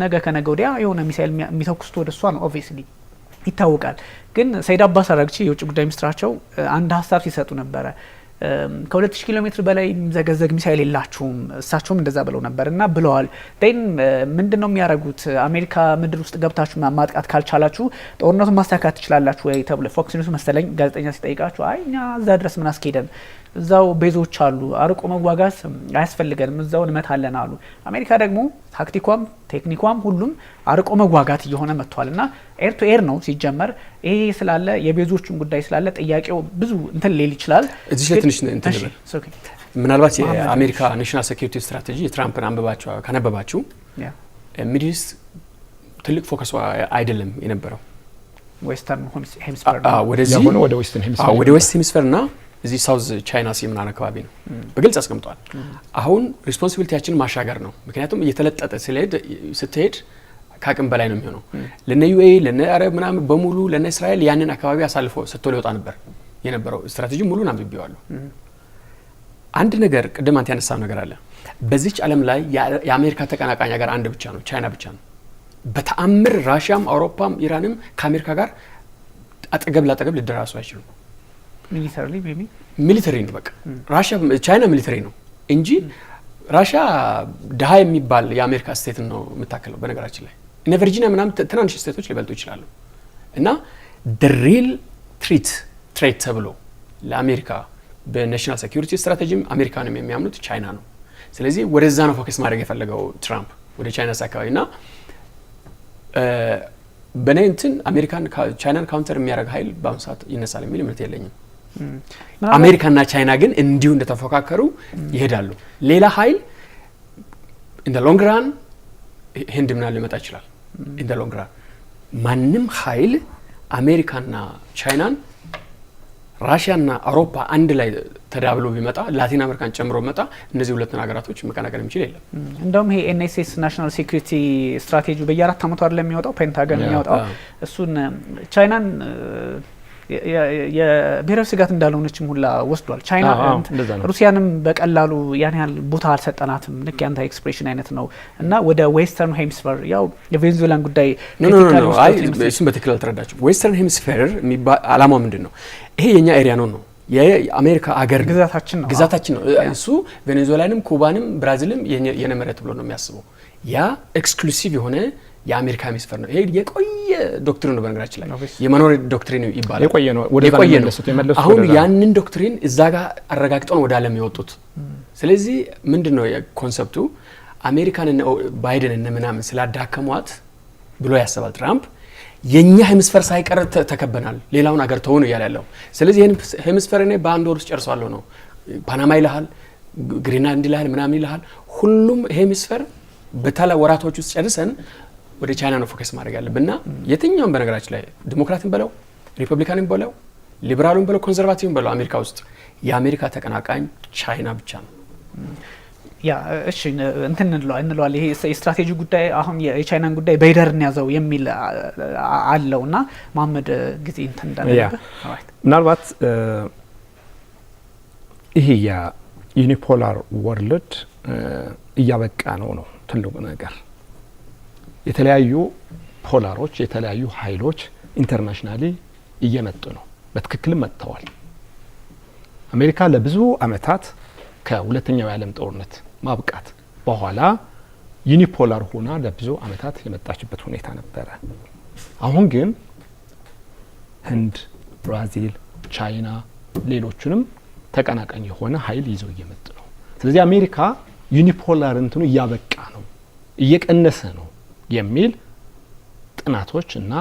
ነገ ከነገ ወዲያ የሆነ ሚሳኤል የሚተኩሱት ወደ እሷ ነው ኦብቪየስሊ ይታወቃል። ግን ሰይድ አባስ አራግቺ የውጭ ጉዳይ ሚኒስትራቸው አንድ ሀሳብ ሲሰጡ ነበረ። ከ2000 ኪሎ ሜትር በላይ የሚዘገዘግ ሚሳኤል የላችሁም እሳቸውም እንደዛ ብለው ነበር እና ብለዋል። ዴን ምንድነው የሚያደርጉት? አሜሪካ ምድር ውስጥ ገብታችሁ ማጥቃት ካልቻላችሁ ጦርነቱን ማስተካከል ትችላላችሁ ወይ ተብሎ ፎክስ ኒውስ መሰለኝ ጋዜጠኛ ሲጠይቃቸው አይ እኛ እዛ ድረስ ምን አስኬደን እዛው ቤዞች አሉ አርቆ መዋጋት አያስፈልገንም እዛው እንመታለን አሉ። አሜሪካ ደግሞ ታክቲኳም ቴክኒኳም ሁሉም አርቆ መዋጋት እየሆነ መጥቷል እና ኤር ቱ ኤር ነው ሲጀመር። ይሄ ስላለ የቤዞቹን ጉዳይ ስላለ ጥያቄው ብዙ እንትን ሊል ይችላል። እዚህ ላይ ትንሽ እንትን ምናልባት የአሜሪካ ናሽናል ሴኩሪቲ ስትራቴጂ የትራምፕን ካነበባችሁ ሚድል ኢስት ትልቅ ፎከስ አይደለም የነበረው ዌስተርን ሄሚስፌር ወደ ዌስት ሄሚስፌር እና እዚህ ሳውዝ ቻይና ሲ ምናምን አካባቢ ነው በግልጽ አስቀምጧል። አሁን ሪስፖንሲቢሊቲያችን ማሻገር ነው። ምክንያቱም እየተለጠጠ ስትሄድ ከአቅም በላይ ነው የሚሆነው። ለነ ዩኤኢ ለነ አረብ ምናምን በሙሉ ለነ እስራኤል ያንን አካባቢ አሳልፎ ሰጥቶ ሊወጣ ነበር የነበረው ስትራቴጂ ሙሉን አንብቤዋለሁ። አንድ ነገር ቅድም አንተ ያነሳው ነገር አለ። በዚች ዓለም ላይ የአሜሪካ ተቀናቃኝ ሀገር አንድ ብቻ ነው፣ ቻይና ብቻ ነው። በተአምር ራሽያም አውሮፓም ኢራንም ከአሜሪካ ጋር አጠገብ ላጠገብ ሊደራሱ አይችሉም። ሚሊተሪ ነው በቃ ራሽያ ቻይና ሚሊተሪ ነው እንጂ ራሽያ ድሃ የሚባል የአሜሪካ ስቴት ነው የምታከለው። በነገራችን ላይ እነ ቨርጂኒያ ምናምን ትናንሽ ስቴቶች ሊበልጡ ይችላሉ። እና the real threat ተብሎ ለአሜሪካ በናሽናል ሴኩሪቲ ስትራቴጂም አሜሪካንም የሚያምኑት ቻይና ነው። ስለዚህ ወደዛ ነው ፎከስ ማድረግ የፈለገው ትራምፕ ወደ ቻይና አካባቢ እና በእኔ እንትን አሜሪካን ቻይናን ካውንተር የሚያደርግ ኃይል በአሁኑ ሰዓት ይነሳል የሚል እምነት የለኝም። አሜሪካና ቻይና ግን እንዲሁ እንደተፎካከሩ ይሄዳሉ። ሌላ ኃይል ኢን ዘ ሎንግ ራን ህንድ ምናምን ሊመጣ ይችላል። ኢን ዘ ሎንግ ራን ማንም ኃይል አሜሪካና ቻይናን ራሽያና አውሮፓ አንድ ላይ ተዳብሎ ቢመጣ ላቲን አሜሪካን ጨምሮ ቢመጣ እነዚህ ሁለቱን ሀገራቶች መቀናቀን የሚችል የለም። እንደውም ይሄ ኤንኤስኤስ ናሽናል ሴኩሪቲ ስትራቴጂ በየአራት ዓመቱ አይደለም የሚወጣው ፔንታገን የሚያወጣው እሱን ቻይናን የብሔራዊ ስጋት እንዳልሆነችም ሁላ ወስዷል። ቻይና ሩሲያንም በቀላሉ ያን ያህል ቦታ አልሰጠናትም። ልክ ያንተ ኤክስፕሬሽን አይነት ነው እና ወደ ዌስተርን ሄሚስፌር ያው የቬኔዙዌላን ጉዳይ እሱን በትክክል አልተረዳችሁም። ዌስተርን ሄሚስፌር አላማው ምንድን ነው? ይሄ የኛ ኤሪያ ነው የአሜሪካ አገር ግዛታችን ነው። እሱ ቬኔዙዌላንም ኩባንም ብራዚልም የኔ መሬት ብሎ ነው የሚያስበው። ያ ኤክስክሉሲቭ የሆነ የአሜሪካ ሄሚስፌር ነው። ይሄ የቆየ ዶክትሪን ነው። በነገራችን ላይ የመኖር ዶክትሪን ይባላል። የቆየ ነው። አሁን ያንን ዶክትሪን እዛ ጋር አረጋግጠው ወደ ዓለም የወጡት። ስለዚህ ምንድነው ኮንሰፕቱ? አሜሪካን እና ባይደን እና ምናምን ስላዳከሟት ብሎ ያስባል ትራምፕ። የኛ ሄሚስፌር ሳይቀር ተከበናል፣ ሌላውን አገር ተሆኑ ያለው። ስለዚህ ይሄን ሄሚስፌር እኔ በአንድ ወር ውስጥ ጨርሳለሁ ነው። ፓናማ ይልሃል፣ ግሪንላንድ ይልሃል፣ ምናምን ይልሃል። ሁሉም ሄሚስፌር በታላ ወራቶች ውስጥ ጨርሰን ወደ ቻይና ነው ፎከስ ማድረግ ያለብንና የትኛውም በነገራችን ላይ ዲሞክራትን በለው ሪፐብሊካንን በለው ሊበራሉን በለው ኮንሰርቫቲቭን በለው አሜሪካ ውስጥ የአሜሪካ ተቀናቃኝ ቻይና ብቻ ነው። ያ እሺ እንትን እንለዋለን። ይሄ የስትራቴጂ ጉዳይ አሁን የቻይናን ጉዳይ በይደርን ያዘው የሚል አለውና መሐመድ ጊዜ እንትን እንዳለበት ምናልባት ይሄ የዩኒፖላር ወርልድ እያበቃ ነው ትልቁ ነገር። የተለያዩ ፖላሮች የተለያዩ ኃይሎች ኢንተርናሽናሊ እየመጡ ነው። በትክክልም መጥተዋል። አሜሪካ ለብዙ አመታት ከሁለተኛው የዓለም ጦርነት ማብቃት በኋላ ዩኒፖላር ሆና ለብዙ አመታት የመጣችበት ሁኔታ ነበረ። አሁን ግን ህንድ፣ ብራዚል፣ ቻይና ሌሎቹንም ተቀናቃኝ የሆነ ኃይል ይዘው እየመጡ ነው። ስለዚህ አሜሪካ ዩኒፖላር እንትኑ እያበቃ ነው፣ እየቀነሰ ነው የሚል ጥናቶች እና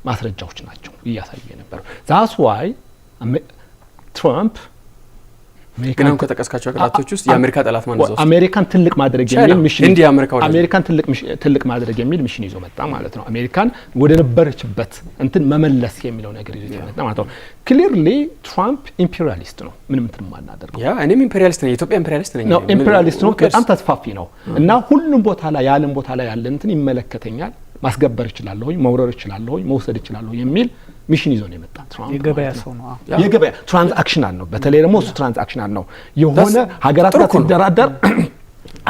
ማስረጃዎች ናቸው እያሳየ ነበር። ዛስ ዋይ ትራምፕ ግን አሁን ከጠቀስካቸው ሀገራቶች ውስጥ የአሜሪካ ጠላት ማን ነው? አሜሪካን ትልቅ ማድረግ የሚል ሚሽን እንዲህ አሜሪካን ትልቅ ማድረግ የሚል ሚሽን ይዞ መጣ ማለት ነው። አሜሪካን ወደ ነበረችበት እንትን መመለስ የሚለው ነገር ይዞ መጣ ማለት ነው። ክሊርሊ ትራምፕ ኢምፔሪያሊስት ነው። ምንም እንትን ማናደርገው ያ እኔም ኢምፔሪያሊስት ነኝ፣ የኢትዮጵያ ኢምፔሪያሊስት ነኝ። ነው ኢምፔሪያሊስት ነው። በጣም ተስፋፊ ነው እና ሁሉም ቦታ ላይ የዓለም ቦታ ላይ ያለ እንትን ይመለከተኛል፣ ማስገበር እችላለሁ፣ መውረር እችላለሁ፣ መውሰድ እችላለሁ የሚል ሚሽን ይዞ ነው የመጣ። ትራምፕ የገበያ ሰው ነው። የገበያ ትራንዛክሽናል ነው። በተለይ ደግሞ እሱ ትራንዛክሽናል ነው። የሆነ ሀገራት ጋር ሲደራደር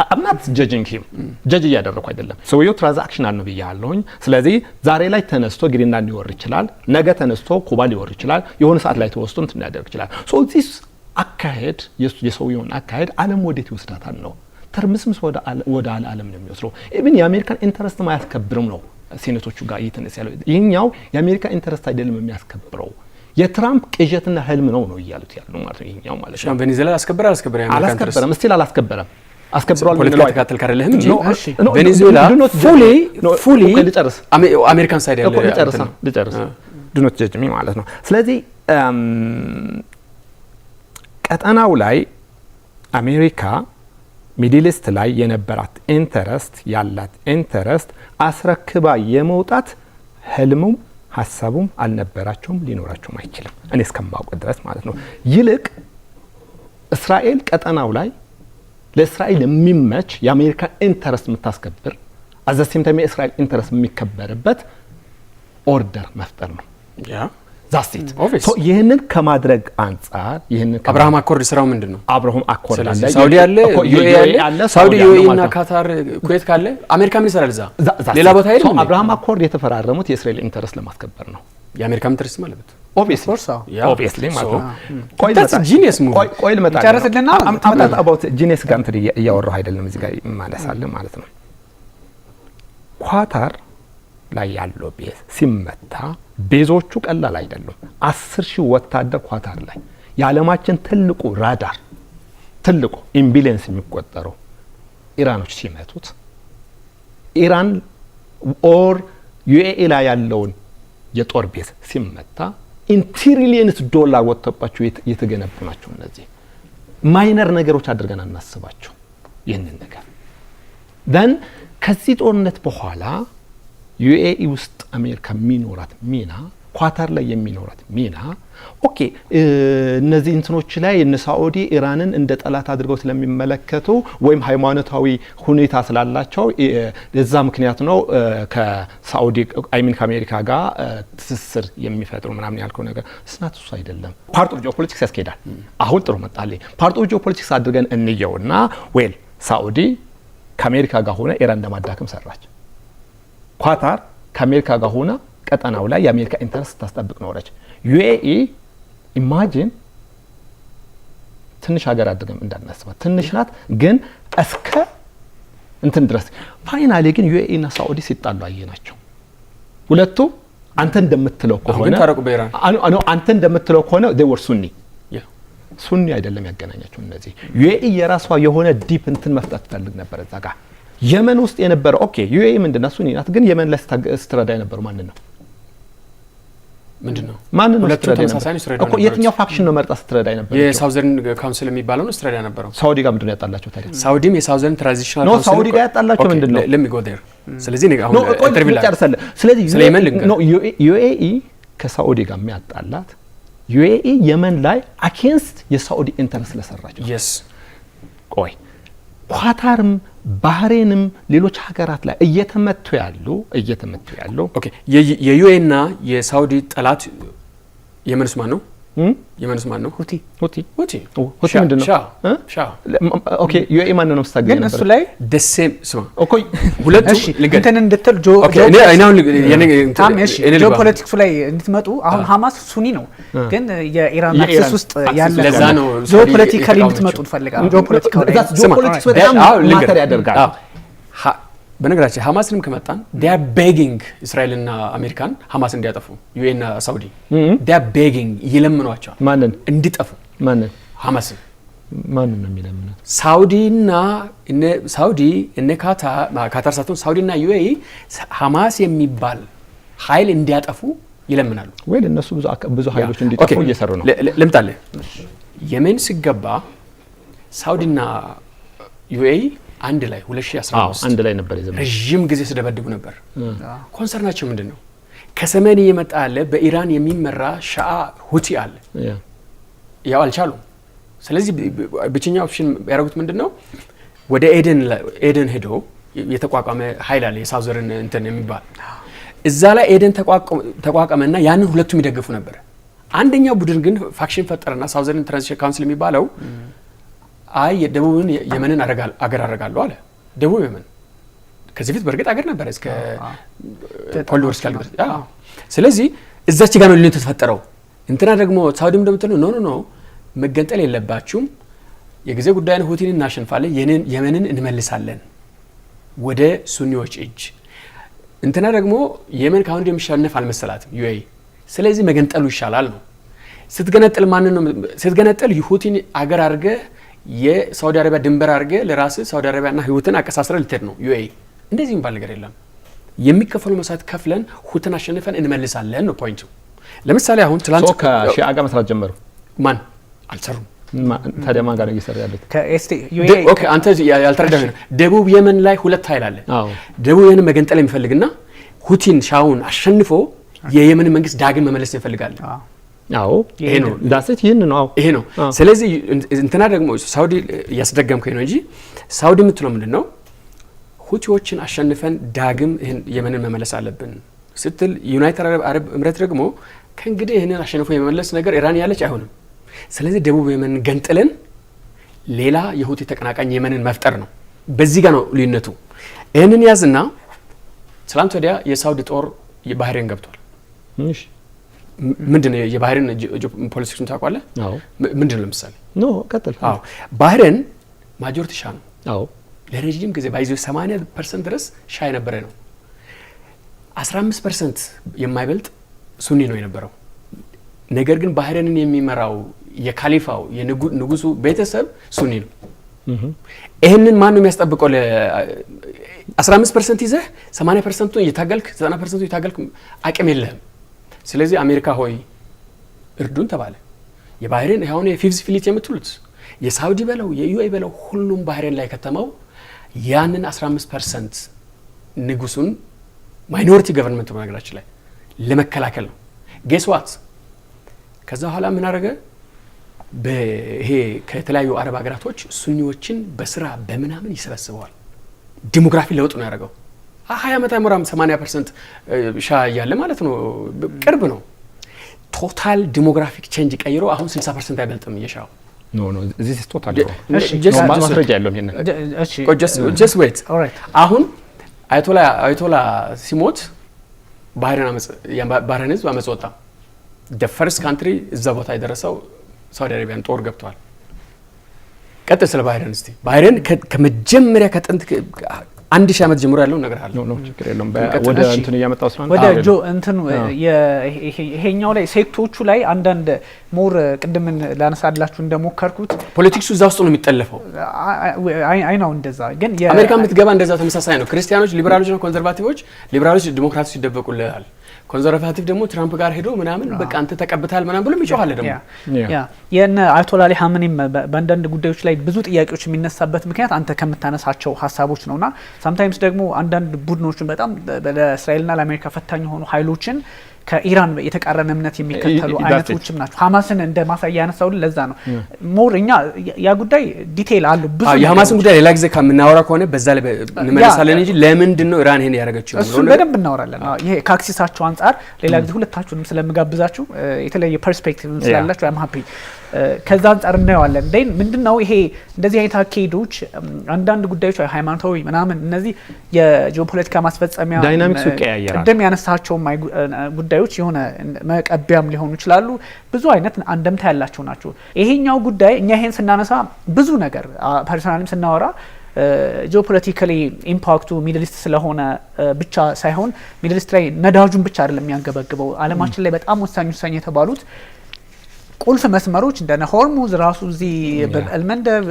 አምናት ጀጅንግ ሂም ጀጅ እያደረኩ አይደለም። ሰውየው ትራንዛክሽናል ነው ብያለሁኝ። ስለዚህ ዛሬ ላይ ተነስቶ ግሪንላንድ ሊወር ይችላል፣ ነገ ተነስቶ ኩባ ሊወር ይችላል፣ የሆነ ሰዓት ላይ ተወስቶ እንትን ሊያደርግ ይችላል። ሶ ዚስ አካሄድ የሰውየውን አካሄድ ዓለም ወዴት ይወስዳታል ነው። ተርምስምስ ወደ ዓለም ነው የሚወስደው። ኢቭን የአሜሪካን ኢንተረስት ማያስከብርም ነው ሴኔቶቹ ጋር እየተነሳ ያለው። ይሄኛው የአሜሪካ ኢንተረስት አይደለም የሚያስከብረው የትራምፕ ቅዠትና ህልም ነው እያሉት ያለው ማለት ነው። ይሄኛው ማለት ነው ቬኔዙዌላ አላስከበረም ስቲል አላስከበረም አስከብሯል። ፖለቲካ ተከታተል ካደለህም እንጂ ቬኔዙዌላ ፉሊ አሜሪካን ሳይድ ያለ ልጨርስ ዱ ኖት ጀጅ ሚ ማለት ነው። ስለዚህ ቀጠናው ላይ አሜሪካ ሚድል ኢስት ላይ የነበራት ኢንተረስት ያላት ኢንተረስት አስረክባ የመውጣት ህልሙም ሀሳቡም አልነበራቸውም፣ ሊኖራቸውም አይችልም እኔ እስከማውቅ ድረስ ማለት ነው። ይልቅ እስራኤል ቀጠናው ላይ ለእስራኤል የሚመች የአሜሪካ ኢንተረስት የምታስከብር አዘሴም ታይም የእስራኤል ኢንተረስት የሚከበርበት ኦርደር መፍጠር ነው። ዛስቲት ይህንን ከማድረግ አንጻር ይህንን አብርሃም አኮርድ ስራው ምንድነው? አብርሃም አኮርድ አለ፣ ሳውዲ አለ፣ ዩኤኢ አለ፣ ሳውዲ ዩኤኢ እና ካታር ኩዌት ካለ አሜሪካ ምን ይሰራል እዛ? ሌላ ቦታ አይደለም። አብርሃም አኮርድ የተፈራረሙት የእስራኤል ኢንተረስት ለማስከበር ነው። የአሜሪካ ኢንተረስት ማለት ኦብቪየስሊ ማለት ነው። ቆይ ልመጣ አባውት ጂኒየስ ጋር እንትን እያወራሁ አይደለም፣ እዚህ ጋር ማለሳለን ማለት ነው። ኳታር ላይ ያለው ቤዝ ሲመታ ቤዞቹ ቀላል አይደሉም። 10,000 ወታደር ኳታር ላይ የዓለማችን ትልቁ ራዳር ትልቁ ኢምቢሊየንስ የሚቆጠሩ ኢራኖች ሲመቱት ኢራን ኦር ዩኤኢ ላይ ያለውን የጦር ቤዝ ሲመታ ኢንትሪሊየንስ ዶላር ወጥቶባቸው የተገነቡ ናቸው። እነዚህ ማይነር ነገሮች አድርገን አናስባቸው። ይህንን ነገር ደን ከዚህ ጦርነት በኋላ ዩኤኢ ውስጥ አሜሪካ የሚኖራት ሚና፣ ኳታር ላይ የሚኖራት ሚና ኦኬ እነዚህ እንትኖች ላይ እነ ሳኡዲ ኢራንን እንደ ጠላት አድርገው ስለሚመለከቱ ወይም ሃይማኖታዊ ሁኔታ ስላላቸው ለዛ ምክንያት ነው ከሳኡዲ ከአሜሪካ ጋር ትስስር የሚፈጥሩ ምናምን ያልከው ነገር ስናት እሱ አይደለም። ፓርት ኦፍ ጂኦፖለቲክስ ያስኬዳል። አሁን ጥሩ መጣልኝ። ፓርት ኦፍ ጂኦፖለቲክስ አድርገን እንየውና ዌል ሳኡዲ ከአሜሪካ ጋር ሆነ ኢራን ለማዳከም ሰራች። ኳታር ከአሜሪካ ጋር ሆና ቀጠናው ላይ የአሜሪካ ኢንተረስት ታስጠብቅ ኖረች። ዩኤኢ ኢማጂን ትንሽ ሀገር አድርገን እንዳናስባት ትንሽ ናት፣ ግን እስከ እንትን ድረስ ፋይናሊ ግን ዩኤኢ እና ሳኡዲ ሲጣሉ አየናቸው። ሁለቱ አንተ እንደምትለው ከሆነ አንተ እንደምትለው ከሆነ they were ሱኒ አይደለም ያገናኛቸው። እነዚህ ዩኤኢ የራሷ የሆነ ዲፕ እንትን መፍጠት ትፈልግ ነበር እዛ ጋር የመን ውስጥ የነበረ ኦኬ ዩኤኢ ምንድነው ሱኒ ናት፣ ግን የመን ላይ ስትረዳ የነበረው ማንን ነው? ምንድነው? ማንን ነው ሁለቱም ተመሳሳይ ነው ስትረዳ ነበር። የትኛው ፋክሽን ነው መርጣ ስትረዳ የነበረው? የሳውዘርን ካውንስል የሚባለው ነው ስትረዳ ነበረው። ሳውዲ ጋር ምንድነው ያጣላቸው ታዲያ? ሳውዲም የሳውዘርን ትራንዚሽናል ካውንስል ነው ሳውዲ ጋር ያጣላቸው ምንድነው? let me go there። ስለዚህ አሁን ኢንተርቪው ጨርሰለ። ስለዚህ ዩኤኢ ከሳውዲ ጋር የሚያጣላት ዩኤኢ የመን ላይ አኬንስት የሳውዲ ኢንተረስት ለሰራቸው yes ቆይ ኳታርም ባህሬንም ሌሎች ሀገራት ላይ እየተመቱ ያሉ ኦኬ የዩኤኢ እና የሳውዲ ጠላት የመንስ ማን ነው? የመንስ ማን ነው? ሁቲ ምንድነው? ኦኬ ዩኤኢ ማን ነው ስታገኝ ግን እሱ ላይ ደሴም ስማ ኦኬ ሁለቱ እንትን እንድትል ጂኦፖለቲክሱ ላይ እንድትመጡ አሁን ሐማስ ሱኒ ነው፣ ግን የኢራን አክሰስ ውስጥ ያለ ለዛ ነው ጂኦፖለቲካሊ እንድትመጡ እንፈልጋለን። ጂኦፖለቲክስ በጣም ማተር ያደርጋል። በነገራችን ሐማስንም ከመጣን they are begging እስራኤልና አሜሪካን ሐማስ እንዲያጠፉ ዩኤና ሳውዲ they are begging ይለምኗቸዋል ማንን እንዲጠፉ ማንን ሐማስን ማንን ነው የሚለምነው? ሳውዲ እነ ካታር ሳትሆን ሳውዲና ዩኤኢ ሐማስ የሚባል ኃይል እንዲያጠፉ ይለምናሉ። ወይ እነሱ ብዙ ኃይሎች እንዲጠፉ እየሰሩ ነው። ልምጣልህ የመን ሲገባ ሳውዲና ዩኤኢ አንድ ላይ 2015 አንድ ላይ ነበር የዘመነው ረጅም ጊዜ ሲደበድቡ ነበር። ኮንሰርናቸው ምንድነው? ከሰሜን እየመጣ ያለ በኢራን የሚመራ ሻአ ሁቲ አለ። ያው አልቻሉም። ስለዚህ ብቸኛው ኦፕሽን ያደረጉት ምንድነው? ወደ ኤደን ሄዶ የተቋቋመ ኃይል አለ የሳውዘርን እንትን የሚባል እዛ ላይ ኤደን ተቋቋመና ያንን ሁለቱም ይደግፉ ነበር። አንደኛው ቡድን ግን ፋክሽን ፈጠረና ሳውዘርን ትራንዚሽን ካውንስል የሚባለው አይ የደቡብን የመንን አገር አደርጋለሁ አለ። ደቡብ የመን ከዚህ ፊት በርግጥ አገር ነበር እስከ ኮልድ ወር እስካለ ድረስ። ስለዚህ እዛች ጋር ነው ልዩነት ተፈጠረው። እንትና ደግሞ ሳውዲም እንደምትለው ኖ መገንጠል የለባችሁም የጊዜ ጉዳይ ነው፣ ሁቲን እናሸንፋለን፣ የመንን እንመልሳለን ወደ ሱኒዎች እጅ። እንትና ደግሞ የመን ካሁን የሚሸነፍ አልመሰላትም ዩኤኢ። ስለዚህ መገንጠሉ ይሻላል ነው። ስትገነጥል ማንን ነው ስትገነጥል? ሁቲን አገር አድርገ የሳውዲ አረቢያ ድንበር አድርገ ለራስ ሳውዲ አረቢያና ህይወትን አቀሳስረ ልትሄድ ነው ዩኤኢ። እንደዚህ የሚባል ነገር የለም። የሚከፈሉ መስዋዕት ከፍለን ሁቲን አሸንፈን እንመልሳለን ነው ፖይንቱ። ለምሳሌ አሁን ትላንት ከሺአ ጋር መስራት ጀመሩ። ማን አልሰሩም? ታዲያ ማን ጋር ነው እየሰራ ያሉት? ኦኬ አንተ ያልተረዳህ ነው። ደቡብ የመን ላይ ሁለት ኃይል አለ። ደቡብ የመን መገንጠል የሚፈልግና ሁቲን ሻውን አሸንፎ የየመን መንግስት ዳግም መመለስ ይፈልጋል። አዎ ይሄ ነው ዳሰት ይሄን ነው ይሄ ነው። ስለዚህ እንትና ደግሞ ሳውዲ ያስደገምከኝ ነው እንጂ ሳውዲ የምትለው ምንድነው? ሁቲዎችን አሸንፈን ዳግም የመንን መመለስ አለብን ስትል ዩናይትድ አረብ ኤምሬት ደግሞ ከእንግዲህ ይሄንን አሸንፎ የመመለስ ነገር ኢራን ያለች አይሆንም። ስለዚህ ደቡብ የመን ገንጥለን ሌላ የሁቲ ተቀናቃኝ የመንን መፍጠር ነው። በዚህ ጋር ነው ልዩነቱ። ይሄንን ያዝና ትላንት ወዲያ የሳውዲ ጦር የባህሬን ገብቷል። እሺ ምንድነው የባህሬን ፖለቲክሱን ታውቃለህ? አዎ ምንድነው ለምሳሌ? ቀጥል። አዎ ባህሬን ማጆሪቲ ሻ ነው። አዎ ለረጅም ጊዜ ባይዞ 80% ድረስ ሻ የነበረ ነው። 15% የማይበልጥ ሱኒ ነው የነበረው። ነገር ግን ባህሬንን የሚመራው የካሊፋው የንጉሱ ቤተሰብ ሱኒ ነው። ይሄንን ማን ነው የሚያስጠብቀው? 15% ይዘህ 80% እየታገልክ 90% እየታገልክ አቅም የለህም። ስለዚህ አሜሪካ ሆይ እርዱን ተባለ። የባህሬን ያሁን የፊፍዝ ፍሊት የምትሉት የሳውዲ በለው የዩኤኢ በለው ሁሉም ባህሬን ላይ ከተማው ያንን 15% ንጉሱን ማይኖሪቲ ገቨርንመንት በነገራችን ላይ ለመከላከል ነው። ጌስ ዋት ከዛ በኋላ ምን አደረገ? በይሄ ከተለያዩ አረብ ሀገራቶች ሱኒዎችን በስራ በምናምን ይሰበስበዋል። ዲሞግራፊ ለውጥ ነው ያደረገው። 20 ዓመት አይሞራም 80% ሻ ያለ ማለት ነው። ቅርብ ነው። ቶታል ዲሞግራፊክ ቼንጅ ቀይሮ አሁን 60% አይበልጥም የሻው። ኖ this is total ማስረጃ ያለው ይሄን። እሺ just wait አሁን አይቶላ ሲሞት ባህሬን ህዝብ አመጽ ወጣ። the first country እዛ ቦታ የደረሰው ሳውዲ አረቢያን ጦር ገብቷል። ቀጥል ስለ ባህሬን እስቲ። ባህሬን ከመጀመሪያ ከጥንት 1000 ዓመት ጀምሮ ያለው ነገር አለ። ኖ ችግር የለውም። ወደ እንትን እያመጣው ስለሆነ ወደ ጆ እንትን ይሄኛው ላይ ሴክቶቹ ላይ አንዳንድ ሞር ቅድም ላነሳላችሁ እንደሞከርኩት ፖለቲክሱ እዛ ውስጥ ነው የሚጠለፈው። አይ ነው እንደዛ። ግን አሜሪካ የምትገባ እንደዛ ተመሳሳይ ነው። ክርስቲያኖች ሊበራሎች ነው፣ ኮንሰርቫቲቮች ሊበራሎች ዲሞክራቶች ይደበቁልሃል። ኮንሰርቫቲቭ ደግሞ ትራምፕ ጋር ሄዶ ምናምን በቃ አንተ ተቀብታል ምናምን ብሎ ይጮሃል። ደግሞ የነ አያቶላ አሊ ሀመኒም በአንዳንድ ጉዳዮች ላይ ብዙ ጥያቄዎች የሚነሳበት ምክንያት አንተ ከምታነሳቸው ሀሳቦች ነውና ሳምታይምስ ደግሞ አንዳንድ ቡድኖችን በጣም ለእስራኤልና ለአሜሪካ ፈታኝ የሆኑ ኃይሎችን ከኢራን የተቃረነ እምነት የሚከተሉ አይነቶችም ናቸው። ሐማስን እንደ ማሳያ ያነሳው ለዛ ነው። ሞር እኛ ያ ጉዳይ ዲቴይል አሉ ብዙ የሐማስን ጉዳይ ሌላ ጊዜ ከምናወራ ከሆነ በዛ ላይ እንመለሳለን እንጂ ለምንድን ነው ኢራን ይሄን ያደረገችው ነው በደንብ እናወራለን። ይሄ ከአክሲሳቸው አንፃር ሌላ ጊዜ ሁለታችሁንም ስለምጋብዛችሁ የተለየ ፐርስፔክቲቭ ስላላችሁ አም ሃፒ ከዛ አንፃር እናየዋለን። ደን ምንድነው ይሄ እንደዚህ አይነት አካሄዶች አንዳንድ ጉዳዮች ሃይማኖታዊ ምናምን እነዚህ የጂኦፖለቲካ ማስፈጸሚያ ዳይናሚክሱ ቀያየራል። እንደም ያነሳቸው ጉዳዮች የሆነ መቀበያም ሊሆኑ ይችላሉ። ብዙ አይነት አንደምታ ያላቸው ናቸው። ይሄኛው ጉዳይ እኛ ይሄን ስናነሳ ብዙ ነገር ፐርሰናሊም ስናወራ ጂኦፖለቲካሊ ኢምፓክቱ ሚድል ኢስት ስለሆነ ብቻ ሳይሆን ሚድል ኢስት ላይ ነዳጁን ብቻ አይደለም የሚያንገበግበው። ዓለማችን ላይ በጣም ወሳኝ የተባሉት ቁልፍ መስመሮች እንደነ ሆርሙዝ ራሱ እዚህ በአልመንደብ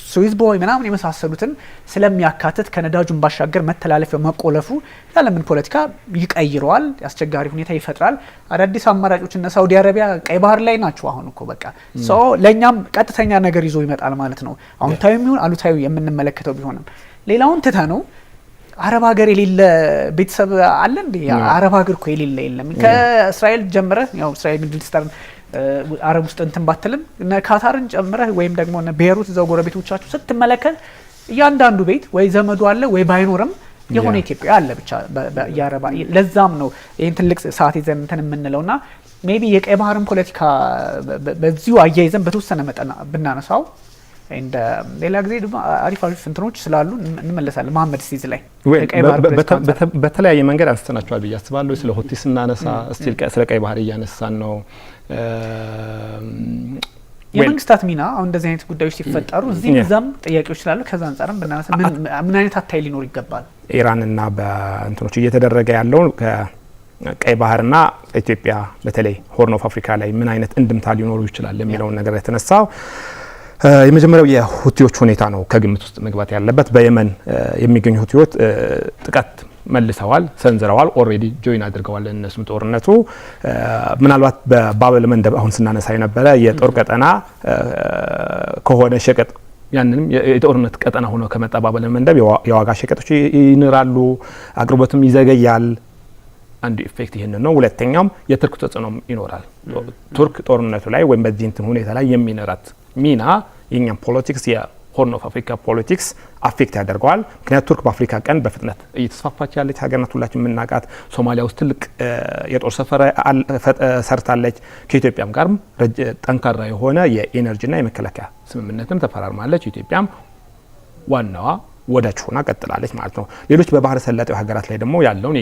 ስዊዝ ቦይ ምናምን የመሳሰሉትን ስለሚያካትት ከነዳጁን ባሻገር መተላለፊያው መቆለፉ የዓለምን ፖለቲካ ይቀይረዋል፣ አስቸጋሪ ሁኔታ ይፈጥራል። አዳዲስ አማራጮች እነ ሳውዲ አረቢያ ቀይ ባህር ላይ ናቸው። አሁን እኮ በቃ ለእኛም ቀጥተኛ ነገር ይዞ ይመጣል ማለት ነው። አዎንታዊ የሚሆን አሉታዊ የምንመለከተው ቢሆንም ሌላውን ትተ ነው አረብ ሀገር የሌለ ቤተሰብ አለ እንዴ? አረብ ሀገር እኮ የሌለ የለም። ከእስራኤል ጀምረ ያው እስራኤል ሚድል ኢስተርን አረብ ውስጥ እንትን ባትልም ካታርን ጨምረህ ወይም ደግሞ ቤይሩት እዛው ጎረቤቶቻችሁ ስትመለከት እያንዳንዱ ቤት ወይ ዘመዱ አለ ወይ ባይኖርም የሆነ ኢትዮጵያ አለ ብቻ ያረባ። ለዛም ነው ይሄን ትልቅ ሰዓት ይዘን እንትን የምንለውና ሜቢ የቀይ ባህርን ፖለቲካ በዚሁ አያይዘን በተወሰነ መጠን ብናነሳው እንደ ሌላ ጊዜ ደግሞ አሪፍ እንትኖች ስላሉ እንመለሳለን። መሐመድ ሲዝ ላይ በተለያየ መንገድ አንስተናቸዋል ብዬ አስባለሁ። ስለ ሁቲ ስናነሳ ስቲል ስለ ቀይ ባህር እያነሳን ነው። የመንግስታት ሚና አሁን እንደዚህ አይነት ጉዳዮች ሲፈጠሩ እዚህ እዛም ጥያቄዎች ስላሉ ከዛ አንጻርም ብናነሳ ምን አይነት አታይ ሊኖር ይገባል? ኢራንና በእንትኖች እየተደረገ ያለው ቀይ ባህርና ኢትዮጵያ በተለይ ሆርን ኦፍ አፍሪካ ላይ ምን አይነት እንድምታ ሊኖሩ ይችላል የሚለውን ነገር የተነሳው የመጀመሪያው የሁቲዎች ሁኔታ ነው ከግምት ውስጥ መግባት ያለበት። በየመን የሚገኙ ሁቲዎች ጥቃት መልሰዋል፣ ሰንዝረዋል፣ ኦልሬዲ ጆይን አድርገዋል እነሱም ጦርነቱ። ምናልባት በባበል መንደብ አሁን ስናነሳ የነበረ የጦር ቀጠና ከሆነ ሸቀጥ ያንንም የጦርነት ቀጠና ሆኖ ከመጣ ባበል መንደብ የዋጋ ሸቀጦች ይንራሉ፣ አቅርቦትም ይዘገያል። አንዱ ኢፌክት ይሄን ነው። ሁለተኛውም የቱርክ ተጽዕኖ ይኖራል። ቱርክ ጦርነቱ ላይ ወይም በዚህ እንትን ሁኔታ ላይ የሚኖራት ሚና የኛም ፖለቲክስ የሆርን ኦፍ አፍሪካ ፖለቲክስ አፌክት ያደርገዋል። ምክንያቱም ቱርክ በአፍሪካ ቀንድ በፍጥነት እየተስፋፋች ያለች ሀገር ናት። ሁላችን የምናውቃት ሶማሊያ ውስጥ ትልቅ የጦር ሰፈር ሰርታለች። ከኢትዮጵያም ጋር ጠንካራ የሆነ የኤነርጂና የመከላከያ ስምምነትም ተፈራርማለች። ኢትዮጵያም ዋናዋ ወዳጅ ሆና ቀጥላለች ማለት ነው። ሌሎች በባህረ ሰላጤው ሀገራት ላይ ደግሞ ያለውን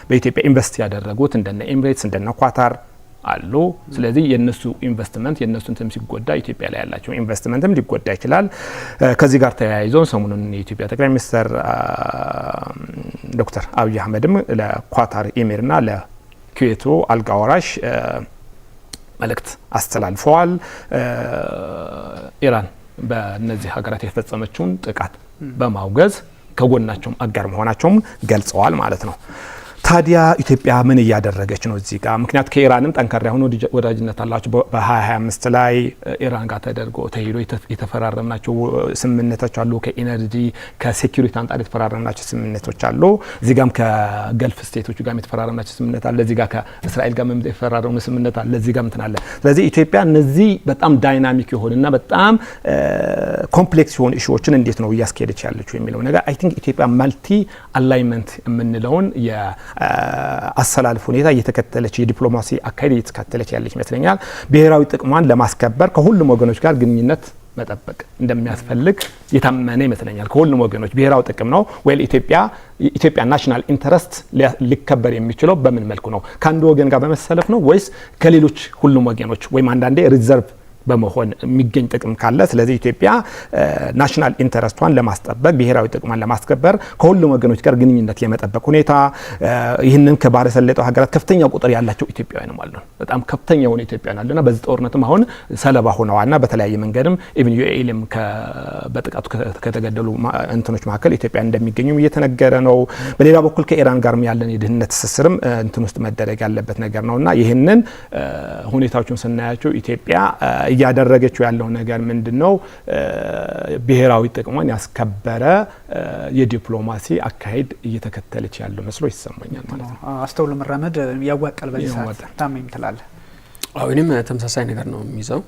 በኢትዮጵያ ኢንቨስት ያደረጉት እንደነ ኤሚሬትስ እንደነ ኳታር አሉ። ስለዚህ የነሱ ኢንቨስትመንት የነሱ እንትን ሲጎዳ ኢትዮጵያ ላይ ያላቸው ኢንቨስትመንትም ሊጎዳ ይችላል። ከዚህ ጋር ተያይዞ ሰሞኑን የኢትዮጵያ ጠቅላይ ሚኒስትር ዶክተር አብይ አህመድም ለኳታር ኤሚርና ለኩዌቱ አልጋ ወራሽ መልእክት አስተላልፈዋል። ኢራን በእነዚህ ሀገራት የፈጸመችውን ጥቃት በማውገዝ ከጎናቸውም አጋር መሆናቸውም ገልጸዋል ማለት ነው። ታዲያ ኢትዮጵያ ምን እያደረገች ነው እዚህ ጋር? ምክንያት ከኢራንም ጠንካራ የሆነ ወዳጅነት አላቸው። በ2025 ላይ ኢራን ጋር ተደርጎ ተሄዶ የተፈራረምናቸው ስምምነቶች አሉ። ከኢነርጂ ከሴኩሪቲ አንጻር የተፈራረምናቸው ስምምነቶች አሉ። እዚህ ጋርም ከገልፍ ስቴቶች ጋር የተፈራረምናቸው ስምምነት አለ። እዚህ ጋር ከእስራኤል ጋር የተፈራረምነው ስምምነት አለ። እዚህ ጋር እንትን አለ። ስለዚህ ኢትዮጵያ እነዚህ በጣም ዳይናሚክ የሆነና በጣም ኮምፕሌክስ የሆኑ ኢሹዎችን እንዴት ነው እያስኬደች ያለችው የሚለው ነገር አይ ቲንክ ኢትዮጵያ መልቲ አላይመንት የምንለውን አሰላልፍ ሁኔታ እየተከተለች የዲፕሎማሲ አካሄድ እየተከተለች ያለች ይመስለኛል። ብሔራዊ ጥቅሟን ለማስከበር ከሁሉም ወገኖች ጋር ግንኙነት መጠበቅ እንደሚያስፈልግ የታመነ ይመስለኛል። ከሁሉም ወገኖች ብሔራዊ ጥቅም ነው ወይ ኢትዮጵያ ናሽናል ኢንተረስት ሊከበር የሚችለው በምን መልኩ ነው? ከአንድ ወገን ጋር በመሰለፍ ነው ወይስ ከሌሎች ሁሉም ወገኖች ወይም አንዳንዴ ሪዘርቭ በመሆን የሚገኝ ጥቅም ካለ? ስለዚህ ኢትዮጵያ ናሽናል ኢንተረስቷን ለማስጠበቅ ብሔራዊ ጥቅሟን ለማስከበር ከሁሉም ወገኖች ጋር ግንኙነት የመጠበቅ ሁኔታ ይህንን ከባህረ ሰላጤው ሀገራት ከፍተኛ ቁጥር ያላቸው ኢትዮጵያውያን አሉ። በጣም ከፍተኛ የሆነ ኢትዮጵያውያን አሉና በዚህ ጦርነትም አሁን ሰለባ ሆነዋልና በተለያየ መንገድም ኢቭን ዩኤኢም በጥቃቱ ከተገደሉ እንትኖች መካከል ኢትዮጵያ እንደሚገኙ እየተነገረ ነው። በሌላ በኩል ከኢራን ጋርም ያለን የድህነት ትስስርም እንትን ውስጥ መደረግ ያለበት ነገር ነውና ይህንን ሁኔታዎችን ስናያቸው ኢትዮጵያ እያደረገችው ያለው ነገር ምንድነው? ብሔራዊ ጥቅሟን ያስከበረ የዲፕሎማሲ አካሄድ እየተከተለች ያለው መስሎ ይሰማኛል ማለት ነው። አስተውሎ መራመድ ያዋጣል በዚህ ሰዓት ታመም ትላለ። እኔም ተመሳሳይ ነገር ነው የሚይዘው።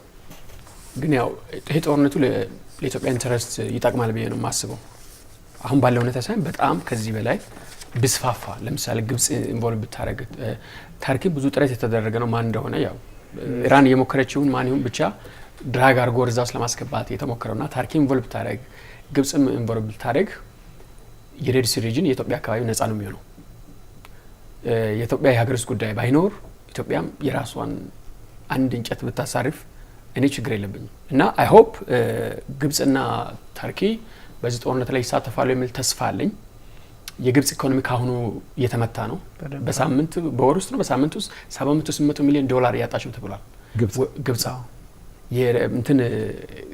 ግን ያው ይሄ ጦርነቱ ለኢትዮጵያ ኢንተረስት ይጠቅማል ብዬ ነው የማስበው። አሁን ባለው ሁኔታ ሳይሆን በጣም ከዚህ በላይ ብስፋፋ፣ ለምሳሌ ግብጽ ኢንቮልቭ ብታረግ፣ ታርኪ ብዙ ጥረት የተደረገ ነው ማን እንደሆነ ያው ኢራን የሞከረችውን ማን ይሁን ብቻ ድራግ አርጎ ወደዛ ውስጥ ለማስገባት የተሞከረውና ታርኪ ኢንቮልቭ ብታረግ፣ ግብጽም ኢንቮልቭ ብታረግ የሬድ ሲ ሪጅን የኢትዮጵያ አካባቢ ነፃ ነው የሚሆነው። የኢትዮጵያ የሀገር ውስጥ ጉዳይ ባይኖር ኢትዮጵያም የራሷን አንድ እንጨት ብታሳርፍ እኔ ችግር የለብኝም እና አይ ሆፕ ግብጽና ታርኪ በዚህ ጦርነት ላይ ይሳተፋሉ የሚል ተስፋ አለኝ። የግብጽ ኢኮኖሚ ካሁኑ እየተመታ ነው። በሳምንት በወር ውስጥ ነው በሳምንት ውስጥ 700-800 ሚሊዮን ዶላር ያጣችው ተብሏል። ግብጽ የእንትን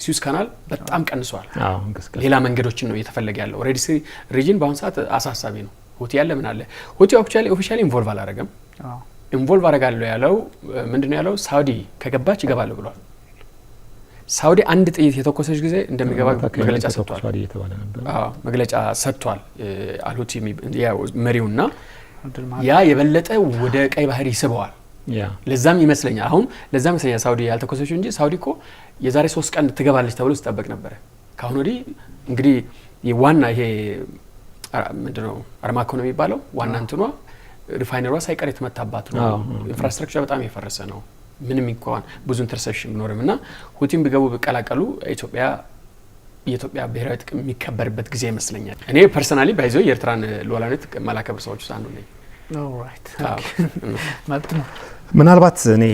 ስዊዝ ካናል በጣም ቀንሷል። ሌላ መንገዶችን ነው እየተፈለገ ያለው። ሬድ ሲ ሪጅን በአሁን ሰዓት አሳሳቢ ነው። ሁቲ ያለ ምን አለ ሁቲ ኦፊሻሊ ኢንቮልቭ አላረገም። ኢንቮልቭ አረጋለሁ ያለው ምንድነው ያለው? ሳውዲ ከገባች ይገባል ብሏል። ሳውዲ አንድ ጥይት የተኮሰች ጊዜ እንደሚገባ መግለጫ ሰጥቷል። መግለጫ ሰጥቷል አልሁቲ መሪውና ያ የበለጠ ወደ ቀይ ባህር ይስበዋል። ለዛም ይመስለኛል ሳውዲ ያልተኮሰችው እንጂ ሳውዲ እኮ የዛሬ 3 ቀን ትገባለች ተብሎ ሲጠበቅ ነበር። ካሁን ወዲህ እንግዲህ የዋና ይሄ ምንድነው አርማኮ ነው የሚባለው ዋና እንትኗ ሪፋይነሯ ሳይቀር የተመታባት ነው። ኢንፍራስትራክቸር በጣም የፈረሰ ነው። ምንም እንኳን ብዙ ኢንተርሴፕሽን ቢኖርምና ሁቲም ቢገቡ ቢቀላቀሉ የኢትዮጵያ ብሔራዊ ጥቅም የሚከበርበት ጊዜ ይመስለኛል። እኔ ፐርሰናሊ ባይዘው የኤርትራን ሉዓላዊነት ማላከብር ሰዎች ውስጥ አንዱ ነኝ። ኦልራይት ማለት ነው። ምናልባት እኔ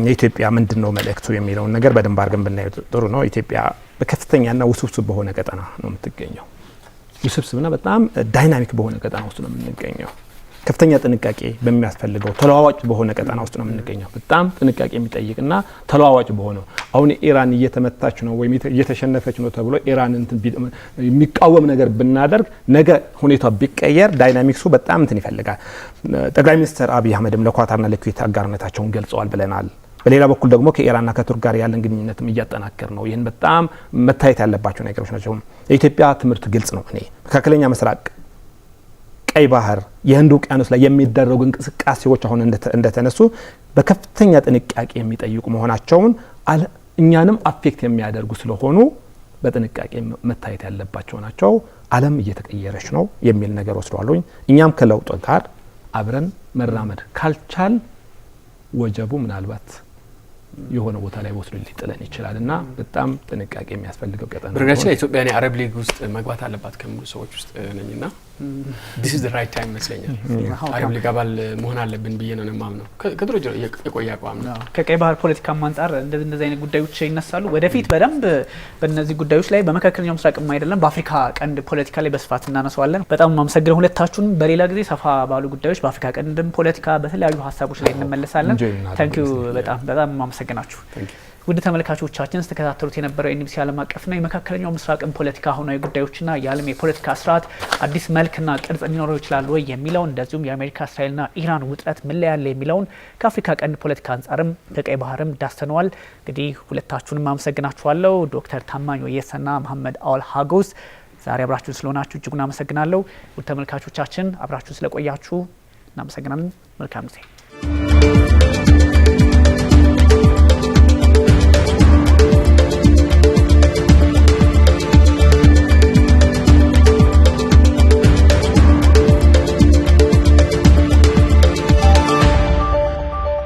የኢትዮጵያ ምንድነው መልእክቱ የሚለውን ነገር በደንብ አድርገን ብናየው ጥሩ ነው። ኢትዮጵያ በከፍተኛና ውስብስብ በሆነ ቀጠና ነው የምትገኘው። ውስብስብና በጣም ዳይናሚክ በሆነ ቀጠና ውስጥ ነው የምንገኘው። ከፍተኛ ጥንቃቄ በሚያስፈልገው ተለዋዋጭ በሆነ ቀጠና ውስጥ ነው የምንገኘው። በጣም ጥንቃቄ የሚጠይቅና ተለዋዋጭ በሆነው አሁን ኢራን እየተመታች ነው ወይም እየተሸነፈች ነው ተብሎ ኢራን የሚቃወም ነገር ብናደርግ ነገ ሁኔታው ቢቀየር ዳይናሚክሱ በጣም ይፈልጋል። ጠቅላይ ሚኒስትር አብይ አህመድም ለኳታርና ለኩዌት አጋርነታቸውን ገልጸዋል ብለናል። በሌላ በኩል ደግሞ ከኢራንና ከቱርክ ጋር ያለን ግንኙነትም እያጠናከር ነው። ይህን በጣም መታየት ያለባቸው ነገሮች ናቸው። የኢትዮጵያ ትምህርት ግልጽ ነው። እኔ መካከለኛ ምስራቅ፣ ቀይ ባህር፣ የህንድ ውቅያኖስ ላይ የሚደረጉ እንቅስቃሴዎች አሁን እንደተነሱ በከፍተኛ ጥንቃቄ የሚጠይቁ መሆናቸውን እኛንም አፌክት የሚያደርጉ ስለሆኑ በጥንቃቄ መታየት ያለባቸው ናቸው። ዓለም እየተቀየረች ነው የሚል ነገር ወስደዋለሁኝ። እኛም ከለውጥ ጋር አብረን መራመድ ካልቻል ወጀቡ ምናልባት የሆነ ቦታ ላይ ወስዶ ሊጥለን ይችላል እና በጣም ጥንቃቄ የሚያስፈልገው ቀጠና ነው። በነገራችን ላይ ኢትዮጵያ አረብ ሊግ ውስጥ መግባት አለባት ከሚሉ ሰዎች ውስጥ ነኝና this is the right time ይመስለኛል። አረብ ሊግ አባል መሆን አለብን ብዬ ነው የማምነው። ከድሮ ጀምሮ የቆየ አቋም ነው። ከቀይ ባህር ፖለቲካም አንፃር እንደዚህ አይነት ጉዳዮች ይነሳሉ። ወደፊት በደንብ በእነዚህ ጉዳዮች ላይ በመካከለኛው ምስራቅም አይደለም በአፍሪካ ቀንድ ፖለቲካ ላይ በስፋት እናነሳዋለን። በጣም ማመሰግነው ሁለታችሁን። በሌላ ጊዜ ሰፋ ባሉ ጉዳዮች በአፍሪካ ቀንድም ፖለቲካ በተለያዩ ሀሳቦች ላይ እንመለሳለን። ታንክ ዩ በጣም ማመሰግናችሁ። ውድ ተመልካቾቻችን ስተከታተሉት የነበረው ኤንቢሲ ዓለም አቀፍና የመካከለኛው ምስራቅን ፖለቲካ አሁናዊ ጉዳዮችና የዓለም የፖለቲካ ስርዓት አዲስ መልክና ቅርጽ ሊኖረው ይችላል ወይ የሚለውን እንደዚሁም የአሜሪካ እስራኤልና ኢራን ውጥረት ምን ላይ ያለ የሚለውን ከአፍሪካ ቀንድ ፖለቲካ አንጻርም ከቀይ ባህርም ዳስተነዋል። እንግዲህ ሁለታችሁንም አመሰግናችኋለሁ። ዶክተር ታማኝ ወየሰና መሐመድ አውል ሀጎስ ዛሬ አብራችሁን ስለሆናችሁ እጅጉን አመሰግናለሁ። ውድ ተመልካቾቻችን አብራችሁን ስለቆያችሁ እናመሰግናለን። መልካም ጊዜ